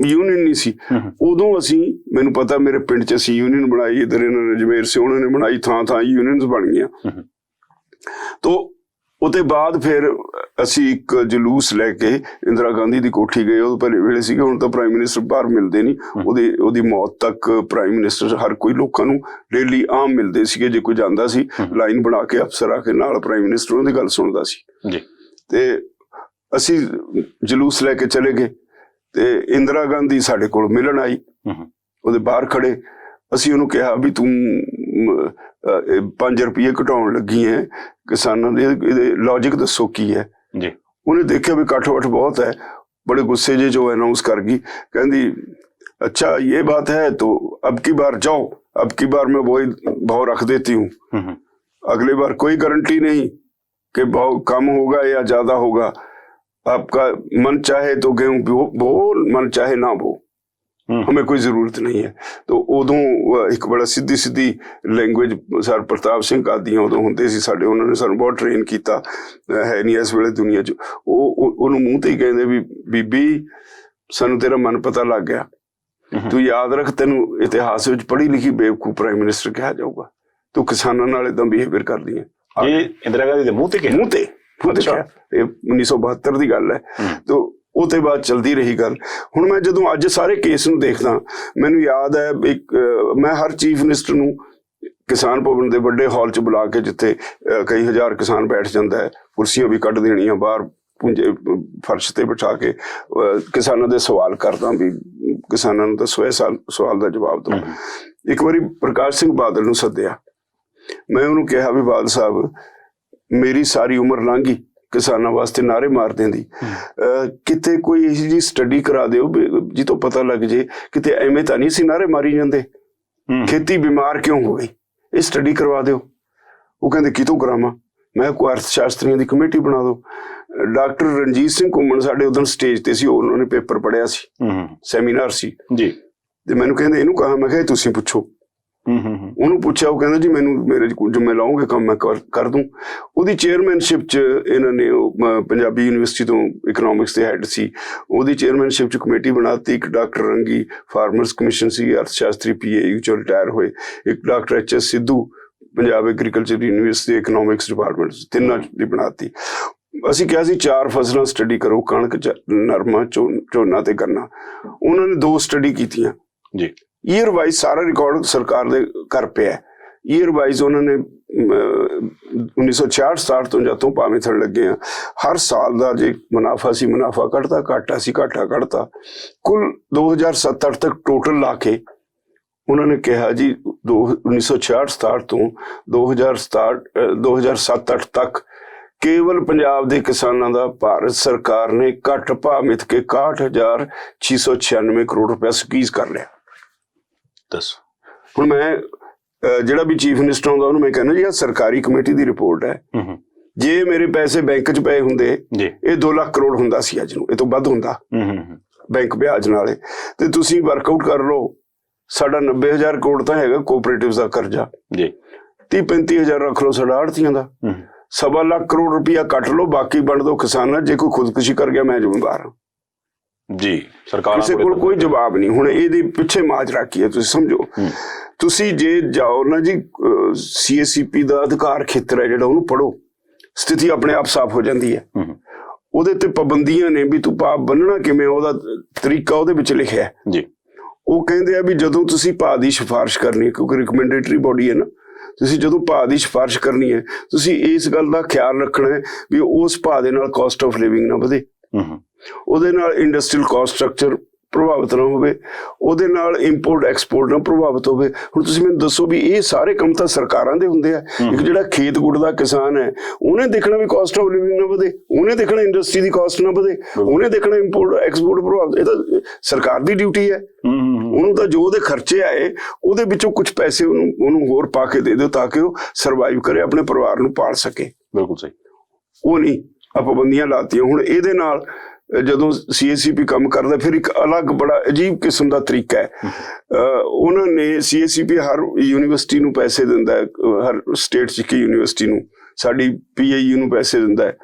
ਯੂਨੀਅਨ ਨਹੀਂ ਸੀ ਉਦੋਂ। ਅਸੀਂ, ਮੈਨੂੰ ਪਤਾ ਮੇਰੇ ਪਿੰਡ 'ਚ ਅਸੀਂ ਯੂਨੀਅਨ ਬਣਾਈ, ਇੱਧਰ ਇਹਨਾਂ ਨੇ ਜਵੇਰ ਸਿੰਘ ਉਹਨਾਂ ਨੇ ਬਣਾਈ, ਥਾਂ ਥਾਂ ਯੂਨੀਅਨਸ ਬਣ ਗਈਆਂ। ਤੋ ਉਹਦੇ ਬਾਅਦ ਫਿਰ ਅਸੀਂ ਇੱਕ ਜਲੂਸ ਲੈ ਕੇ ਇੰਦਰਾ ਗਾਂਧੀ ਦੀ ਕੋਠੀ ਗਏ। ਉਹ ਪਹਿਲੇ ਵੇਲੇ ਸੀਗੇ, ਹੁਣ ਤਾਂ ਪ੍ਰਾਈਮ ਮਿਨਿਸਟਰ ਬਾਹਰ ਮਿਲਦੇ ਨਹੀਂ। ਉਹਦੀ ਮੌਤ ਤੱਕ ਪ੍ਰਾਈਮ ਮਿਨਿਸਟਰ ਹਰ ਕੋਈ ਲੋਕਾਂ ਨੂੰ ਡੇਲੀ ਆਮ ਮਿਲਦੇ ਸੀਗੇ। ਜੇ ਕੋਈ ਜਾਂਦਾ ਸੀ ਲਾਈਨ ਬਣਾ ਕੇ ਅਫਸਰ ਆ ਕੇ ਨਾਲ ਪ੍ਰਾਈਮ ਮਿਨਿਸਟਰ ਉਹਨਾਂ ਦੀ ਗੱਲ ਸੁਣਦਾ ਸੀ। ਤੇ ਅਸੀਂ ਜਲੂਸ ਲੈ ਕੇ ਚਲੇ ਗਏ ਤੇ ਇੰਦਰਾ ਗਾਂਧੀ ਸਾਡੇ ਕੋਲ ਮਿਲਣ ਆਈ, ਉਹਦੇ ਬਾਹਰ ਖੜੇ। ਅਸੀਂ ਉਹਨੂੰ ਕਿਹਾ ਵੀ ਤੂੰ 5 ਰੁਪਏ ਘਟਾਉਣ ਲੱਗੀ ਹੈ ਕਿਸਾਨਾਂ ਦੇ, ਇਹਦੇ ਲੌਜਿਕ ਦੱਸੋ ਕੀ ਹੈ ਜੀ। ਉਹਨੇ ਦੇਖਿਆ ਵੀ ਇਕੱਠ-ਵੱਠ ਬਹੁਤ ਹੈ, ਬੜੇ ਗੁੱਸੇ ਜੇ ਜੋ ਅਨਾਉਂਸ ਕਰ ਗਈ। ਕਹਿੰਦੀ अच्छा ये बात है तो अब की बार जाओ, अब की बार मैं वही भाव रख देती हूँ, अगली बार कोई गारंटी नहीं कि भाव कम होगा या ज्यादा होगा, आपका मन चाहे तो गेहूं बो, मन चाहे ना बो, हमें कोई जरूरत नहीं है। तो उदों एक बड़ा सीधी सीधी लैंग्वेज सर प्रताप सिंह कादियां उदों हुंदे सी साडे, उन्होंने सानू बहुत ट्रेन किया है नहीं इस वेले दुनिया च। ओनू मूंह ते ही कहंदे भी बीबी सानू तेरा मन पता लग गया, तू याद रख तेनू इतिहास विच पढ़ी लिखी बेवकूफ प्राइम मिनिस्टर कहा जाऊगा, तू किसानां नाल इदां बिहेवियर करदी है। ये इंदिरा गांधी दे मूंह ते कहा, मूंह ते 1972 ਦੀ ਗੱਲ ਹੈ। तो ਉਹਦੇ ਬਾਅਦ ਚਲਦੀ ਰਹੀ ਗੱਲ। ਹੁਣ ਮੈਂ ਜਦੋਂ ਅੱਜ ਸਾਰੇ ਕੇਸ ਨੂੰ ਦੇਖਦਾ, ਮੈਨੂੰ ਯਾਦ ਹੈ ਇੱਕ ਮੈਂ ਹਰ ਚੀਫ ਮਿਨਿਸਟਰ ਨੂੰ ਕਿਸਾਨ ਭਵਨ ਦੇ ਵੱਡੇ ਹਾਲ 'ਚ ਬੁਲਾ ਕੇ, ਜਿੱਥੇ ਕਈ ਹਜ਼ਾਰ ਕਿਸਾਨ ਬੈਠ ਜਾਂਦਾ ਹੈ, ਕੁਰਸੀਆਂ ਵੀ ਕੱਢ ਦੇਣੀਆਂ ਬਾਹਰ, ਪੁੰਜੇ ਫਰਸ਼ ਤੇ ਬਿਠਾ ਕੇ ਕਿਸਾਨਾਂ ਦੇ ਸਵਾਲ ਕਰਦਾ ਵੀ ਕਿਸਾਨਾਂ ਨੂੰ ਦੱਸੋ, ਇਹ ਸਵਾਲ ਦਾ ਜਵਾਬ ਦਿਓ। ਇੱਕ ਵਾਰੀ ਪ੍ਰਕਾਸ਼ ਸਿੰਘ ਬਾਦਲ ਨੂੰ ਸੱਦਿਆ, ਮੈਂ ਉਹਨੂੰ ਕਿਹਾ ਵੀ ਬਾਦਲ ਸਾਹਿਬ ਮੇਰੀ ਸਾਰੀ ਉਮਰ ਲੰਘ ਗਈ ਕਿਸਾਨਾਂ ਵਾਸਤੇ ਨਾਰੇ ਮਾਰਦਿਆਂ ਦੀ, ਕਿਤੇ ਕੋਈ ਇਹੋ ਜਿਹੀ ਸਟੱਡੀ ਕਰਾ ਦਿਓ ਜੀ ਤੋਂ ਪਤਾ ਲੱਗ ਜੇ ਕਿਤੇ ਐਵੇਂ ਤਾਂ ਨਹੀਂ ਸੀ ਨਾਰੇ ਮਾਰੀ ਜਾਂਦੇ, ਖੇਤੀ ਬਿਮਾਰ ਕਿਉਂ ਹੋ ਗਈ, ਇਹ ਸਟੱਡੀ ਕਰਵਾ ਦਿਓ। ਉਹ ਕਹਿੰਦੇ ਕਿਤੋਂ ਕਰਾਵਾਂ? ਮੈਂ ਕੋਈ ਅਰਥ ਸ਼ਾਸਤਰੀਆਂ ਦੀ ਕਮੇਟੀ ਬਣਾ ਦਿਓ। ਡਾਕਟਰ ਰਣਜੀਤ ਸਿੰਘ ਘੁੰਮਣ ਸਾਡੇ ਉਦੋਂ ਸਟੇਜ ਤੇ ਸੀ, ਉਹਨਾਂ ਨੇ ਪੇਪਰ ਪੜ੍ਹਿਆ ਸੀ, ਸੈਮੀਨਾਰ ਸੀ ਜੀ, ਤੇ ਮੈਨੂੰ ਕਹਿੰਦੇ ਇਹਨੂੰ ਕਹਾ, ਮੈਂ ਕਿਹਾ ਤੁਸੀਂ ਪੁੱਛੋ। ਉਹਨੂੰ ਪੁੱਛਿਆ, ਉਹ ਕਹਿੰਦਾ ਜੀ ਮੈਨੂੰ ਮੇਰੇ ਜਿੰਮੇ ਲਾਉਂਗੇ ਕੰਮ ਮੈਂ ਕਰ ਦੂੰ। ਉਹਦੀ ਚੇਅਰਮੈਨਸ਼ਿਪ 'ਚ ਇਹਨਾਂ ਨੇ ਪੰਜਾਬੀ ਯੂਨੀਵਰਸਿਟੀ ਤੋਂ ਇਕਨੋਮਿਕਸ ਦੇ ਹੈਡ ਸੀ, ਉਹਦੀ ਚੇਅਰਮੈਨਸ਼ਿਪ 'ਚ ਕਮੇਟੀ ਬਣਾਤੀ। ਇੱਕ ਡਾਕਟਰ ਰੰਗੀ ਫਾਰਮਰਸ ਕਮਿਸ਼ਨ ਸੀ, ਅਰਥ ਸ਼ਾਸਤਰੀ PAU 'ਚੋਂ ਰਿਟਾਇਰ ਹੋਏ। ਇੱਕ doctor HS Sidhu Punjab agriculture university economics department, ਤਿੰਨਾਂ ਦੀ ਬਣਾਤੀ। ਅਸੀਂ ਕਿਹਾ ਸੀ 4 ਫਸਲਾਂ ਸਟੱਡੀ ਕਰੋ, ਕਣਕ, ਨਰਮਾ, ਝੋਨਾ ਤੇ ਗੰਨਾ। ਉਹਨਾਂ ਨੇ 2 ਸਟੱਡੀ ਕੀਤੀਆਂ ਜੀ। ਈਅਰ ਵਾਈਜ਼ ਸਾਰਾ ਰਿਕਾਰਡ ਸਰਕਾਰ ਦੇ ਘਰ ਪਿਆ। ਈਅਰ ਵਾਈਜ਼ ਉਹਨਾਂ ਨੇ 1966-67 ਤੋਂ ਜਦ ਤੋਂ ਭਾਵੇਂ ਥੜ ਲੱਗੇ ਆ, ਹਰ ਸਾਲ ਦਾ ਜੇ ਮੁਨਾਫਾ ਸੀ ਮੁਨਾਫਾ ਕੱਢਤਾ, ਘਾਟਾ ਸੀ ਘਾਟਾ ਕੱਢਤਾ। ਕੁੱਲ 2007-8 ਤੱਕ ਟੋਟਲ ਲਾ ਕੇ ਉਹਨਾਂ ਨੇ ਕਿਹਾ ਜੀ 1966-67 ਤੋਂ 2007-8 ਤੱਕ ਕੇਵਲ ਪੰਜਾਬ ਦੇ ਕਿਸਾਨਾਂ ਦਾ ਭਾਰਤ ਸਰਕਾਰ ਨੇ ਘੱਟ ਭਾਅ ਮਿੱਥ ਕੇ 61,696 ਕਰੋੜ ਰੁਪਇਆ ਸਕੀਜ਼ ਕਰ ਲਿਆ। ਦੱਸ ਹੁਣ ਮੈਂ ਜਿਹੜਾ ਵੀ ਚੀਫ ਮਿਨਿਸਟਰ ਆਉਂਦਾ ਉਹਨੂੰ ਮੈਂ ਕਹਿੰਦਾ ਜੀ ਆਹ ਸਰਕਾਰੀ ਕਮੇਟੀ ਦੀ ਰਿਪੋਰਟ ਹੈ, ਜੇ ਮੇਰੇ ਪੈਸੇ ਬੈਂਕ 'ਚ ਪਏ ਹੁੰਦੇ ਇਹ 2 ਲੱਖ ਕਰੋੜ ਹੁੰਦਾ ਸੀ ਅੱਜ ਨੂੰ, ਇਹ ਤੋਂ ਵੱਧ ਹੁੰਦਾ ਬੈਂਕ ਵਿਆਜ ਨਾਲੇ। ਤੇ ਤੁਸੀਂ ਵਰਕਆਊਟ ਕਰ ਲਓ, ਸਾਡਾ 90,000 ਕਰੋੜ ਤਾਂ ਹੈਗਾ ਕੋਆਪਰੇਟਿਵਸ ਦਾ ਕਰਜ਼ਾ, 30-35,000 ਰੱਖ ਲਓ ਸਾਡਾ ਆੜ੍ਹਤੀਆਂ ਦਾ, 1.25 ਲੱਖ ਕਰੋੜ ਰੁਪਇਆ ਕੱਟ ਲਓ, ਬਾਕੀ ਵੰਡ ਦਿਓ ਕਿਸਾਨਾਂ। ਜੇ ਕੋਈ ਖੁਦਕੁਸ਼ੀ ਕਰ ਗਿਆ ਮੈਂ ਜ਼ਿੰਮੇਵਾਰ ਹਾਂ ਜੀ। ਸਰਕਾਰ ਕਿਸੇ ਕੋਲ ਕੋਈ ਜਵਾਬ ਨਹੀਂ। ਹੁਣ ਇਹਦੇ ਪਿੱਛੇ ਮਾਜਰਾ ਕੀ ਹੈ ਤੁਸੀਂ ਸਮਝੋ। ਤੁਸੀਂ ਜੇ ਜਾਓ ਨਾ ਜੀ CACP ਦਾ ਅਧਿਕਾਰ ਖੇਤਰ ਹੈ ਜਿਹੜਾ, ਉਹਨੂੰ ਪੜ੍ਹੋ, ਸਥਿਤੀ ਆਪਣੇ ਆਪ ਸਾਫ਼ ਹੋ ਜਾਂਦੀ ਹੈ। ਉਹਦੇ ਤੇ ਪਾਬੰਦੀਆਂ ਨੇ ਵੀ ਤੂੰ ਭਾਅ ਬੰਨਣਾ ਕਿਵੇਂ, ਉਹਦਾ ਤਰੀਕਾ ਉਹਦੇ ਵਿੱਚ ਲਿਖਿਆ ਜੀ। ਉਹ ਕਹਿੰਦੇ ਆ ਵੀ ਜਦੋਂ ਤੁਸੀਂ ਭਾਅ ਦੀ ਸਿਫਾਰਿਸ਼ ਕਰਨੀ ਹੈ, ਕਿਉਂਕਿ ਰਿਕਮੈਂਡੇਟਰੀ ਬੋਡੀ ਹੈ ਨਾ, ਤੁਸੀਂ ਜਦੋਂ ਭਾਅ ਦੀ ਸਿਫਾਰਿਸ਼ ਕਰਨੀ ਹੈ ਤੁਸੀਂ ਇਸ ਗੱਲ ਦਾ ਖਿਆਲ ਰੱਖਣਾ ਹੈ ਵੀ ਉਸ ਭਾਅ ਦੇ ਨਾਲ ਕਾਸਟ ਆਫ ਲਿਵਿੰਗ ਨਾ ਵਧੇ, ਉਹਦੇ ਨਾਲ ਇੰਡਸਟਰੀਅਲ ਕਾਸਟ ਸਟਰਕਚਰ ਪ੍ਰਭਾਵਿਤ ਨਾ ਹੋਵੇ, ਉਹਦੇ ਨਾਲ ਇੰਪੋਰਟ ਐਕਸਪੋਰਟ ਨਾ ਪ੍ਰਭਾਵਿਤ ਹੋਵੇ। ਹੁਣ ਤੁਸੀਂ ਮੈਨੂੰ ਦੱਸੋ ਵੀ ਇਹ ਸਾਰੇ ਕੰਮ ਤਾਂ ਸਰਕਾਰਾਂ ਦੇ ਹੁੰਦੇ ਆ। ਇੱਕ ਜਿਹੜਾ ਖੇਤ ਗੁੱਡ ਦਾ ਕਿਸਾਨ ਹੈ ਉਹਨੇ ਦੇਖਣਾ ਵੀ ਕਾਸਟ ਆਫ ਲਿਵਿੰਗ ਨਾ ਵਧੇ, ਉਹਨੇ ਦੇਖਣਾ ਇੰਡਸਟਰੀ ਦੀ ਕਾਸਟ ਨਾ ਵਧੇ, ਉਹਨੇ ਦੇਖਣਾ ਇੰਪੋਰਟ ਐਕਸਪੋਰਟ ਪ੍ਰਭਾਵਿਤ। ਇਹ ਤਾਂ ਸਰਕਾਰ ਦੀ ਡਿਊਟੀ ਹੈ। ਉਹਨੂੰ ਤਾਂ ਜੋ ਉਹਦੇ ਖਰਚੇ ਆਏ ਉਹਦੇ ਵਿੱਚੋਂ ਕੁਝ ਪੈਸੇ ਉਹਨੂੰ ਹੋਰ ਪਾ ਕੇ ਦੇ ਦਿਓ ਤਾਂ ਕਿ ਉਹ ਸਰਵਾਈਵ ਕਰੇ, ਆਪਣੇ ਪਰਿਵਾਰ ਨੂੰ ਪਾਲ ਸਕੇ। ਬਿਲਕੁਲ ਸਹੀ। ਉਹ ਨਹੀਂ ਆ ਪਾਬੰਦੀਆਂ ਲਾਤੀਆਂ। ਹੁਣ ਇਹਦੇ ਨਾਲ ਜਦੋਂ CACP ਕੰਮ ਕਰਦਾ ਫਿਰ ਇੱਕ ਅਲੱਗ ਬੜਾ ਅਜੀਬ ਕਿਸਮ ਦਾ ਤਰੀਕਾ ਹੈ। ਉਹਨਾਂ ਨੇ CACP ਹਰ ਯੂਨੀਵਰਸਿਟੀ ਨੂੰ ਪੈਸੇ ਦਿੰਦਾ ਹੈ, ਹਰ ਸਟੇਟ 'ਚ ਇੱਕ ਯੂਨੀਵਰਸਿਟੀ ਨੂੰ, ਸਾਡੀ PIU ਨੂੰ ਪੈਸੇ ਦਿੰਦਾ ਹੈ।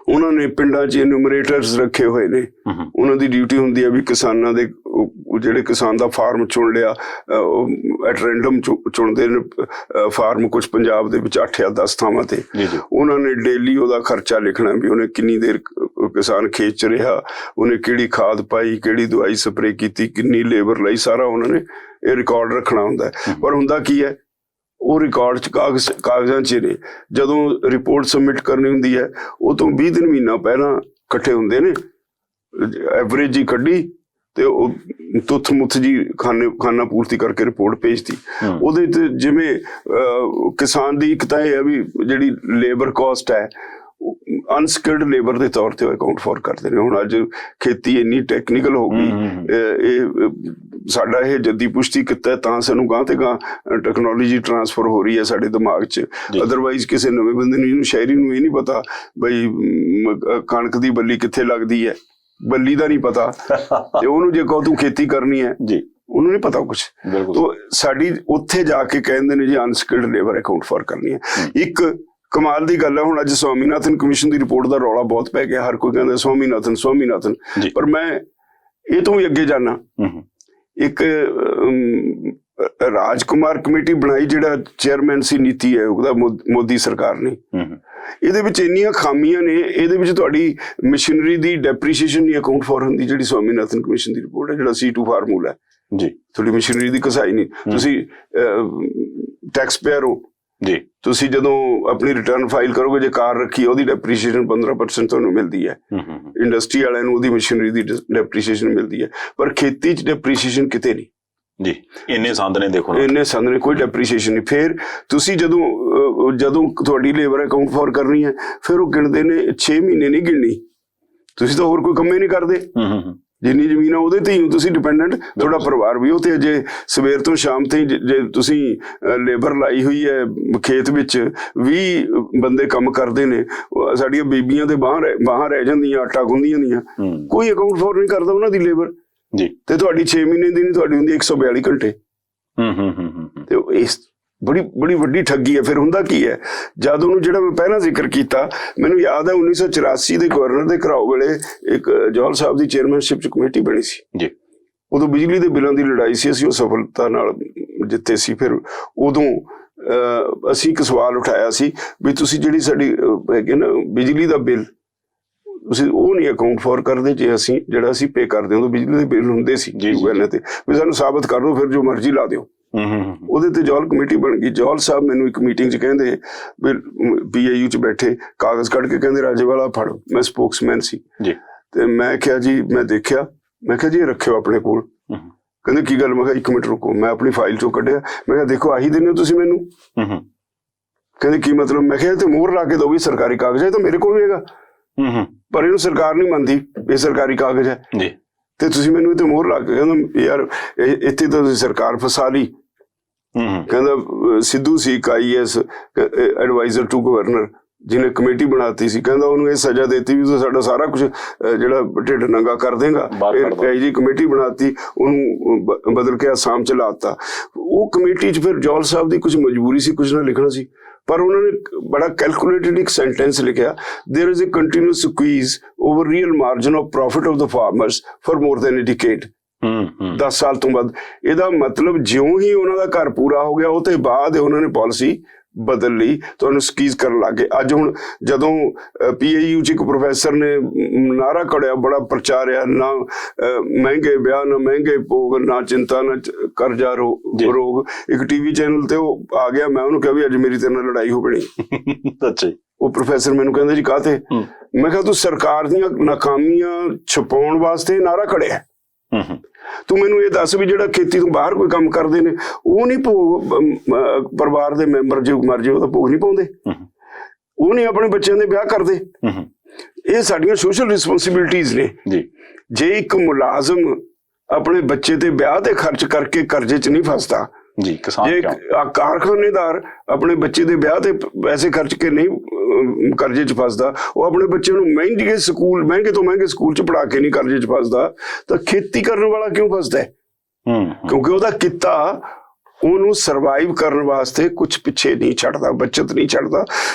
ਉਹਨਾਂ ਨੇ ਪਿੰਡਾਂ 'ਚ ਇਨੂਮਰੇਟਰਸ ਰੱਖੇ ਹੋਏ ਨੇ। ਉਹਨਾਂ ਦੀ ਡਿਊਟੀ ਹੁੰਦੀ ਹੈ ਵੀ ਕਿਸਾਨਾਂ ਦੇ ਜਿਹੜੇ ਕਿਸਾਨ ਦਾ ਫਾਰਮ ਚੁਣ ਲਿਆ, ਐਟ ਰੈਂਡਮ ਚੁਣਦੇ ਨੇ ਫਾਰਮ ਕੁਝ ਪੰਜਾਬ ਦੇ ਵਿੱਚ 8 ਜਾਂ 10 ਥਾਵਾਂ ਤੇ। ਉਹਨਾਂ ਨੇ ਡੇਲੀ ਉਹਦਾ ਖਰਚਾ ਲਿਖਣਾ ਵੀ ਉਹਨੇ ਕਿੰਨੀ ਦੇਰ ਕਿਸਾਨ ਖੇਤ 'ਚ ਰਿਹਾ, ਉਹਨੇ ਕਿਹੜੀ ਖਾਦ ਪਾਈ, ਕਿਹੜੀ ਦਵਾਈ ਸਪਰੇ ਕੀਤੀ, ਕਿੰਨੀ ਲੇਬਰ ਲਈ, ਸਾਰਾ ਉਹਨਾਂ ਨੇ ਇਹ ਰਿਕਾਰਡ ਰੱਖਣਾ ਹੁੰਦਾ ਹੈ। ਪਰ ਹੁੰਦਾ ਕੀ ਹੈ, ਉਹ ਰਿਕਾਰਡ 'ਚ ਕਾਗਜ਼ਾਂ 'ਚ ਨੇ। ਜਦੋਂ ਰਿਪੋਰਟ ਸਬਮਿਟ ਕਰਨੀ ਹੁੰਦੀ ਹੈ ਉਹ ਤੋਂ 20 ਦਿਨ ਮਹੀਨਾ ਪਹਿਲਾਂ ਇਕੱਠੇ ਹੁੰਦੇ ਨੇ, ਐਵਰੇਜ ਹੀ ਕੱਢੀ ਤੇ ਉਹ ਤੁੱਥ ਮੁੱਥ ਜੀ ਖਾਨਾ ਪੂਰਤੀ ਕਰਕੇ ਰਿਪੋਰਟ ਭੇਜਤੀ। ਉਹਦੇ ਤੇ ਜਿਵੇਂ ਕਿਸਾਨ ਦੀ ਇੱਕ ਤਾਂ ਇਹ ਹੈ ਵੀ ਜਿਹੜੀ ਲੇਬਰ ਕਾਸਟ ਹੈ ਅਨਸਕਿਲਡ ਲੇਬਰ ਦੇ ਤੌਰ ਤੇ ਅਕਾਊਂਟ ਫੋਰ ਕਰਦੇ ਨੇ। ਹੁਣ ਅੱਜ ਖੇਤੀ ਇੰਨੀ ਟੈਕਨੀਕਲ ਹੋ ਗਈ, ਇਹ ਸਾਡਾ ਇਹ ਜੱਦੀ ਪੁਸ਼ਤੀ ਕੀਤਾ ਤਾਂ ਸਾਨੂੰ ਗਾਂ ਤੇ ਗਾਂ ਟੈਕਨੋਲੋਜੀ ਟਰਾਂਸਫਰ ਹੋ ਰਹੀ ਹੈ ਸਾਡੇ ਦਿਮਾਗ 'ਚ। ਅਦਰਵਾਈਜ਼ ਕਿਸੇ ਨਵੇਂ ਬੰਦੇ ਨੂੰ, ਇਹਨੂੰ ਸ਼ਹਿਰੀ ਨੂੰ ਇਹ ਨਹੀਂ ਪਤਾ ਬਈ ਕਣਕ ਦੀ ਬੱਲੀ ਕਿੱਥੇ ਲੱਗਦੀ ਹੈ, ਬੱਲੀ ਦਾ ਨਹੀਂ ਪਤਾ। ਤੇ ਉਹਨੂੰ ਜੇ ਕਹੋ ਤੂੰ ਖੇਤੀ ਕਰਨੀ ਹੈ ਜੀ, ਉਹਨੂੰ ਨਹੀਂ ਪਤਾ ਕੁਛ। ਤੋ ਸਾਡੀ ਉੱਥੇ ਜਾ ਕੇ ਕਹਿੰਦੇ ਨੇ ਜੀ ਅਨਸਕਿਲਡ ਲੇਬਰ ਅਕਾਊਂਟ ਫੋਰ ਕਰਨੀ ਹੈ। ਇੱਕ ਕਮਾਲ ਦੀ ਗੱਲ ਹੈ, ਹੁਣ ਅੱਜ ਸਵਾਮੀਨਾਥਨ ਕਮਿਸ਼ਨ ਦੀ ਰਿਪੋਰਟ ਦਾ ਰੌਲਾ ਬਹੁਤ ਪੈ ਗਿਆ, ਹਰ ਕੋਈ ਕਹਿੰਦਾ ਸਵਾਮੀਨਾਥਨ। ਪਰ ਮੈਂ ਇਹ ਤੋਂ ਵੀ ਅੱਗੇ ਜਾਣਾ। ਇੱਕ ਰਾਜਕੁਮਾਰ ਕਮੇਟੀ ਬਣਾਈ, ਜਿਹੜਾ ਚੇਅਰਮੈਨ ਸੀ ਨੀਤੀ ਆਯੋਗ ਦਾ, ਮੋਦੀ ਸਰਕਾਰ ਨੇ। ਇਹਦੇ ਵਿੱਚ ਇੰਨੀਆਂ ਖਾਮੀਆਂ ਨੇ, ਇਹਦੇ ਵਿੱਚ ਤੁਹਾਡੀ ਮਸ਼ੀਨਰੀ ਦੀ ਡੈਪਰੀਸ਼ੀਏਸ਼ਨ ਨਹੀਂ ਅਕਾਊਂਟ ਫੋਰ ਹੁੰਦੀ, ਜਿਹੜੀ ਸਵਾਮੀਨਾਥਨ ਕਮਿਸ਼ਨ ਦੀ ਰਿਪੋਰਟ ਹੈ, ਜਿਹੜਾ C2 ਫਾਰਮੂਲਾ ਹੈ ਜੀ। ਤੁਹਾਡੀ ਮਸ਼ੀਨਰੀ ਦੀ ਘਸਾਈ ਨਹੀਂ, ਤੁਸੀਂ ਟੈਕਸ ਪੇਅਰ ਹੋ ਜੀ। ਤੁਸੀਂ ਜਦੋਂ ਆਪਣੀ ਰਿਟਰਨ ਫਾਈਲ ਕਰੋਗੇ, ਜੇ ਕਾਰ ਰੱਖੀ ਉਹਦੀ ਡੈਪਰੀਸ਼ੀਏਸ਼ਨ 15% ਤੁਹਾਨੂੰ ਮਿਲਦੀ ਹੈ। ਇੰਡਸਟਰੀ ਵਾਲਿਆਂ ਨੂੰ ਉਹਦੀ ਮਸ਼ੀਨਰੀ ਦੀ ਡੈਪਰੀਸ਼ੀਏਸ਼ਨ ਮਿਲਦੀ ਹੈ, ਪਰ ਖੇਤੀ 'ਚ ਡੈਪਰੀਸ਼ੀਏਸ਼ਨ ਕਿਤੇ ਨਹੀਂ ਜੀ। ਇੰਨੇ ਸੰਦ ਨੇ, ਦੇਖੋ ਇੰਨੇ ਸੰਦ ਨੇ, ਕੋਈ ਡੈਪਰੀਸ਼ੀਏਸ਼ਨ ਨਹੀਂ। ਫਿਰ ਤੁਸੀਂ ਜਦੋਂ ਤੁਹਾਡੀ ਲੇਬਰ ਅਕਾਊਂਟ ਫੋਰ ਕਰਨੀ ਹੈ, ਫਿਰ ਉਹ ਗਿਣਦੇ ਨੇ 6 ਮਹੀਨੇ ਨਹੀਂ ਗਿਣਨੀ। ਤੁਸੀਂ ਤਾਂ ਹੋਰ ਕੋਈ ਕੰਮ ਹੀ ਨਹੀਂ ਕਰਦੇ। ਜਿੰਨੀ ਜ਼ਮੀਨ ਆ ਉਹਦੇ ਤੇ ਹੀ ਤੁਸੀਂ ਡਿਪੈਂਡੈਂਟ, ਤੁਹਾਡਾ ਪਰਿਵਾਰ ਵੀ ਉਹ ਤੇ। ਜੇ ਸਵੇਰ ਤੋਂ ਸ਼ਾਮ ਤਾਈਂ ਜੇ ਤੁਸੀਂ ਲੇਬਰ ਲਾਈ ਹੋਈ ਹੈ ਖੇਤ ਵਿੱਚ, 20 ਬੰਦੇ ਕੰਮ ਕਰਦੇ ਨੇ, ਸਾਡੀਆਂ ਬੀਬੀਆਂ ਤੇ ਬਾਹਾਂ ਰਹਿ ਜਾਂਦੀਆਂ ਆਟਾ ਗੁੰਦੀਆਂ ਦੀਆਂ, ਕੋਈ ਅਕਾਊਂਟ ਫੋਰ ਨਹੀਂ ਕਰਦਾ ਉਹਨਾਂ ਦੀ ਲੇਬਰ ਜੀ। ਤੇ ਤੁਹਾਡੀ 6 ਮਹੀਨੇ ਦੀ ਨਹੀਂ, ਤੁਹਾਡੀ ਹੁੰਦੀ 142 ਘੰਟੇ। ਤੇ ਇਸ ਬੜੀ ਵੱਡੀ ਠੱਗੀ ਹੈ। ਫਿਰ ਹੁੰਦਾ ਕੀ ਹੈ, ਜਦ ਉਹਨੂੰ, ਜਿਹੜਾ ਮੈਂ ਪਹਿਲਾਂ ਜ਼ਿਕਰ ਕੀਤਾ, ਮੈਨੂੰ ਯਾਦ ਹੈ 1984 ਦੇ ਗਵਰਨਰ ਦੇ ਘਰਾਓ ਵੇਲੇ ਇੱਕ ਜੌਹਲ ਸਾਹਿਬ ਦੀ ਚੇਅਰਮੈਨਸ਼ਿਪ 'ਚ ਕਮੇਟੀ ਬਣੀ ਸੀ ਜੀ। ਉਦੋਂ ਬਿਜਲੀ ਦੇ ਬਿੱਲਾਂ ਦੀ ਲੜਾਈ ਸੀ, ਅਸੀਂ ਉਹ ਸਫਲਤਾ ਨਾਲ ਜਿੱਤੇ ਸੀ। ਫਿਰ ਉਦੋਂ ਅਸੀਂ ਇੱਕ ਸਵਾਲ ਉਠਾਇਆ ਸੀ ਵੀ ਤੁਸੀਂ ਜਿਹੜੀ ਸਾਡੀ ਹੈਗੇ ਨਾ ਬਿਜਲੀ ਦਾ ਬਿੱਲ, ਤੁਸੀਂ ਉਹ ਨਹੀਂ ਅਕਾਊਂਟ ਫੋਰ ਕਰਦੇ, ਜੇ ਅਸੀਂ ਜਿਹੜਾ ਅਸੀਂ ਪੇ ਕਰਦੇ ਹਾਂ। ਉਦੋਂ ਬਿਜਲੀ ਦੇ ਬਿੱਲ ਹੁੰਦੇ ਸੀ UN ਤੇ, ਵੀ ਸਾਨੂੰ ਸਾਬਤ ਕਰ ਦਿਓ, ਫਿਰ ਜੋ ਮਰਜ਼ੀ ਲਾ ਦਿਓ। ਉਹਦੇ ਤੇ ਜੌਹਲ ਕਮੇਟੀ ਬਣ ਗਈ। ਜੌਹਲ ਸਾਹਿਬ ਮੈਨੂੰ ਇੱਕ ਮੀਟਿੰਗ 'ਚ ਕਹਿੰਦੇ, PIU 'ਚ ਬੈਠੇ, ਕਾਗਜ਼ ਕੱਢ ਕੇ ਕਹਿੰਦੇ ਰਾਜੇਵਾਲਾ ਫੜੋ। ਮੈਂ ਸਪੋਕਸਮੈਨ ਸੀ ਜੀ। ਤੇ ਮੈਂ ਕਿਹਾ ਜੀ, ਮੈਂ ਦੇਖਿਆ, ਮੈਂ ਕਿਹਾ ਜੀ ਇਹ ਰੱਖਿਓ ਆਪਣੇ ਕੋਲ। ਕਹਿੰਦੇ ਕੀ ਗੱਲ? ਮੈਂ ਕਿਹਾ 1 ਮਿੰਟ ਰੁਕੋ। ਮੈਂ ਆਪਣੀ ਫਾਈਲ 'ਚੋਂ ਕੱਢਿਆ, ਮੈਂ ਕਿਹਾ ਦੇਖੋ ਆਹੀ ਦਿੰਦੇ ਹੋ ਤੁਸੀਂ ਮੈਨੂੰ। ਕਹਿੰਦੇ ਕੀ ਮਤਲਬ? ਮੈਂ ਕਿਹਾ ਤੇ ਮੋਹਰ ਲਾ ਕੇ ਦੋ ਵੀ ਸਰਕਾਰੀ ਕਾਗਜ਼ ਹੈ, ਤਾਂ ਮੇਰੇ ਕੋਲ ਵੀ ਹੈਗਾ, ਪਰ ਇਹਨੂੰ ਸਰਕਾਰ ਨਹੀਂ ਮੰਨਦੀ ਇਹ ਸਰਕਾਰੀ ਕਾਗਜ਼ ਹੈ ਤੇ ਤੁਸੀਂ ਮੈਨੂੰ ਇਹ ਤੇ ਮੋਹਰ ਲਾ ਕੇ। ਕਹਿੰਦਾ ਯਾਰ ਇੱਥੇ ਤਾਂ ਤੁਸੀਂ ਸਰਕਾਰ ਫਸਾ ਲਈ। ਕਹਿੰਦਾ ਸਿੱਧੂ ਸੀ ਇੱਕ IAS ਐਡਵਾਈਜ਼ਰ ਟੂ ਗਵਰਨਰ, ਜਿਹਨੇ ਕਮੇਟੀ ਬਣਾਤੀ ਸੀ, ਕਹਿੰਦਾ ਉਹਨੂੰ ਇਹ ਸਜ਼ਾ ਦੇਤੀ ਵੀ ਤੂੰ ਸਾਡਾ ਸਾਰਾ ਕੁਝ ਜਿਹੜਾ ਢਿੱਡ ਨੰਗਾ ਕਰ ਦੇਗਾ। ਇਹ ਜੀ ਕਮੇਟੀ ਬਣਾਤੀ, ਉਹਨੂੰ ਬਦਲ ਕੇ ਆਸਾਮ ਚ ਲਾਤਾ। ਉਹ ਕਮੇਟੀ ਚ ਫਿਰ ਜੌਲ ਸਾਹਿਬ ਦੀ ਕੁਝ ਮਜਬੂਰੀ ਸੀ, ਕੁਝ ਨਾ ਲਿਖਣਾ ਸੀ, ਪਰ ਉਹਨਾਂ ਨੇ ਬੜਾ ਕੈਲਕੂਲੇਟਡ ਇੱਕ ਸੈਂਟੈਂਸ ਲਿਖਿਆ, there is a continuous squeeze over real margin of profit of the farmers for more than a decade. 10 ਸਾਲ ਤੋਂ ਬਾਅਦ। ਇਹਦਾ ਮਤਲਬ ਜਿਉਂ ਹੀ ਉਹਨਾਂ ਦਾ ਘਰ ਪੂਰਾ ਹੋ ਗਿਆ ਉਹ ਤੇ ਬਾਅਦ ਉਹਨਾਂ ਨੇ ਪਾਲਿਸੀ ਬਦਲ ਲਈ, ਤੁਹਾਨੂੰ ਸਕੀਜ਼ ਕਰਨ ਲੱਗ ਗਏ। ਅੱਜ ਹੁਣ ਜਦੋਂ PIU ਚ ਇੱਕ ਪ੍ਰੋਫੈਸਰ ਨੇ ਨਾਰਾ ਕਢਿਆ, ਬੜਾ ਪ੍ਰਚਾਰਿਆ, ਨਾ ਮਹਿੰਗੇ ਵਿਆਹ, ਨਾ ਮਹਿੰਗੇ ਭੋਗ, ਨਾ ਚਿੰਤਾ, ਨਾ ਕਰਜ਼ਾ ਰੋਗ। ਇੱਕ TV ਚੈਨਲ ਤੇ ਉਹ ਆ ਗਿਆ, ਮੈਂ ਉਹਨੂੰ ਕਿਹਾ ਵੀ ਅੱਜ ਮੇਰੀ ਤੇਰੇ ਨਾਲ ਲੜਾਈ ਹੋ ਬਣੀ। ਅੱਛਾ ਜੀ। ਉਹ ਪ੍ਰੋਫੈਸਰ ਮੈਨੂੰ ਕਹਿੰਦਾ ਜੀ ਕਾਹਤੇ? ਮੈਂ ਕਿਹਾ ਤੂੰ ਸਰਕਾਰ ਦੀਆਂ ਨਾਕਾਮੀਆਂ ਛੁਪਾਉਣ ਵਾਸਤੇ ਨਾਰਾ ਕਢਿਆ। ਤੂੰ ਮੈਨੂੰ ਇਹ ਦੱਸ ਵੀ ਜਿਹੜਾ ਖੇਤੀ ਤੋਂ ਬਾਹਰ ਕੋਈ ਕੰਮ ਕਰਦੇ ਨੇ ਉਹ ਨਹੀਂ ਭੋਗ, ਪਰਿਵਾਰ ਦੇ ਮੈਂਬਰ ਜੇ ਮਰ ਜਾਏ ਉਹਦਾ ਭੋਗ ਨਹੀਂ ਪਾਉਂਦੇ, ਉਹ ਨਹੀਂ ਆਪਣੇ ਬੱਚਿਆਂ ਦੇ ਵਿਆਹ ਕਰਦੇ। ਇਹ ਸਾਡੀਆਂ ਸੋਸ਼ਲ ਰਿਸਪੌਂਸਿਬਿਲਟੀਜ਼ ਨੇ। ਜੇ ਇੱਕ ਮੁਲਾਜ਼ਮ ਆਪਣੇ ਬੱਚੇ ਤੇ ਵਿਆਹ ਦੇ ਖਰਚ ਕਰਕੇ ਕਰਜ਼ੇ 'ਚ ਨਹੀਂ ਫਸਦਾ, ਜੇ ਕਾਰਖਾਨੇਦਾਰ ਆਪਣੇ ਬੱਚੇ ਦੇ ਵਿਆਹ ਤੇ ਪੈਸੇ ਖਰਚ ਕੇ ਨਹੀਂ ਕਰਜ਼ੇ 'ਚ ਫਸਦਾ, ਉਹ ਆਪਣੇ ਬੱਚੇ ਨੂੰ ਮਹਿੰਗੇ ਤੋਂ ਮਹਿੰਗੇ ਸਕੂਲ 'ਚ ਪੜ੍ਹਾ ਕੇ ਨਹੀਂ ਕਰਜ਼ੇ 'ਚ ਫਸਦਾ, ਤਾਂ ਖੇਤੀ ਕਰਨ ਵਾਲਾ ਕਿਉਂ ਫਸਦਾ ਹੈ? ਕਿਉਂਕਿ ਉਹਦਾ ਕਿੱਤਾ ਉਹਨੂੰ ਸਰਵਾਈਵ ਕਰਨ ਵਾਸਤੇ ਕੁਝ ਪਿੱਛੇ ਨਹੀਂ ਛੱਡਦਾ, ਬੱਚਤ ਨਹੀਂ ਛੱਡਦਾ।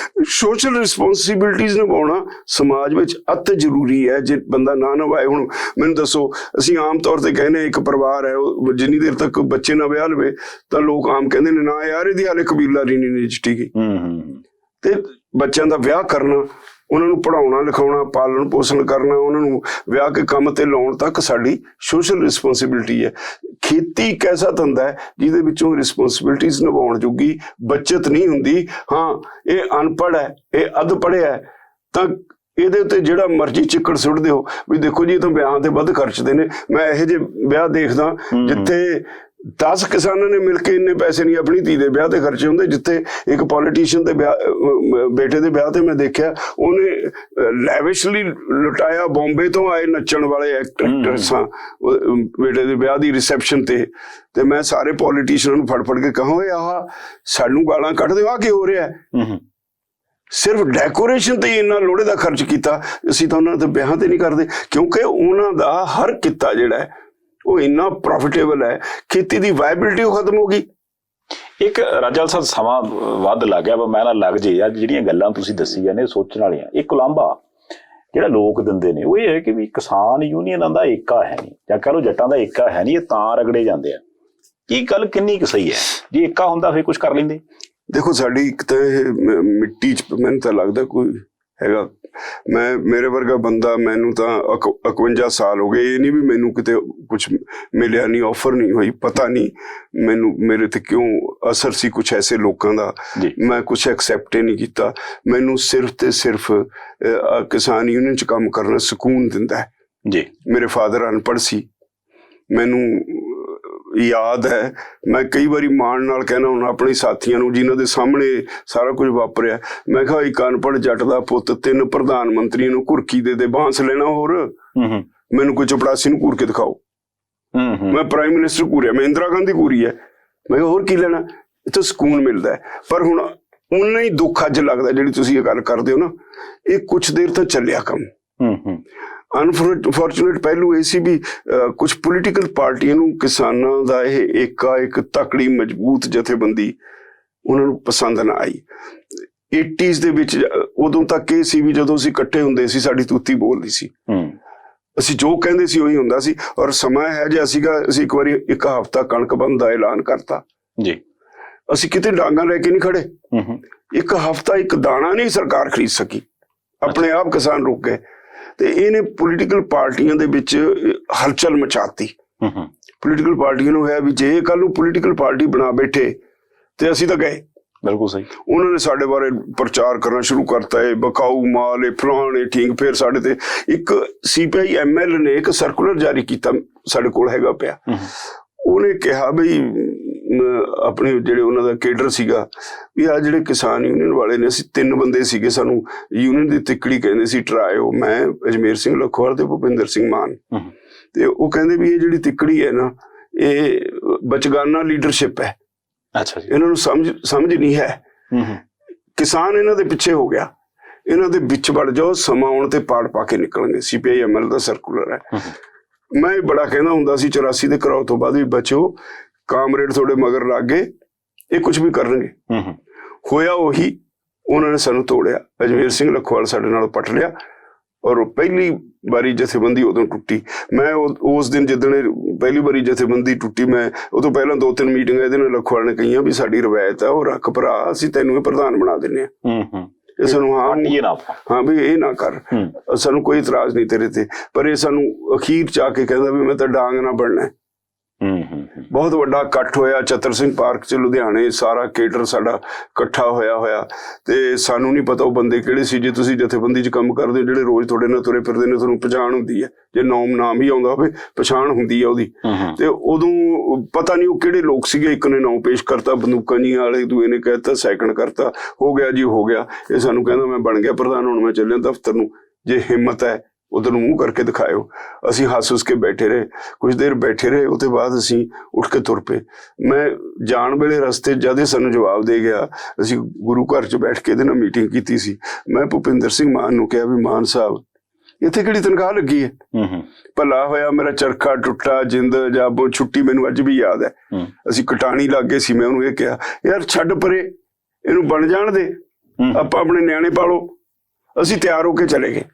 ਸੋਸ਼ਲ ਰਿਸਪੌਂਸਿਬਿਲਟੀਜ਼ ਨਿਭਾਉਣਾ ਸਮਾਜ ਵਿੱਚ ਅਤ ਜ਼ਰੂਰੀ ਹੈ। ਜੇ ਬੰਦਾ ਨਾ ਨਿਭਾਏ, ਹੁਣ ਮੈਨੂੰ ਦੱਸੋ, ਅਸੀਂ ਆਮ ਤੌਰ ਤੇ ਕਹਿੰਦੇ ਇੱਕ ਪਰਿਵਾਰ ਹੈ, ਉਹ ਜਿੰਨੀ ਦੇਰ ਤੱਕ ਬੱਚੇ ਨਾ ਵਿਆਹ ਲਵੇ ਤਾਂ ਲੋਕ ਆਮ ਕਹਿੰਦੇ ਨੇ ਨਾ ਯਾਰ ਇਹਦੀ ਹਾਲੇ ਕਬੀਲਦਾਰੀ ਨਹੀਂ ਨਜਿੱਠੀ ਗਈ। ਤੇ ਬੱਚਿਆਂ ਦਾ ਵਿਆਹ ਕਰਨਾ, ਉਹਨਾਂ ਨੂੰ ਪੜ੍ਹਾਉਣਾ ਲਿਖਾਉਣਾ, ਪਾਲਣ ਪੋਸ਼ਣ ਕਰਨਾ, ਉਹਨਾਂ ਨੂੰ ਵਿਆਹ ਕੇ ਕੰਮ ਤੇ ਲਾਉਣ ਤੱਕ ਸਾਡੀ ਸੋਸ਼ਲ ਰਿਸਪੌਂਸਿਬਿਲਟੀ ਹੈ। ਖੇਤੀ ਇੱਕ ਐਸਾ ਧੰਦਾ ਹੈ ਜਿਹਦੇ ਵਿੱਚੋਂ ਰਿਸਪੌਂਸਿਬਿਲਟੀਜ਼ ਨਿਭਾਉਣ ਜੋਗੀ ਬੱਚਤ ਨਹੀਂ ਹੁੰਦੀ। ਹਾਂ, ਇਹ ਅਨਪੜ੍ਹ ਹੈ, ਇਹ ਅੱਧ ਪੜ੍ਹਿਆ ਹੈ, ਤਾਂ ਇਹਦੇ ਉੱਤੇ ਜਿਹੜਾ ਮਰਜ਼ੀ ਚਿੱਕੜ ਸੁੱਟਦੇ ਹੋ ਵੀ ਦੇਖੋ ਜੀ ਇਹ ਤਾਂ ਵਿਆਹਾਂ ਤੇ ਵੱਧ ਖਰਚਦੇ ਨੇ। ਮੈਂ ਇਹੋ ਜਿਹੇ ਵਿਆਹ ਦੇਖਦਾ ਜਿੱਥੇ 10 ਕਿਸਾਨਾਂ ਨੇ ਮਿਲ ਕੇ ਇੰਨੇ ਪੈਸੇ ਨਹੀਂ ਆਪਣੀ ਧੀ ਦੇ ਵਿਆਹ ਤੇ ਖਰਚੇ ਹੁੰਦੇ, ਜਿੱਥੇ ਇੱਕ ਪੋਲੀਟੀਸ਼ੀਅਨ ਦੇ ਬੇਟੇ ਦੇ ਵਿਆਹ ਤੇ ਮੈਂ ਦੇਖਿਆ ਉਹਨੇ ਲੈਵਿਸ਼ਲੀ ਲੁਟਾਇਆ। ਬੰਬੇ ਤੋਂ ਆਏ ਨੱਚਣ ਵਾਲੇ ਐਕਟਰਸਾਂ ਬੇਟੇ ਦੇ ਵਿਆਹ ਦੀ ਰਿਸੈਪਸ਼ਨ ਤੇ ਮੈਂ ਸਾਰੇ ਪੋਲੀਟੀਸ਼ੀਅਨਾਂ ਨੂੰ ਫੜ ਕੇ ਕਹਾਂ ਓਏ ਆਹ ਸਾਨੂੰ ਗਾਲਾਂ ਕੱਢਦੇ ਹੋ, ਆਹ ਕੀ ਹੋ ਰਿਹਾ ਹੈ? ਸਿਰਫ ਡੈਕੋਰੇਸ਼ਨ ਤੇ ਇੰਨਾ ਲੋੜੇ ਦਾ ਖਰਚ ਕੀਤਾ, ਅਸੀਂ ਤਾਂ ਉਹਨਾਂ ਦੇ ਵਿਆਹਾਂ ਤੇ ਨਹੀਂ ਕਰਦੇ, ਕਿਉਂਕਿ ਉਹਨਾਂ ਦਾ ਹਰ ਕਿੱਤਾ ਜਿਹੜਾ ਹੈ ਉਹ ਇੰਨਾ ਪ੍ਰੋਫਿਟੇਬਲ ਹੈ। ਖੇਤੀ ਦੀ ਵਾਇਬਿਲਿਟੀ ਉਹ ਖਤਮ ਹੋ ਗਈ। ਇੱਕ ਰਾਜਾ ਸਾਹਿਬ ਸਮਾਂ ਵੱਧ ਲੱਗ ਗਿਆ, ਮੈਂ ਨਾ ਲੱਗ ਜੇ ਅੱਜ ਜਿਹੜੀਆਂ ਗੱਲਾਂ ਤੁਸੀਂ ਦੱਸੀਆਂ ਨੇ ਸੋਚਣ ਵਾਲੀਆਂ। ਇੱਕ ਉਲਾਂਭਾ ਜਿਹੜਾ ਲੋਕ ਦਿੰਦੇ ਨੇ ਉਹ ਇਹ ਹੈ ਕਿ ਵੀ ਕਿਸਾਨ ਯੂਨੀਅਨਾਂ ਦਾ ਏਕਾ ਹੈ ਨਹੀਂ, ਜਾਂ ਕਹ ਲਓ ਜੱਟਾਂ ਦਾ ਏਕਾ ਹੈ ਨਹੀਂ, ਇਹ ਤਾਂ ਰਗੜੇ ਜਾਂਦੇ ਆ। ਇਹ ਗੱਲ ਕਿੰਨੀ ਕੁ ਸਹੀ ਹੈ? ਜੇ ਏਕਾ ਹੁੰਦਾ ਫਿਰ ਕੁਝ ਕਰ ਲੈਂਦੇ। ਦੇਖੋ ਸਾਡੀ ਇੱਕ ਤਾਂ ਇਹ ਮਿੱਟੀ 'ਚ ਮੈਨੂੰ ਤਾਂ ਲੱਗਦਾ ਕੋਈ ਹੈਗਾ। ਮੇਰੇ ਵਰਗਾ ਬੰਦਾ, ਮੈਨੂੰ ਤਾਂ 51 ਸਾਲ ਹੋ ਗਏ, ਇਹ ਨਹੀਂ ਵੀ ਮੈਨੂੰ ਕਿਤੇ ਕੁਝ ਮਿਲਿਆ ਨਹੀਂ, ਆਫਰ ਨਹੀਂ ਹੋਈ, ਪਤਾ ਨਹੀਂ ਮੈਨੂੰ ਮੇਰੇ ਤੇ ਕਿਉਂ ਅਸਰ ਸੀ ਕੁਝ ਐਸੇ ਲੋਕਾਂ ਦਾ, ਮੈਂ ਕੁਝ ਐਕਸੈਪਟ ਹੀ ਨਹੀਂ ਕੀਤਾ। ਮੈਨੂੰ ਸਿਰਫ ਤੇ ਸਿਰਫ ਕਿਸਾਨ ਯੂਨੀਅਨ 'ਚ ਕੰਮ ਕਰਨਾ ਸਕੂਨ ਦਿੰਦਾ ਹੈ ਜੀ। ਮੇਰੇ ਫਾਦਰ ਅਨਪੜ੍ਹ ਸੀ, ਮੈਨੂੰ ਯਾਦ ਹੈ, ਮੈਂ ਕਈ ਵਾਰੀ ਮਾਣ ਨਾਲ ਕਹਿਣਾ ਹੁਣ ਆਪਣੇ ਸਾਥੀਆਂ ਨੂੰ ਜਿਨ੍ਹਾਂ ਦੇ ਸਾਹਮਣੇ ਸਾਰਾ ਕੁਝ ਵਾਪਰਿਆ, ਮੈਂ ਕਿਹਾ ਇੱਕ ਅਨਪੜ੍ਹ ਜੱਟ ਦਾ ਪੁੱਤ 3 ਪ੍ਰਧਾਨ ਮੰਤਰੀਆਂ ਨੂੰ ਘੁਰਕੀ ਦੇ ਬਾਂਸ ਲੈਣਾ, ਹੋਰ ਮੈਨੂੰ ਕੋਈ ਚਪੜਾਸੀ ਨੂੰ ਘੂਰ ਕੇ ਦਿਖਾਓ। ਮੈਂ ਪ੍ਰਾਈਮ ਮਿਨਿਸਟਰ ਘੂਰਿਆ, ਮੈਂ ਇੰਦਰਾ ਗਾਂਧੀ ਘੂਰੀ ਹੈ, ਮੈਂ ਕਿਹਾ ਹੋਰ ਕੀ ਲੈਣਾ? ਇੱਥੋਂ ਸਕੂਨ ਮਿਲਦਾ ਹੈ। ਪਰ ਹੁਣ ਉਨਾ ਹੀ ਦੁੱਖ ਅੱਜ ਲੱਗਦਾ ਜਿਹੜੀ ਤੁਸੀਂ ਇਹ ਗੱਲ ਕਰਦੇ ਹੋ ਨਾ, ਇਹ ਕੁਛ ਦੇਰ ਤਾਂ ਚੱਲਿਆ ਕੰਮ। ਅਨਫੋਰਚੂਨੇਟ ਪਹਿਲੂ ਇਹ ਸੀ ਵੀ ਕੁਝ ਪੋਲੀਟੀਕਲ ਪਾਰਟੀਆਂ ਨੂੰ ਕਿਸਾਨਾਂ ਦਾ ਇਹ ਇੱਕ ਤਕੜੀ ਮਜ਼ਬੂਤ ਜਥੇਬੰਦੀ ਉਹਨਾਂ ਨੂੰ ਪਸੰਦ ਨਾ ਆਈ। 80s ਦੇ ਵਿੱਚ ਉਦੋਂ ਤੱਕ ਇਹ ਸੀ ਵੀ ਜਦੋਂ ਅਸੀਂ ਇਕੱਠੇ ਹੁੰਦੇ ਸੀ ਸਾਡੀ ਤੂਤੀ ਬੋਲਦੀ ਸੀ, ਅਸੀਂ ਜੋ ਕਹਿੰਦੇ ਸੀ ਉਹੀ ਹੁੰਦਾ ਸੀ। ਔਰ ਸਮਾਂ ਹੈ ਜਿਹਾ ਸੀਗਾ, ਅਸੀਂ ਇੱਕ ਵਾਰੀ 1 ਹਫ਼ਤਾ ਕਣਕ ਬੰਦ ਦਾ ਐਲਾਨ ਕਰਤਾ ਜੀ, ਅਸੀਂ ਕਿਤੇ ਡਾਂਗਾਂ ਲੈ ਕੇ ਨਹੀਂ ਖੜੇ। 1 ਹਫ਼ਤਾ ਇੱਕ ਦਾਣਾ ਨਹੀਂ ਸਰਕਾਰ ਖਰੀਦ ਸਕੀ, ਆਪਣੇ ਆਪ ਕਿਸਾਨ ਰੁਕ ਗਏ। ਤੇ ਇਹਨੇ ਪੋਲੀਟੀਕਲ ਪਾਰਟੀਆਂ ਦੇ ਵਿੱਚ ਹਲਚਲ ਮਚਾਤੀ। ਪੋਲੀਟੀਕਲ ਪਾਰਟੀਆਂ ਨੂੰ ਹੈ ਵੀ ਜੇ ਕੱਲ ਨੂੰ ਪੋਲੀਟੀਕਲ ਪਾਰਟੀ ਬਣਾ ਬੈਠੇ ਤੇ ਅਸੀਂ ਤਾਂ ਗਏ। ਬਿਲਕੁਲ ਸਹੀ। ਉਹਨਾਂ ਨੇ ਸਾਡੇ ਬਾਰੇ ਪ੍ਰਚਾਰ ਕਰਨਾ ਸ਼ੁਰੂ ਕਰਤਾ, ਇਹ ਬਕਾਊ ਮਾਲ, ਇਹ ਫਲਾਣੇ ਠੀਕ। ਫਿਰ ਸਾਡੇ ਤੇ ਇੱਕ CPI ML ਨੇ ਇੱਕ ਸਰਕੂਲਰ ਜਾਰੀ ਕੀਤਾ, ਸਾਡੇ ਕੋਲ ਹੈਗਾ ਪਿਆ। ਉਹਨੇ ਕਿਹਾ ਬਈ ਆਪਣੇ ਜਿਹੜੇ ਉਹਨਾਂ ਦਾ ਕੇਡਰ ਸੀਗਾ ਵੀ ਆਹ ਜਿਹੜੇ ਕਿਸਾਨ ਯੂਨੀਅਨ ਵਾਲੇ ਨੇ, ਅਸੀਂ 3 ਬੰਦੇ ਸੀਗੇ, ਸਾਨੂੰ ਯੂਨੀਅਨ ਦੀ ਤਿੱਕੜੀ ਕਹਿੰਦੇ ਸੀ ਟਰਾਇਓ, ਮੈਂ, ਅਜਮੇਰ ਸਿੰਘ ਲਖਵਾਲ ਤੇ ਭੁਪਿੰਦਰ ਸਿੰਘ ਮਾਨ। ਤੇ ਉਹ ਕਹਿੰਦੇ ਵੀ ਇਹ ਜਿਹੜੀ ਤਿੱਕੜੀ ਹੈ ਨਾ, ਇਹ ਬਚਗਾਨਾ ਲੀਡਰਸ਼ਿਪ ਹੈ। ਅੱਛਾ ਜੀ। ਇਹਨਾਂ ਨੂੰ ਸਮਝ ਨਹੀਂ ਹੈ। ਕਿਸਾਨ ਇਹਨਾਂ ਦੇ ਪਿੱਛੇ ਹੋ ਗਿਆ, ਇਹਨਾਂ ਦੇ ਵਿੱਚ ਵੜ ਜਾਓ, ਸਮਾਂ ਆਉਣ ਤੇ ਪਾੜ ਪਾ ਕੇ ਨਿਕਲਣਗੇ। CPI-ML ਦਾ ਸਰਕੂਲਰ ਹੈ। ਮੈਂ ਬੜਾ ਕਹਿੰਦਾ ਹੁੰਦਾ ਸੀ 84 ਦੇ ਘਰਾਓ ਤੋਂ ਬਾਅਦ ਵੀ ਬਚੋ, ਕਾਮਰੇਡ ਤੁਹਾਡੇ ਮਗਰ ਲੱਗ ਗਏ, ਇਹ ਕੁਝ ਵੀ ਕਰਨਗੇ। ਹੋਇਆ ਉਹੀ, ਉਹਨਾਂ ਨੇ ਸਾਨੂੰ ਤੋੜਿਆ। ਅਜਮੇਰ ਸਿੰਘ ਲਖਵਾਲ ਸਾਡੇ ਨਾਲ ਪਟ ਲਿਆ ਔਰ ਪਹਿਲੀ ਵਾਰੀ ਜਥੇਬੰਦੀ ਉਦੋਂ ਟੁੱਟੀ। ਮੈਂ ਉਸ ਦਿਨ ਜਿੱਦਣ ਪਹਿਲੀ ਵਾਰੀ ਜਥੇਬੰਦੀ ਟੁੱਟੀ, ਮੈਂ ਉਹ ਤੋਂ ਪਹਿਲਾਂ 2-3 ਮੀਟਿੰਗਾਂ ਇਹਦੇ ਨਾਲ ਲਖਵਾਲ ਨੇ ਕਹੀਆਂ ਵੀ ਸਾਡੀ ਰਵਾਇਤ ਆ, ਉਹ ਰੱਖ ਭਰਾ, ਅਸੀਂ ਤੈਨੂੰ ਇਹ ਪ੍ਰਧਾਨ ਬਣਾ ਦਿੰਦੇ ਹਾਂ। ਇਹ ਸਾਨੂੰ ਹਾਂ ਵੀ ਇਹ ਨਾ ਕਰ, ਸਾਨੂੰ ਕੋਈ ਇਤਰਾਜ਼ ਨਹੀਂ ਤੇਰੇ ਤੇ, ਪਰ ਇਹ ਸਾਨੂੰ ਅਖੀਰ ਚ ਆ ਕੇ ਕਹਿੰਦਾ ਵੀ ਮੈਂ ਤਾਂ ਡਾਂਗ ਨਾ ਬਣਨਾ। ਬਹੁਤ ਵੱਡਾ ਇਕੱਠ ਹੋਇਆ ਚਤਰ ਸਿੰਘ ਪਾਰਕ ਚ ਲੁਧਿਆਣੇ, ਸਾਰਾ ਕੇਡਰ ਸਾਡਾ ਇਕੱਠਾ ਹੋਇਆ ਤੇ ਸਾਨੂੰ ਨਹੀਂ ਪਤਾ ਉਹ ਬੰਦੇ ਕਿਹੜੇ ਸੀ। ਜੇ ਤੁਸੀਂ ਜਥੇਬੰਦੀ ਚ ਕੰਮ ਕਰਦੇ ਜਿਹੜੇ ਰੋਜ਼ ਤੁਹਾਡੇ ਨਾਲ ਤੁਰੇ ਫਿਰਦੇ ਨੇ, ਤੁਹਾਨੂੰ ਪਛਾਣ ਹੁੰਦੀ ਹੈ, ਜੇ ਨਾਮ ਹੀ ਆਉਂਦਾ ਹੋਵੇ ਪਛਾਣ ਹੁੰਦੀ ਹੈ ਉਹਦੀ। ਤੇ ਉਦੋਂ ਪਤਾ ਨਹੀਂ ਉਹ ਕਿਹੜੇ ਲੋਕ ਸੀਗੇ, ਇੱਕ ਨੇ ਨਾਮ ਪੇਸ਼ ਕਰਤਾ ਬੰਦੂਕਾਂ ਜੀਆਂ ਵਾਲੇ, ਦੂਏ ਨੇ ਕਹਿਤਾ ਸੈਕਿੰਡ ਕਰਤਾ, ਹੋ ਗਿਆ ਜੀ ਹੋ ਗਿਆ। ਇਹ ਸਾਨੂੰ ਕਹਿੰਦਾ ਮੈਂ ਬਣ ਗਿਆ ਪ੍ਰਧਾਨ, ਹੁਣ ਮੈਂ ਚੱਲਿਆ ਦਫ਼ਤਰ ਨੂੰ, ਜੇ ਹਿੰਮਤ ਹੈ ਉਧਰ ਨੂੰ ਮੂੰਹ ਕਰਕੇ ਦਿਖਾਇਓ। ਅਸੀਂ ਹੱਸ ਕੇ ਬੈਠੇ ਰਹੇ, ਕੁਝ ਦੇਰ ਬੈਠੇ ਰਹੇ, ਉਹ ਤੋਂ ਬਾਅਦ ਅਸੀਂ ਉੱਠ ਕੇ ਤੁਰ ਪਏ। ਮੈਂ ਜਾਣ ਵੇਲੇ ਰਸਤੇ ਜਦ ਇਹ ਸਾਨੂੰ ਜਵਾਬ ਦੇ ਗਿਆ, ਅਸੀਂ ਗੁਰੂ ਘਰ 'ਚ ਬੈਠ ਕੇ ਇਹਦੇ ਨਾਲ ਮੀਟਿੰਗ ਕੀਤੀ ਸੀ। ਮੈਂ ਭੁਪਿੰਦਰ ਸਿੰਘ ਮਾਨ ਨੂੰ ਕਿਹਾ ਵੀ ਮਾਨ ਸਾਹਿਬ, ਇੱਥੇ ਕਿਹੜੀ ਤਨਖਾਹ ਲੱਗੀ ਹੈ? ਭਲਾ ਹੋਇਆ ਮੇਰਾ ਚਰਖਾ ਟੁੱਟਾ, ਜਿੰਦ ਜਾਬੋ ਛੁੱਟੀ ਮੈਨੂੰ ਅੱਜ ਵੀ ਯਾਦ ਹੈ। ਅਸੀਂ ਕਟਾਣੀ ਲੱਗ ਗਏ ਸੀ, ਮੈਂ ਉਹਨੂੰ ਇਹ ਕਿਹਾ ਯਾਰ ਛੱਡ ਪਰੇ, ਇਹਨੂੰ ਬਣ ਜਾਣ ਦੇ, ਆਪਾਂ ਆਪਣੇ ਨਿਆਣੇ ਪਾਲੋ। ਅਸੀਂ ਤਿਆਰ ਹੋ ਕੇ ਚਲੇ ਗਏ।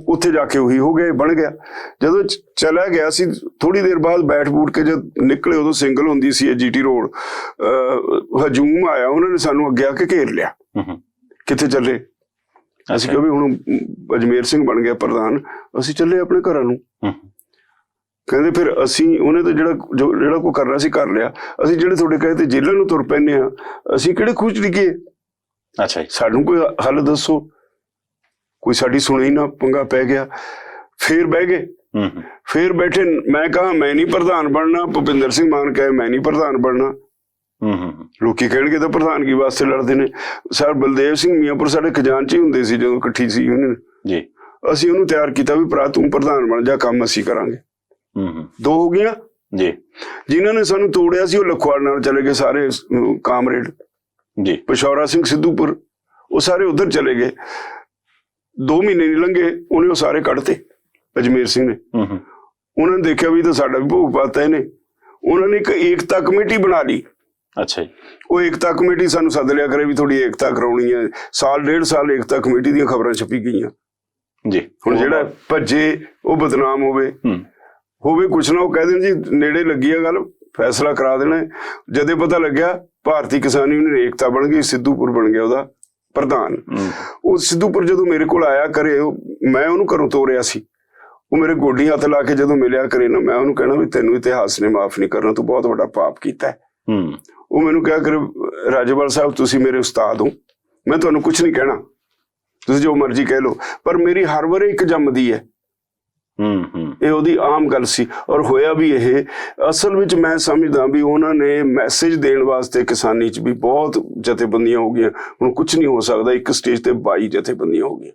ਉੱਥੇ ਜਾ ਕੇ ਉਹੀ ਹੋ ਗਿਆ, ਬਣ ਗਿਆ। ਜਦੋਂ ਚਲਾ ਗਿਆ ਸੀ, ਥੋੜੀ ਦੇਰ ਬਾਅਦ ਬੈਠ ਬੂਠ ਕੇ ਜਦ ਨਿਕਲੇ, ਉਦੋਂ ਸਿੰਗਲ ਹੁੰਦੀ ਸੀ GT ਰੋਡ, ਹਜੂਮ ਆਇਆ, ਉਹਨਾਂ ਨੇ ਸਾਨੂੰ ਅੱਗੇ ਆ ਕੇ ਘੇਰ ਲਿਆ। ਕਿੱਥੇ ਚੱਲੇ? ਅਸੀਂ ਕਿਹਾ ਵੀ ਹੁਣ ਅਜਮੇਰ ਸਿੰਘ ਬਣ ਗਿਆ ਪ੍ਰਧਾਨ, ਅਸੀਂ ਚੱਲੇ ਆਪਣੇ ਘਰਾਂ ਨੂੰ। ਕਹਿੰਦੇ ਫਿਰ ਅਸੀਂ, ਉਹਨੇ ਤਾਂ ਜਿਹੜਾ ਕੋਈ ਕਰਨਾ ਸੀ ਕਰ ਲਿਆ, ਅਸੀਂ ਜਿਹੜੇ ਤੁਹਾਡੇ ਕਹੇ ਤੇ ਜੇਲ੍ਹਾਂ ਨੂੰ ਤੁਰ ਪੈਂਦੇ ਹਾਂ, ਅਸੀਂ ਕਿਹੜੇ ਖੂਹ 'ਚ ਡਿੱਗੇ? ਅੱਛਾ, ਸਾਨੂੰ ਕੋਈ ਹੱਲ ਦੱਸੋ। ਕੋਈ ਸਾਡੀ ਸੁਣੀ ਨਾ, ਪੰਗਾ ਪੈ ਗਿਆ। ਫੇਰ ਬਹਿ ਗਏ, ਫੇਰ ਬੈਠੇ। ਮੈਂ ਕਹਾ ਮੈਂ ਨਹੀਂ ਪ੍ਰਧਾਨ ਬਣਨਾ, ਭੁਪਿੰਦਰ ਸਿੰਘ ਮਾਨ ਕਹੇ ਮੈਂ ਨਹੀਂ ਪ੍ਰਧਾਨ ਬਣਨਾ। ਲੋਕੀ ਕਹਿਣਗੇ ਤਾਂ ਪ੍ਰਧਾਨਗੀ ਵਾਸਤੇ ਲੜਦੇ ਨੇ। ਸਰ ਬਲਦੇਵ ਸਿੰਘ ਮੀਆਂਪੁਰ ਸਾਡੇ ਖਜ਼ਾਨਚੀ ਹੁੰਦੇ ਸੀ ਜਦੋਂ ਇਕੱਠੀ ਸੀ ਯੂਨੀਅਨ ਜੀ। ਅਸੀਂ ਉਹਨੂੰ ਤਿਆਰ ਕੀਤਾ ਵੀ ਭਰਾ ਤੂੰ ਪ੍ਰਧਾਨ ਬਣ ਜਾ, ਕੰਮ ਅਸੀਂ ਕਰਾਂਗੇ। 2 ਹੋ ਗਈਆਂ ਜੀ। ਜਿਨ੍ਹਾਂ ਨੇ ਸਾਨੂੰ ਤੋੜਿਆ ਸੀ ਉਹ ਲਖਵਾਲ ਨਾਲ ਚਲੇ ਗਏ, ਸਾਰੇ ਕਾਮਰੇਡ ਜੀ। ਪਿਸ਼ੌਰਾ ਸਿੰਘ ਸਿੱਧੂਪੁਰ, ਉਹ ਸਾਰੇ ਉਧਰ ਚਲੇ ਗਏ। 2 ਮਹੀਨੇ ਨਹੀਂ ਲੰਘੇ, ਉਹਨੇ ਉਹ ਸਾਰੇ ਕੱਢਤੇ ਅਜਮੇਰ ਸਿੰਘ ਨੇ। ਉਹਨਾਂ ਨੇ ਦੇਖਿਆ ਵੀ ਤਾਂ ਸਾਡਾ ਵੀ ਭੋਗ ਪਾਤਾ ਇਹਨੇ। ਉਹਨਾਂ ਨੇ ਇੱਕ ਏਕਤਾ ਕਮੇਟੀ ਬਣਾ ਲਈ। ਅੱਛਾ ਜੀ। ਉਹ ਏਕਤਾ ਕਮੇਟੀ ਸਾਨੂੰ ਸੱਦ ਲਿਆ ਕਰੇ ਵੀ ਤੁਹਾਡੀ ਏਕਤਾ ਕਰਾਉਣੀ ਹੈ। ਸਾਲ 1.5 ਸਾਲ ਏਕਤਾ ਕਮੇਟੀ ਦੀਆਂ ਖਬਰਾਂ ਛਪੀ ਗਈਆਂ ਜੀ। ਹੁਣ ਜਿਹੜਾ ਭੱਜੇ ਉਹ ਬਦਨਾਮ ਹੋਵੇ ਕੁਛ ਨਾ, ਉਹ ਕਹਿ ਦੇਣ ਜੀ ਨੇੜੇ ਲੱਗੀ ਆ ਗੱਲ, ਫੈਸਲਾ ਕਰਾ ਦੇਣਾ। ਜਦੇ ਪਤਾ ਲੱਗਿਆ ਭਾਰਤੀ ਕਿਸਾਨ ਯੂਨੀਅਨ ਏਕਤਾ ਬਣ ਗਈ, ਸਿੱਧੂਪੁਰ ਬਣ ਗਿਆ ਉਹਦਾ ਪ੍ਰਧਾਨ। ਉਹ ਸਿੱਧੂਪੁਰ ਜਦੋਂ ਮੇਰੇ ਕੋਲ ਆਇਆ ਕਰੇ, ਮੈਂ ਉਹਨੂੰ ਘਰੋਂ ਤੋਰਿਆ ਸੀ। ਉਹ ਮੇਰੇ ਗੋਡੀ ਹੱਥ ਲਾ ਕੇ ਜਦੋਂ ਮਿਲਿਆ ਕਰੇ ਨਾ, ਮੈਂ ਉਹਨੂੰ ਕਹਿਣਾ ਵੀ ਤੈਨੂੰ ਇਤਿਹਾਸ ਨੇ ਮਾਫ ਨਹੀਂ ਕਰਨਾ, ਤੂੰ ਬਹੁਤ ਵੱਡਾ ਪਾਪ ਕੀਤਾ। ਉਹ ਮੈਨੂੰ ਕਿਹਾ ਕਰੇ ਰਾਜੇਵਾਲ ਸਾਹਿਬ ਤੁਸੀਂ ਮੇਰੇ ਉਸਤਾਦ ਹੋ, ਮੈਂ ਤੁਹਾਨੂੰ ਕੁਛ ਨਹੀਂ ਕਹਿਣਾ, ਤੁਸੀਂ ਜੋ ਮਰਜ਼ੀ ਕਹਿ ਲਓ, ਪਰ ਮੇਰੀ ਹਰ ਵਾਰੀ ਇੱਕ ਜੰਮਦੀ ਹੈ। ਇਹ ਉਹਦੀ ਆਮ ਗੱਲ ਸੀ। ਔਰ ਹੋਇਆ ਵੀ ਇਹ ਅਸਲ ਵਿੱਚ ਮੈਂ ਸਮਝਦਾ ਵੀ ਉਹਨਾਂ ਨੇ ਮੈਸੇਜ ਦੇਣ ਵਾਸਤੇ ਕਿਸਾਨੀ 'ਚ ਵੀ ਬਹੁਤ ਜਥੇਬੰਦੀਆਂ ਹੋ ਗਈਆਂ। ਹੁਣ ਕੁਛ ਨਹੀਂ ਹੋ ਸਕਦਾ, ਇੱਕ ਸਟੇਜ ਤੇ 22 ਜਥੇਬੰਦੀਆਂ ਹੋ ਗਈਆਂ।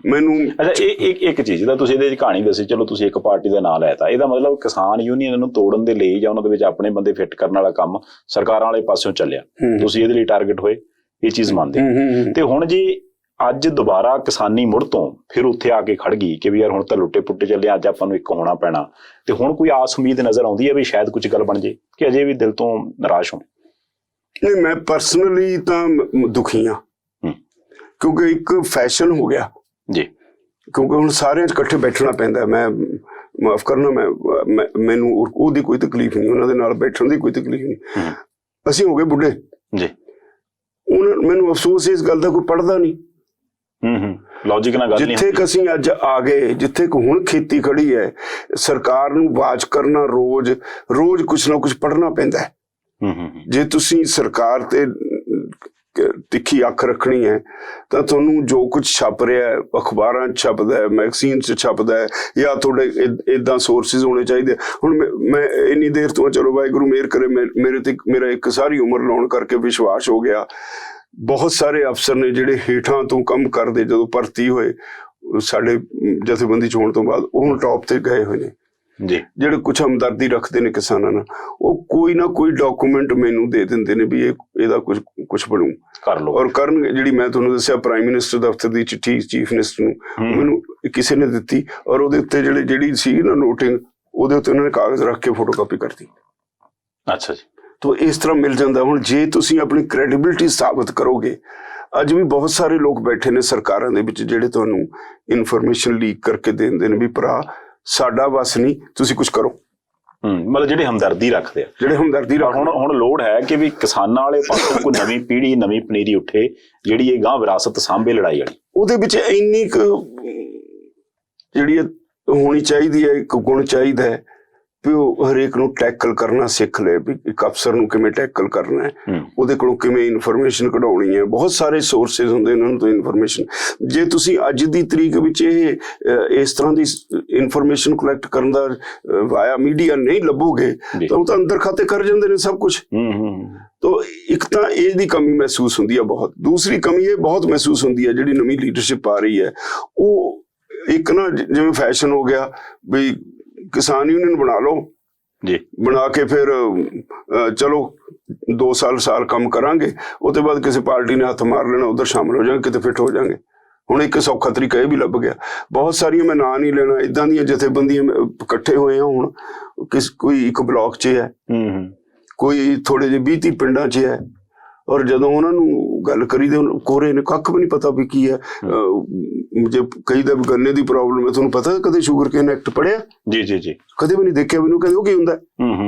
ਮੈਨੂੰ ਅੱਛਾ, ਇੱਕ ਚੀਜ਼ ਦਾ ਤੁਸੀਂ ਇਹਦੇ 'ਚ ਕਹਾਣੀ ਦੱਸੀ, ਚਲੋ ਤੁਸੀਂ ਇੱਕ ਪਾਰਟੀ ਦਾ ਨਾਂ ਲੈਤਾ, ਇਹਦਾ ਮਤਲਬ ਕਿਸਾਨ ਯੂਨੀਅਨ ਨੂੰ ਤੋੜਨ ਦੇ ਲਈ ਜਾਂ ਉਹਨਾਂ ਦੇ ਵਿੱਚ ਆਪਣੇ ਬੰਦੇ ਫਿੱਟ ਕਰਨ ਵਾਲਾ ਕੰਮ ਸਰਕਾਰਾਂ ਵਾਲੇ ਪਾਸਿਓਂ ਚੱਲਿਆ, ਤੁਸੀਂ ਇਹਦੇ ਲਈ ਟਾਰਗੇਟ ਹੋਏ, ਇਹ ਚੀਜ਼ ਮੰਨਦੇ। ਤੇ ਹੁਣ ਜੀ ਅੱਜ ਦੁਬਾਰਾ ਕਿਸਾਨੀ ਮੁੜ ਤੋਂ ਫਿਰ ਉੱਥੇ ਆ ਕੇ ਖੜ ਗਈ ਕਿ ਵੀ ਯਾਰ ਹੁਣ ਤਾਂ ਲੁੱਟੇ ਪੁੱਟੇ ਚੱਲੇ, ਅੱਜ ਆਪਾਂ ਨੂੰ ਇੱਕ ਹੋਣਾ ਪੈਣਾ। ਤੇ ਹੁਣ ਕੋਈ ਆਸ ਉਮੀਦ ਨਜ਼ਰ ਆਉਂਦੀ ਹੈ ਵੀ ਸ਼ਾਇਦ ਕੁਝ ਗੱਲ ਬਣ ਜੇ, ਕਿ ਅਜੇ ਵੀ ਦਿਲ ਤੋਂ ਨਿਰਾਸ਼ ਹੋ? ਨਹੀਂ, ਮੈਂ ਪਰਸਨਲੀ ਤਾਂ ਦੁਖੀ ਹਾਂ, ਕਿਉਂਕਿ ਇੱਕ ਫੈਸ਼ਨ ਹੋ ਗਿਆ ਜੀ। ਕਿਉਂਕਿ ਹੁਣ ਸਾਰਿਆਂ 'ਚ ਇਕੱਠੇ ਬੈਠਣਾ ਪੈਂਦਾ। ਮੈਂ ਮਾਫ ਕਰਨਾ, ਮੈਨੂੰ ਉਹਦੀ ਕੋਈ ਤਕਲੀਫ ਨਹੀਂ, ਉਹਨਾਂ ਦੇ ਨਾਲ ਬੈਠਣ ਦੀ ਕੋਈ ਤਕਲੀਫ ਨਹੀਂ। ਅਸੀਂ ਹੋ ਗਏ ਬੁੱਢੇ ਜੀ। ਮੈਨੂੰ ਅਫਸੋਸ ਇਸ ਗੱਲ ਦਾ, ਕੋਈ ਪੜ੍ਹਦਾ ਨਹੀਂ। ਲੌਜੀਕ ਨਾਲ ਗੱਲ ਨਹੀਂ। ਜਿੱਥੇ ਅਸੀਂ ਅੱਜ ਆ ਗਏ, ਜਿੱਥੇ ਹੁਣ ਖੇਤੀ ਖੜੀ ਹੈ, ਸਰਕਾਰ ਨੂੰ ਆਵਾਜ਼ ਕਰਨਾ, ਰੋਜ਼ ਕੁਛ ਨਾ ਕੁਛ ਪੜ੍ਹਨਾ ਪੈਂਦਾ ਹੈ। ਜੇ ਤੁਸੀਂ ਸਰਕਾਰ ਤੇ ਤਿੱਖੀ ਅੱਖ ਰੱਖਣੀ ਹੈ ਤਾਂ ਤੁਹਾਨੂੰ ਜੋ ਕੁਝ ਛਪ ਰਿਹਾ ਹੈ, ਅਖਬਾਰਾਂ 'ਚ ਛਪਦਾ ਹੈ, ਮੈਗਜ਼ੀਨ 'ਚ ਛਪਦਾ ਹੈ, ਜਾਂ ਤੁਹਾਡੇ ਇੱਦਾਂ ਸੋਰਸਿਸ ਹੋਣੇ ਚਾਹੀਦੇ। ਹੁਣ ਮੈਂ ਇੰਨੀ ਦੇਰ ਤੋਂ, ਚਲੋ ਵਾਹਿਗੁਰੂ ਮਿਹਰ ਕਰੇ, ਮੇਰੇ ਤੇ ਮੇਰਾ ਇੱਕ ਸਾਰੀ ਉਮਰ ਲਾਉਣ ਕਰਕੇ ਵਿਸ਼ਵਾਸ ਹੋ ਗਿਆ। ਬਹੁਤ ਸਾਰੇ ਅਫਸਰ ਨੇ ਜਿਹੜੇ ਹੇਠਾਂ ਤੋਂ ਕੰਮ ਕਰਦੇ, ਜਦੋਂ ਭਰਤੀ ਹੋਏ ਸਾਡੇ ਜਥੇਬੰਦੀ 'ਚ ਹੋਣ ਤੋਂ ਬਾਅਦ, ਉਹ ਹੁਣ ਟੌਪ ਤੇ ਗਏ ਹੋਏ ਨੇ ਜੀ, ਜਿਹੜੇ ਕੁਛ ਹਮਦਰਦੀ ਰੱਖਦੇ ਨੇ ਕਿਸਾਨਾਂ ਨਾਲ। ਉਹ ਕੋਈ ਨਾ ਕੋਈ ਡਾਕੂਮੈਂਟ ਮੈਨੂੰ ਦੇ ਦਿੰਦੇ ਨੇ ਵੀ ਇਹਦਾ ਕੁਛ ਬਣੂ, ਕਰ ਲਓ, ਔਰ ਕਰਨਗੇ। ਜਿਹੜੀ ਮੈਂ ਤੁਹਾਨੂੰ ਦੱਸਿਆ ਪ੍ਰਾਈਮ ਮਿਨਿਸਟਰ ਦਫ਼ਤਰ ਦੀ ਚਿੱਠੀ ਚੀਫ ਮਿਨਿਸਟਰ ਨੂੰ ਮੈਨੂੰ ਕਿਸੇ ਨੇ ਦਿੱਤੀ, ਔਰ ਉਹਦੇ ਉੱਤੇ ਜਿਹੜੀ ਸੀ ਨਾ ਨੋਟਿੰਗ, ਉਹਦੇ ਉੱਤੇ ਉਹਨਾਂ ਨੇ ਕਾਗਜ਼ ਰੱਖ ਕੇ ਫੋਟੋਕਾਪੀ ਕਰਤੀ। ਅੱਛਾ ਜੀ। ਤਾਂ ਇਸ ਤਰ੍ਹਾਂ ਮਿਲ ਜਾਂਦਾ। ਹੁਣ ਜੇ ਤੁਸੀਂ ਆਪਣੀ ਕ੍ਰੈਡੀਬਿਲਿਟੀ ਸਾਬਤ ਕਰੋਗੇ, ਅੱਜ ਵੀ ਬਹੁਤ ਸਾਰੇ ਲੋਕ ਬੈਠੇ ਨੇ ਸਰਕਾਰਾਂ ਦੇ ਵਿੱਚ ਜਿਹੜੇ ਤੁਹਾਨੂੰ ਇਨਫੋਰਮੇਸ਼ਨ ਲੀਕ ਕਰਕੇ ਦਿੰਦੇ ਨੇ ਵੀ ਭਰਾ ਸਾਡਾ ਬਸ ਨਹੀਂ, ਤੁਸੀਂ ਕੁਝ ਕਰੋ। ਮਤਲਬ ਜਿਹੜੇ ਹਮਦਰਦੀ ਰੱਖਦੇ ਆ, ਹੁਣ ਲੋੜ ਹੈ ਕਿ ਵੀ ਕਿਸਾਨਾਂ ਵਾਲੇ ਪਾਸੋਂ ਕੋਈ ਨਵੀਂ ਪੀੜ੍ਹੀ, ਨਵੀਂ ਪਨੀਰੀ ਉੱਠੇ ਜਿਹੜੀ ਇਹ ਗਾਂ ਵਿਰਾਸਤ ਸਾਂਭੇ ਲੜਾਈ ਵਾਲੀ। ਉਹਦੇ ਵਿੱਚ ਇੰਨੀ ਕੁ ਜਿਹੜੀ ਹੋਣੀ ਚਾਹੀਦੀ ਹੈ, ਇੱਕ ਗੁਣ ਚਾਹੀਦਾ ਹੈ ਵੀ ਉਹ ਹਰੇਕ ਨੂੰ ਟੈਕਲ ਕਰਨਾ ਸਿੱਖ ਲਏ, ਵੀ ਇੱਕ ਅਫਸਰ ਨੂੰ ਕਿਵੇਂ ਟੈਕਲ ਕਰਨਾ ਹੈ, ਉਹਦੇ ਕੋਲੋਂ ਕਿਵੇਂ ਇਨਫੋਰਮੇਸ਼ਨ ਕਢਾਉਣੀ ਹੈ। ਬਹੁਤ ਸਾਰੇ ਸੋਰਸਿਸ ਹੁੰਦੇ ਉਹਨਾਂ ਨੂੰ ਤੋਂ ਇਨਫੋਰਮੇਸ਼ਨ। ਜੇ ਤੁਸੀਂ ਅੱਜ ਦੀ ਤਰੀਕ ਵਿੱਚ ਇਸ ਤਰ੍ਹਾਂ ਦੀ ਇਨਫੋਰਮੇਸ਼ਨ ਕਲੈਕਟ ਕਰਨ ਦਾ ਵਾਇਆ ਮੀਡੀਆ ਨਹੀਂ ਲੱਭੋਗੇ ਤਾਂ ਉਹ ਤਾਂ ਅੰਦਰ ਖਾਤੇ ਕਰ ਜਾਂਦੇ ਨੇ ਸਭ ਕੁਛ। ਤਾਂ ਇੱਕ ਤਾਂ ਇਹਦੀ ਕਮੀ ਮਹਿਸੂਸ ਹੁੰਦੀ ਹੈ ਬਹੁਤ। ਦੂਸਰੀ ਕਮੀ ਇਹ ਬਹੁਤ ਮਹਿਸੂਸ ਹੁੰਦੀ ਹੈ ਜਿਹੜੀ ਨਵੀਂ ਲੀਡਰਸ਼ਿਪ ਆ ਰਹੀ ਹੈ, ਉਹ ਇੱਕ ਨਾ ਜਿਵੇਂ ਫੈਸ਼ਨ ਹੋ ਗਿਆ ਵੀ ਕਿਸਾਨ ਯੂਨੀਅਨ ਬਣਾ ਲਓ ਜੀ, ਬਣਾ ਕੇ ਫਿਰ ਚਲੋ 2 ਸਾਲ ਕੰਮ ਕਰਾਂਗੇ, ਉਹਦੇ ਬਾਅਦ ਕਿਸੇ ਪਾਰਟੀ ਨੇ ਹੱਥ ਮਾਰ ਲੈਣਾ, ਉਧਰ ਸ਼ਾਮਲ ਹੋ ਜਾਵਾਂਗੇ, ਕਿਤੇ ਫਿੱਟ ਹੋ ਜਾਵਾਂਗੇ। ਹੁਣ ਇੱਕ ਸੌਖਾ ਤਰੀਕਾ ਇਹ ਵੀ ਲੱਭ ਗਿਆ। ਬਹੁਤ ਸਾਰੀਆਂ, ਮੈਂ ਨਾਂ ਨਹੀਂ ਲੈਣਾ, ਇੱਦਾਂ ਦੀਆਂ ਜਥੇਬੰਦੀਆਂ ਇਕੱਠੇ ਹੋਏ ਆ। ਹੁਣ ਕੋਈ ਇੱਕ ਬਲਾਕ 'ਚ ਹੈ, ਕੋਈ ਥੋੜੇ ਜਿਹੇ 20-30 ਪਿੰਡਾਂ 'ਚ ਹੈ, ਔਰ ਜਦੋਂ ਉਹਨਾਂ ਨੂੰ ਗੱਲ ਕਰੀ ਤੇ ਕੋਰੇ ਨੇ ਕੱਖ ਵੀ ਨਹੀਂ ਪਤਾ ਵੀ ਕੀ ਹੈ। ਜੇ ਕਈ ਦਾ ਗੰਨੇ ਦੀ ਪ੍ਰੋਬਲਮ ਹੈ, ਤੁਹਾਨੂੰ ਪਤਾ ਕਦੇ ਸ਼ੂਗਰ ਕੇਨ ਐਕਟ ਪੜਿਆ? ਜੀ, ਕਦੇ ਵੀ ਨਹੀਂ ਦੇਖਿਆ। ਮੈਨੂੰ ਕਹਿੰਦੇ ਉਹ ਕੀ ਹੁੰਦਾ?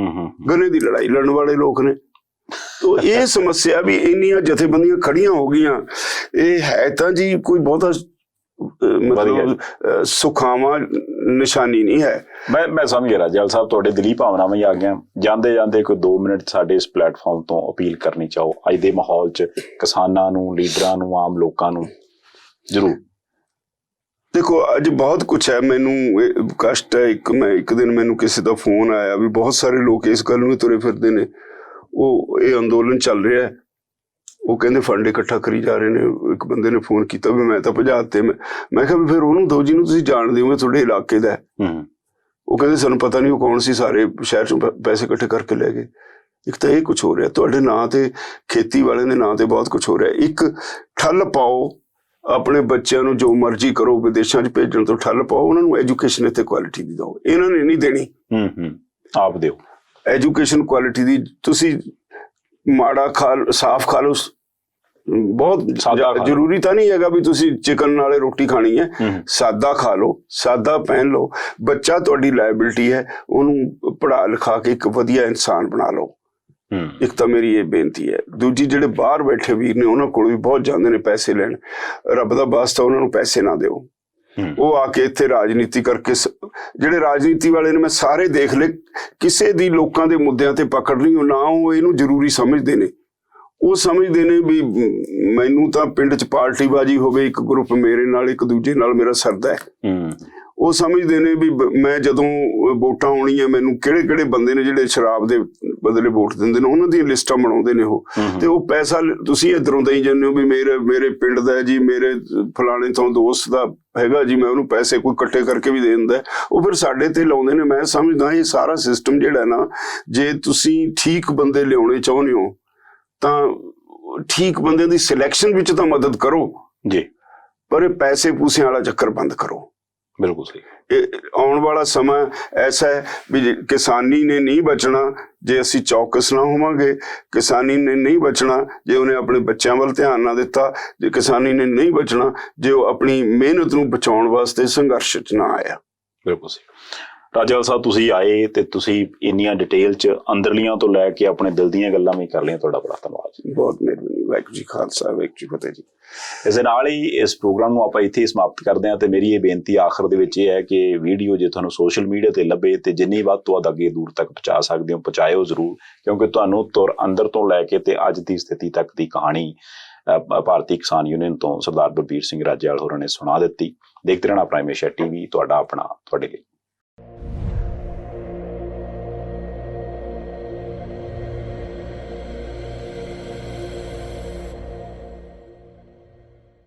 ਗੰਨੇ ਦੀ ਲੜਾਈ ਲੜਨ ਵਾਲੇ ਲੋਕ ਨੇ। ਤੋ ਇਹ ਸਮੱਸਿਆ ਵੀ ਇੰਨੀਆਂ ਜਥੇਬੰਦੀਆਂ ਖੜੀਆਂ ਹੋ ਗਈਆਂ, ਇਹ ਹੈ ਤਾਂ ਜੀ ਕੋਈ ਬਹੁਤਾ ਮਤਲਬ ਸੁਖਾਵਾਂ ਨਿਸ਼ਾਨੀ ਨਹੀਂ ਹੈ। ਮੈਂ ਸਮਝ ਗਿਆ ਰਾਜੇਵਾਲ ਸਾਹਿਬ, ਤੁਹਾਡੇ ਦਿਲੀ ਭਾਵਨਾਵਾਂ ਹੀ ਆ ਗਈਆਂ। ਜਾਂਦੇ ਕੋਈ 2 ਮਿੰਟ ਸਾਡੇ ਇਸ ਪਲੇਟਫਾਰਮ ਤੋਂ ਅਪੀਲ ਕਰਨੀ ਚਾਹੋ ਅੱਜ ਦੇ ਮਾਹੌਲ 'ਚ ਕਿਸਾਨਾਂ ਨੂੰ, ਲੀਡਰਾਂ ਨੂੰ, ਆਮ ਲੋਕਾਂ ਨੂੰ? ਜ਼ਰੂਰ। ਦੇਖੋ, ਅੱਜ ਬਹੁਤ ਕੁਛ ਹੈ। ਮੈਨੂੰ ਕਸ਼ਟ ਹੈ। ਇੱਕ ਦਿਨ ਮੈਨੂੰ ਕਿਸੇ ਦਾ ਫੋਨ ਆਇਆ ਵੀ ਬਹੁਤ ਸਾਰੇ ਲੋਕ ਇਸ ਗੱਲ ਨੂੰ ਤੁਰੇ ਫਿਰਦੇ ਨੇ, ਇਹ ਅੰਦੋਲਨ ਚੱਲ ਰਿਹਾ ਹੈ, ਉਹ ਕਹਿੰਦੇ ਫੰਡ ਇਕੱਠਾ ਕਰੀ ਜਾ ਰਹੇ ਨੇ। ਇੱਕ ਬੰਦੇ ਨੇ ਫੋਨ ਕੀਤਾ ਵੀ ਮੈਂ ਤਾਂ ਭਜਾ ਦਿੱਤੇ। ਮੈਂ ਕਿਹਾ ਵੀ ਫਿਰ ਉਹਨੂੰ ਦਿਓ ਜਿਹਨੂੰ ਤੁਸੀਂ ਜਾਣਦੇ ਹੋ, ਤੁਹਾਡੇ ਇਲਾਕੇ ਦਾ। ਉਹ ਕਹਿੰਦੇ ਸਾਨੂੰ ਪਤਾ ਨਹੀਂ ਉਹ ਕੌਣ ਸੀ, ਸਾਰੇ ਸ਼ਹਿਰ ਚੋਂ ਪੈਸੇ ਇਕੱਠੇ ਕਰਕੇ ਲੈ ਗਏ। ਇੱਕ ਤਾਂ ਇਹ ਕੁਛ ਹੋ ਰਿਹਾ ਤੁਹਾਡੇ ਨਾਂ ਤੇ, ਖੇਤੀ ਵਾਲਿਆਂ ਦੇ ਨਾਂ ਤੇ ਬਹੁਤ ਕੁਛ ਹੋ ਰਿਹਾ। ਇੱਕ ਠੱਲ ਪਾਓ, ਆਪਣੇ ਬੱਚਿਆਂ ਨੂੰ ਜੋ ਮਰਜ਼ੀ ਕਰੋ, ਵਿਦੇਸ਼ਾਂ 'ਚ ਭੇਜਣ ਤੋਂ ਠੱਲ ਪਾਓ। ਉਹਨਾਂ ਨੂੰ ਐਜੂਕੇਸ਼ਨ ਇੱਥੇ ਕੁਆਲਿਟੀ ਦੀ ਦਿਓ। ਇਹਨਾਂ ਨੇ ਨਹੀਂ ਦੇਣੀ, ਆਪ ਦਿਓ ਐਜੂਕੇਸ਼ਨ ਕੁਆਲਿਟੀ ਦੀ। ਤੁਸੀਂ ਮਾੜਾ ਸਾਫ਼ ਖਾ ਲਓ, ਬਹੁਤ ਜ਼ਰੂਰੀ ਤਾਂ ਨਹੀਂ ਹੈਗਾ ਵੀ ਤੁਸੀਂ ਚਿਕਨ ਨਾਲੇ ਰੋਟੀ ਖਾਣੀ ਹੈ। ਸਾਦਾ ਖਾ ਲਓ, ਸਾਦਾ ਪਹਿਨ ਲਓ। ਬੱਚਾ ਤੁਹਾਡੀ ਲਾਇਬਿਲਿਟੀ ਹੈ, ਉਹਨੂੰ ਪੜ੍ਹਾ ਲਿਖਾ ਕੇ ਇੱਕ ਵਧੀਆ ਇਨਸਾਨ ਬਣਾ ਲਓ। ਇੱਕ ਤਾਂ ਮੇਰੀ ਇਹ ਬੇਨਤੀ ਹੈ। ਦੂਜੀ, ਜਿਹੜੇ ਬਾਹਰ ਬੈਠੇ ਵੀਰ ਨੇ ਉਹਨਾਂ ਕੋਲ ਵੀ ਬਹੁਤ ਜਾਂਦੇ ਨੇ ਪੈਸੇ ਲੈਣ। ਰੱਬ ਦਾ ਵਾਸਤਾ ਉਹਨਾਂ ਨੂੰ ਪੈਸੇ ਨਾ ਦਿਓ। ਉਹ ਆ ਕੇ ਇੱਥੇ ਰਾਜਨੀਤੀ ਕਰਕੇ, ਜਿਹੜੇ ਰਾਜਨੀਤੀ ਵਾਲੇ ਨੇ ਮੈਂ ਸਾਰੇ ਦੇਖ ਲਏ, ਕਿਸੇ ਦੀ ਲੋਕਾਂ ਦੇ ਮੁੱਦਿਆਂ ਤੇ ਪਕੜ ਨਹੀਂ। ਨਾ ਉਹ ਇਹਨੂੰ ਜ਼ਰੂਰੀ ਸਮਝਦੇ ਨੇ। ਉਹ ਸਮਝਦੇ ਨੇ ਵੀ ਮੈਨੂੰ ਤਾਂ ਪਿੰਡ 'ਚ ਪਾਰਟੀਬਾਜ਼ੀ ਹੋਵੇ, ਇੱਕ ਗਰੁੱਪ ਮੇਰੇ ਨਾਲ, ਇੱਕ ਦੂਜੇ ਨਾਲ ਮੇਰਾ ਸਰਦਾ ਹੈ। ਉਹ ਸਮਝਦੇ ਨੇ ਵੀ ਮੈਂ ਜਦੋਂ ਵੋਟਾਂ ਆਉਣੀਆਂ, ਮੈਨੂੰ ਕਿਹੜੇ ਬੰਦੇ ਨੇ ਜਿਹੜੇ ਸ਼ਰਾਬ ਦੇ ਬਦਲੇ ਵੋਟ ਦਿੰਦੇ ਨੇ, ਉਹਨਾਂ ਦੀਆਂ ਲਿਸਟਾਂ ਬਣਾਉਂਦੇ ਨੇ ਉਹ। ਤੇ ਉਹ ਪੈਸਾ ਤੁਸੀਂ ਇੱਧਰੋਂ ਦੇਈ ਜਾਂਦੇ ਹੋ ਵੀ ਮੇਰੇ ਪਿੰਡ ਦਾ ਜੀ, ਮੇਰੇ ਫਲਾਣੇ ਤੋਂ ਦੋਸਤ ਦਾ ਹੈਗਾ ਜੀ, ਮੈਂ ਉਹਨੂੰ ਪੈਸੇ ਕੋਈ ਇਕੱਠੇ ਕਰਕੇ ਵੀ ਦੇ ਦਿੰਦਾ। ਉਹ ਫਿਰ ਸਾਡੇ ਤੇ ਲਾਉਂਦੇ ਨੇ। ਮੈਂ ਸਮਝਦਾ ਇਹ ਸਾਰਾ ਸਿਸਟਮ ਜਿਹੜਾ ਨਾ, ਜੇ ਤੁਸੀਂ ਠੀਕ ਬੰਦੇ ਲਿਆਉਣੇ ਚਾਹੁੰਦੇ ਹੋ ਤਾਂ ਠੀਕ ਬੰਦਿਆਂ ਦੀ ਸਿਲੈਕਸ਼ਨ ਵਿੱਚ ਤਾਂ ਮਦਦ ਕਰੋ ਜੀ, ਪਰ ਇਹ ਪੈਸੇ ਪੂਸਿਆਂ ਵਾਲਾ ਚੱਕਰ ਬੰਦ ਕਰੋ। ਬਿਲਕੁਲ ਸਹੀ। ਇਹ ਆਉਣ ਵਾਲਾ ਸਮਾਂ ਐਸਾ ਹੈ ਵੀ ਕਿਸਾਨੀ ਨੇ ਨਹੀਂ ਬਚਣਾ ਜੇ ਅਸੀਂ ਚੌਕਸ ਨਾ ਹੋਵਾਂਗੇ। ਕਿਸਾਨੀ ਨੇ ਨਹੀਂ ਬਚਣਾ ਜੇ ਉਹਨੇ ਆਪਣੇ ਬੱਚਿਆਂ ਵੱਲ ਧਿਆਨ ਨਾ ਦਿੱਤਾ। ਜੇ ਕਿਸਾਨੀ ਨੇ ਨਹੀਂ ਬਚਣਾ ਜੇ ਉਹ ਆਪਣੀ ਮਿਹਨਤ ਨੂੰ ਬਚਾਉਣ ਵਾਸਤੇ ਸੰਘਰਸ਼ 'ਚ ਨਾ ਆਇਆ। ਬਿਲਕੁਲ ਸਹੀ। ਰਾਜੇਵਾਲ ਸਾਹਿਬ, ਤੁਸੀਂ ਆਏ ਤੇ ਤੁਸੀਂ ਇੰਨੀਆਂ ਡਿਟੇਲ 'ਚ ਅੰਦਰਲੀਆਂ ਤੋਂ ਲੈ ਕੇ ਆਪਣੇ ਦਿਲ ਦੀਆਂ ਗੱਲਾਂ ਵੀ ਕਰ ਲਈਆਂ। ਤੁਹਾਡਾ ਬੜਾ ਧੰਨਵਾਦ। ਬਹੁਤ ਮਿਹਰਬਾਨੀ। ਵਾਹਿਗੁਰੂ ਜੀ ਖਾਲਸਾ, ਵਾਹਿਗੁਰੂ ਜੀ ਫਤਿਹ ਜੀ। ਇਸ ਦੇ ਨਾਲ ਹੀ ਇਸ ਪ੍ਰੋਗਰਾਮ ਨੂੰ ਆਪਾਂ ਇੱਥੇ ਸਮਾਪਤ ਕਰਦੇ ਹਾਂ। ਤੇ ਮੇਰੀ ਇਹ ਬੇਨਤੀ ਆਖਰ ਦੇ ਵਿੱਚ ਇਹ ਹੈ ਕਿ ਵੀਡੀਓ ਜੇ ਤੁਹਾਨੂੰ ਸੋਸ਼ਲ ਮੀਡੀਆ ਤੇ ਲੱਭੇ ਤੇ ਜਿੰਨੀ ਵੱਧ ਤੋਂ ਵੱਧ ਅੱਗੇ ਦੂਰ ਤੱਕ ਪਹੁੰਚਾ ਸਕਦੇ ਹੋ, ਪਹੁੰਚਾਇਓ ਜ਼ਰੂਰ, ਕਿਉਂਕਿ ਤੁਹਾਨੂੰ ਅੰਦਰ ਤੋਂ ਲੈ ਕੇ ਤੇ ਅੱਜ ਦੀ ਸਥਿਤੀ ਤੱਕ ਦੀ ਕਹਾਣੀ ਭਾਰਤੀ ਕਿਸਾਨ ਯੂਨੀਅਨ ਤੋਂ ਸਰਦਾਰ ਬਲਬੀਰ ਸਿੰਘ ਰਾਜੇਵਾਲ ਹੋਰਾਂ ਨੇ ਸੁਣਾ ਦਿੱਤੀ। ਦੇਖਦੇ ਰਹਿਣਾ ਪ੍ਰਾਈਮ ਏਸ਼ੀਆ TV, ਤੁਹਾਡਾ ਆਪਣਾ ਤੁਹਾਡੇ ਲਈ।